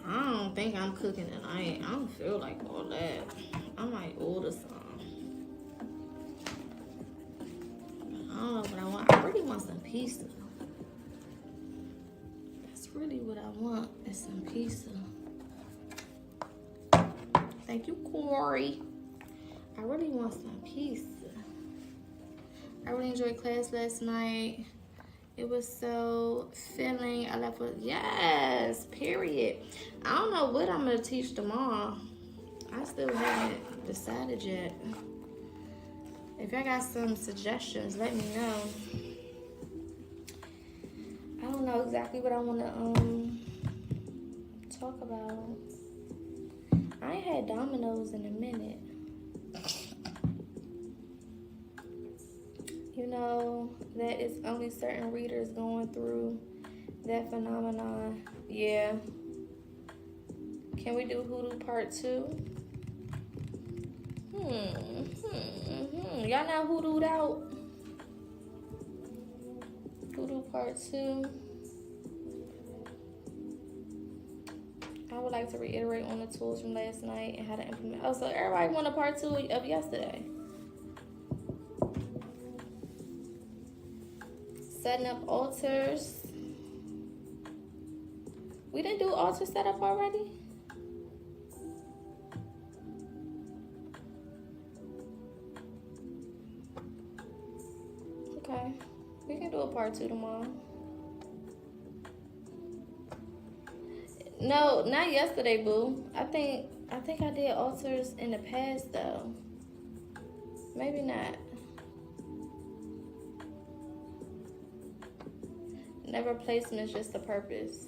I don't think I'm cooking tonight. I don't feel like all that. I might order some. I don't know what I want. I really want some pizza. That's really what I want, is some pizza. Thank you, Corey. I really want some pizza. I really enjoyed class last night. It was so filling. I left with, yes, period. I don't know what I'm going to teach tomorrow. I still haven't decided yet. If y'all got some suggestions, let me know. I don't know exactly what I want to talk about. I ain't had Domino's in a minute. You know, that it's only certain readers going through that phenomenon. Yeah. Can we do Hoodoo Part 2? Y'all not hoodooed out? Hoodoo Part 2. I would like to reiterate on the tools from last night and how to implement. Oh, so everybody want a Part 2 of yesterday. Setting up altars. We didn't do altar setup already? Okay. We can do a Part 2 tomorrow. No, not yesterday, boo. I think I did altars in the past though. Maybe not. Never placements, just the purpose.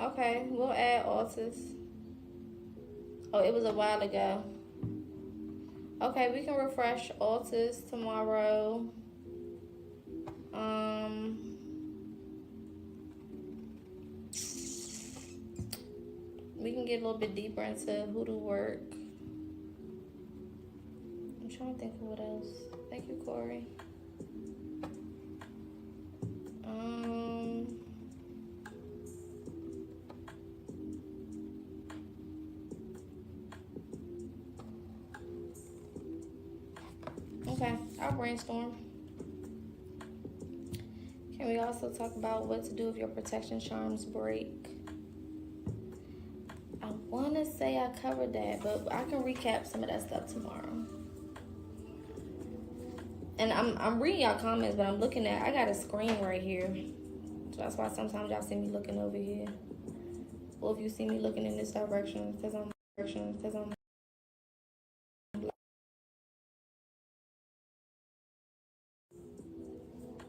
Okay, we'll add altars. Oh, it was a while ago. Okay, we can refresh altars tomorrow. We can get a little bit deeper into hoodoo work. I'm trying to think of what else. Thank you, Corey. Okay, I'll brainstorm. Can we also talk about what to do if your protection charms break? I want to say I covered that, but I can recap some of that stuff tomorrow. And I'm reading y'all comments, but I'm looking at, I got a screen right here. So that's why sometimes y'all see me looking over here. Or if you see me looking in this direction, because I'm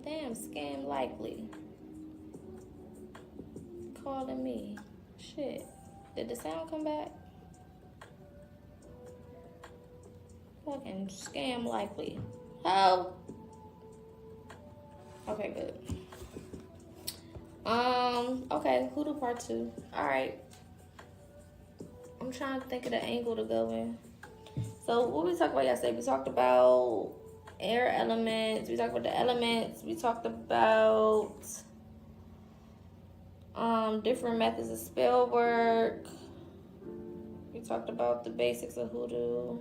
damn, scam likely. Calling me. Shit. Did the sound come back? Fucking scam likely. Oh. Okay, good. Okay, Hoodoo part 2. Alright. I'm trying to think of the angle to go in. So what we talked about yesterday? We talked about air elements. We talked about the elements. We talked about different methods of spell work. We talked about the basics of hoodoo.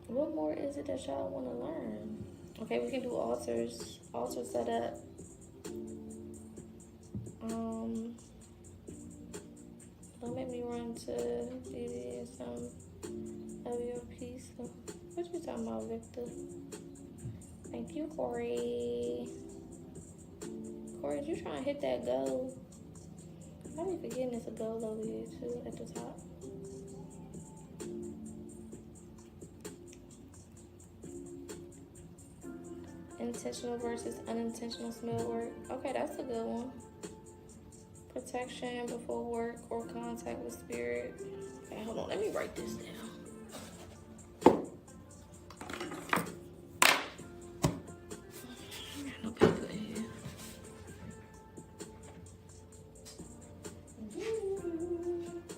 What more is it that y'all want to learn? Okay, we can do altars. Altar setup. Don't make me run to DD and some of your piece. What you talking about, Victor? Thank you, Corey. Corey, you trying to hit that goal? I be forgetting it's a goal over here too at the top. Intentional versus unintentional smell work. Okay, that's a good one. Protection before work or contact with spirit. Okay, hold on. Let me write this down. No paper in here.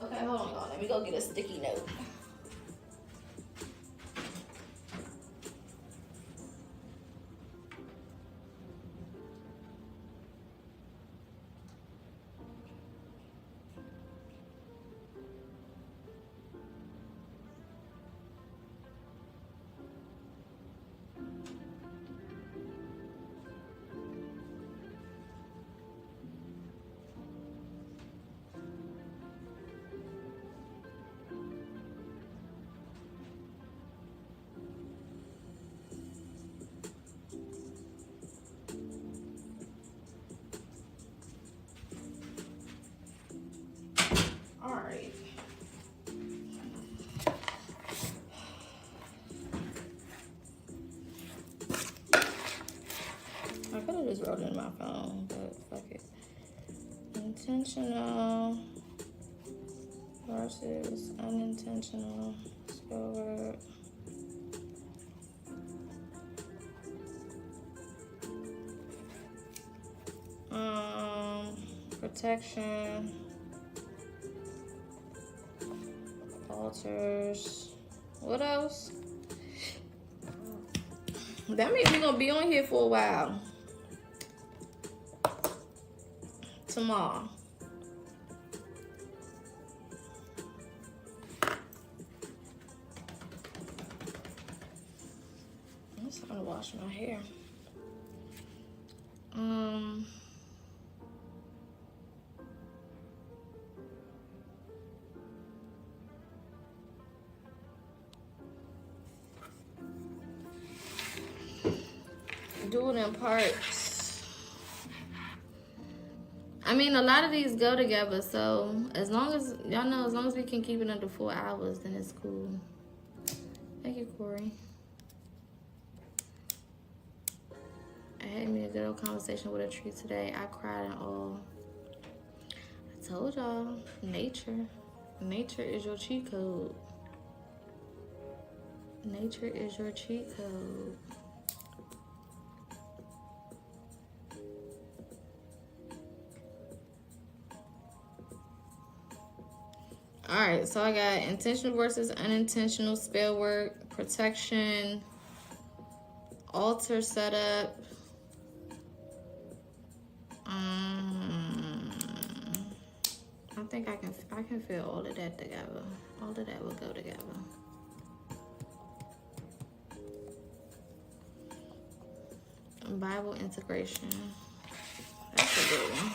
Okay, hold on, y'all. Let me go get a sticky note. I could have just wrote it in my phone, but fuck it. Intentional versus unintentional spell work. Protection. Altars. What else? That means we're gonna be on here for a while. Tomorrow. I'm just gonna wash my hair. Do it in parts. I mean, a lot of these go together, so as long as y'all know, as long as we can keep it under 4 hours, then it's cool. Thank you, Corey. I had me a good old conversation with a tree today. I cried and all. I told y'all, nature is your cheat code. Nature is your cheat code. Alright, so I got intentional versus unintentional spell work, protection, altar setup. I think I can feel all of that together. All of that will go together. Bible integration. That's a good one.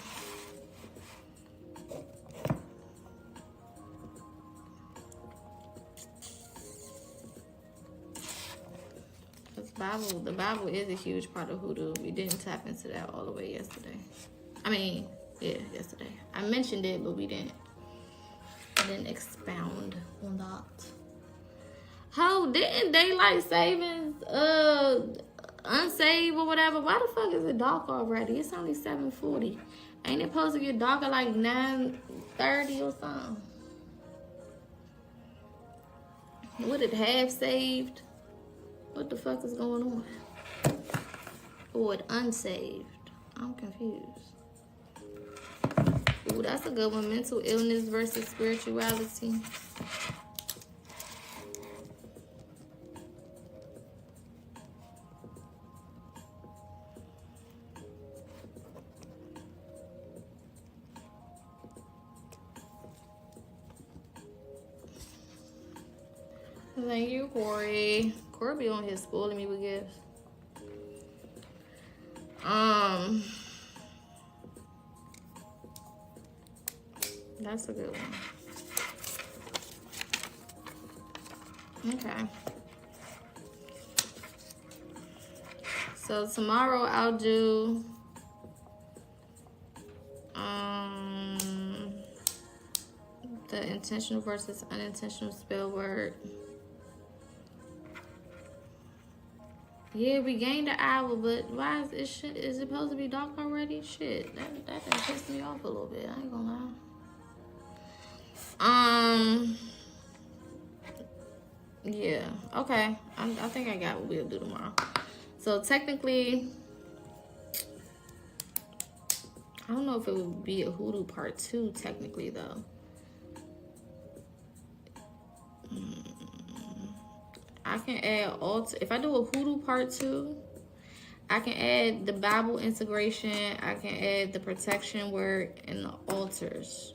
The Bible is a huge part of hoodoo. We didn't tap into that all the way yesterday. I mean, yeah, yesterday. I mentioned it, but we didn't expound on that. How didn't daylight savings unsave or whatever? Why the fuck is it dark already? It's only 7:40. Ain't it supposed to get dark at like 9:30 or something? Would it have saved? What the fuck is going on? Or it unsaved? I'm confused. Ooh, that's a good one. Mental illness versus spirituality. Thank you, Corey. Corey be on here spoiling me with gifts. That's a good one. Okay. So tomorrow I'll do the intentional versus unintentional spell word. Yeah, we gained an hour, but why is it supposed to be dark already? Shit, that done pissed me off a little bit. I ain't gonna lie. Yeah, okay. I think I got what we'll do tomorrow. So technically, I don't know if it would be a hoodoo part 2 technically though. I can add if I do a hoodoo part 2, I can add the Bible integration, I can add the protection word and the altars.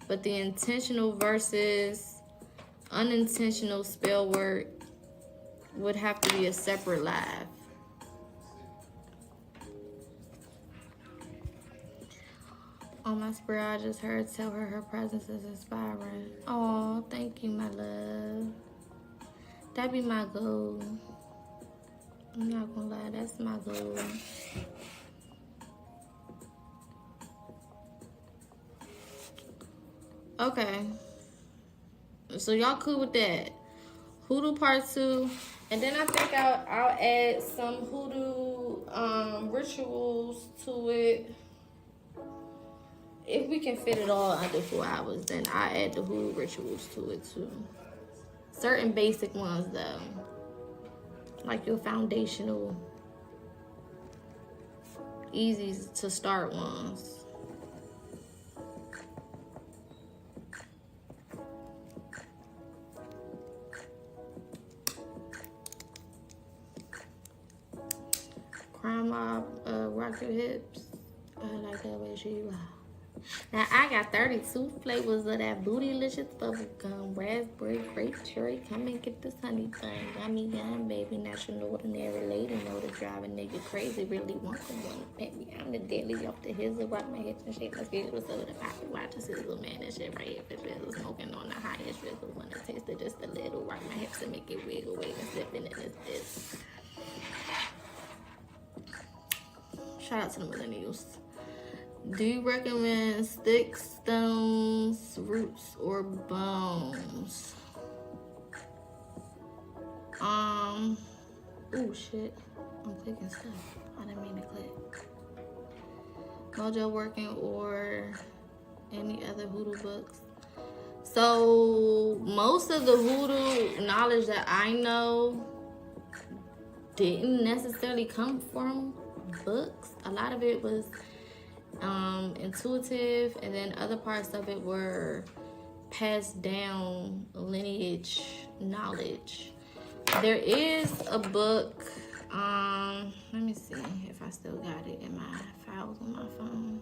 But the intentional versus unintentional spell word would have to be a separate live. Oh, my spirit, I just heard tell her her presence is inspiring. Oh, thank you, my love. That'd be my goal. I'm not gonna lie, that's my goal. Okay. So y'all cool with that? Hoodoo part 2. And then I think I'll add some hoodoo rituals to it. If we can fit it all under 4 hours, then I add the hoodoo rituals to it too. Certain basic ones though. Like your foundational, easy to start ones. Crime mob, rock your hips. I like that way she lie. Now I got 32 flavors of that bootylicious bubblegum, raspberry, grape, cherry. Come and get this honey bun. Yummy, yum, baby. National ordinary lady. Know to drive a nigga crazy. Really want someone to pet me. I'm the daily off the hills. Rock my hips and shake my feet with soda. Pocket watch a sizzle, man. That shit right here. Fizzle smoking on the highest drizzle. Wanna taste it just a little. Rock my hips and make it wiggle, wiggle, slipping in this. Shout out to the millennials. Do you recommend sticks, stones, roots, or bones? Oh shit. I'm clicking stuff. I didn't mean to click. Mojo working or any other hoodoo books? So most of the hoodoo knowledge that I know didn't necessarily come from books. A lot of it was intuitive, and then other parts of it were passed down lineage knowledge. There is a book. Let me see if I still got it in my files on my phone.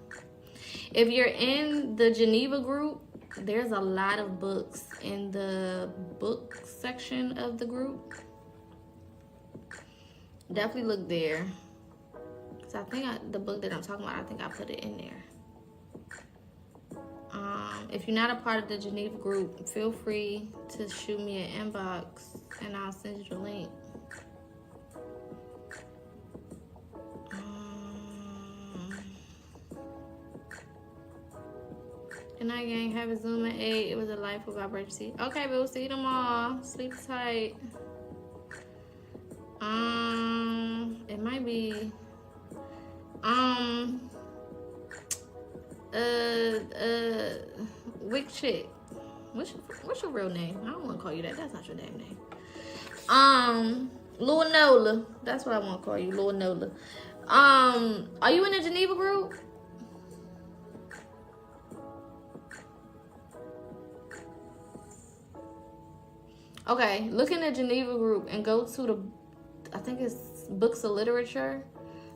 If you're in the Geneva group, there's a lot of books in the book section of the group. Definitely look there. So I think the book that I'm talking about, I think I put it in there. If you're not a part of the Geneva group, feel free to shoot me an inbox and I'll send you the link. Good night, gang. Have a Zoom at 8. It was a life of vibrancy. Okay, but we'll see you tomorrow. Sleep tight. It might be Wick Chick. What's your real name? I don't want to call you that. That's not your damn name. Lil Nola. That's what I want to call you, Lil Nola. Are you in the Geneva group? Okay, look in the Geneva group and go to the, I think it's books of literature.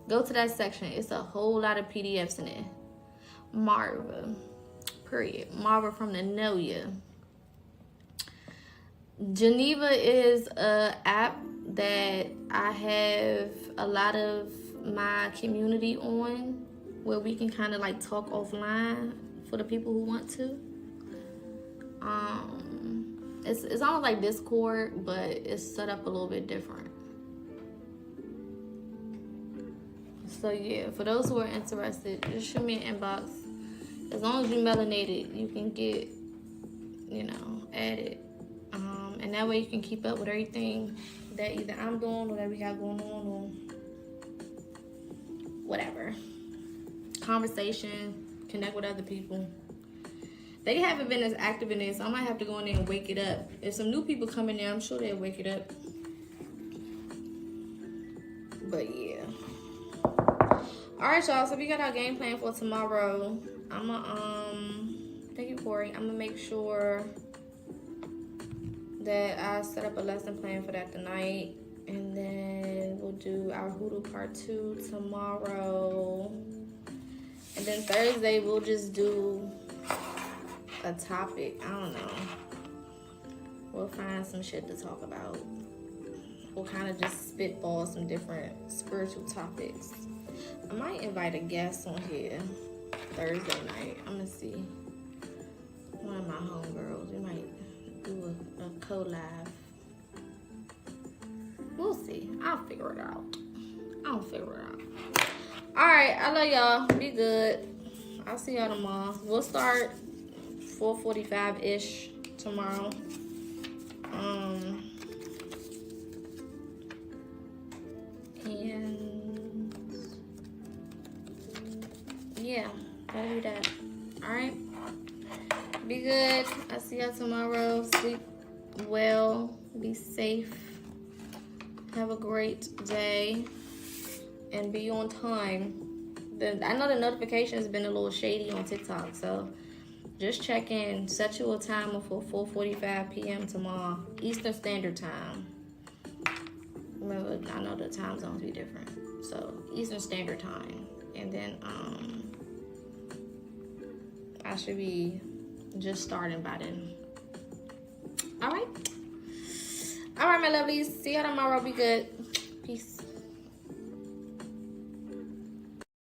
Go to that section. It's a whole lot of PDFs in it. Marva, period. Marva from the Know Ya. Geneva is a app that I have a lot of my community on, where we can kind of like talk offline for the people who want to. It's almost like Discord, but it's set up a little bit different. So yeah, for those who are interested, just shoot me an inbox. As long as you melanated, you can get, added. And that way you can keep up with everything that either I'm doing or that we got going on, or whatever. Conversation, connect with other people. They haven't been as active in this, so I might have to go in there and wake it up. If some new people come in there, I'm sure they'll wake it up. But yeah. Alright, y'all, so we got our game plan for tomorrow. Thank you, Corey. I'm gonna make sure that I set up a lesson plan for that tonight. And then we'll do our Hoodoo part 2 tomorrow. And then Thursday, we'll just do a topic. I don't know. We'll find some shit to talk about. We'll kind of just spitball some different spiritual topics. I might invite a guest on here Thursday night. I'm gonna see. One of my homegirls. We might do a collab. We'll see. I'll figure it out. Alright, I love y'all. Be good. I'll see y'all tomorrow. We'll start 4:45-ish tomorrow. And yeah, that'll be that. Alright. Be good. I'll see y'all tomorrow. Sleep well. Be safe. Have a great day. And be on time. I know the notification has been a little shady on TikTok, so just check in. Set you a timer for 4:45 p.m. tomorrow, Eastern Standard Time. Remember, I know the time zones be different, so Eastern Standard Time. And then I should be just starting by then. All right, my lovelies. See you tomorrow. Be good. Peace.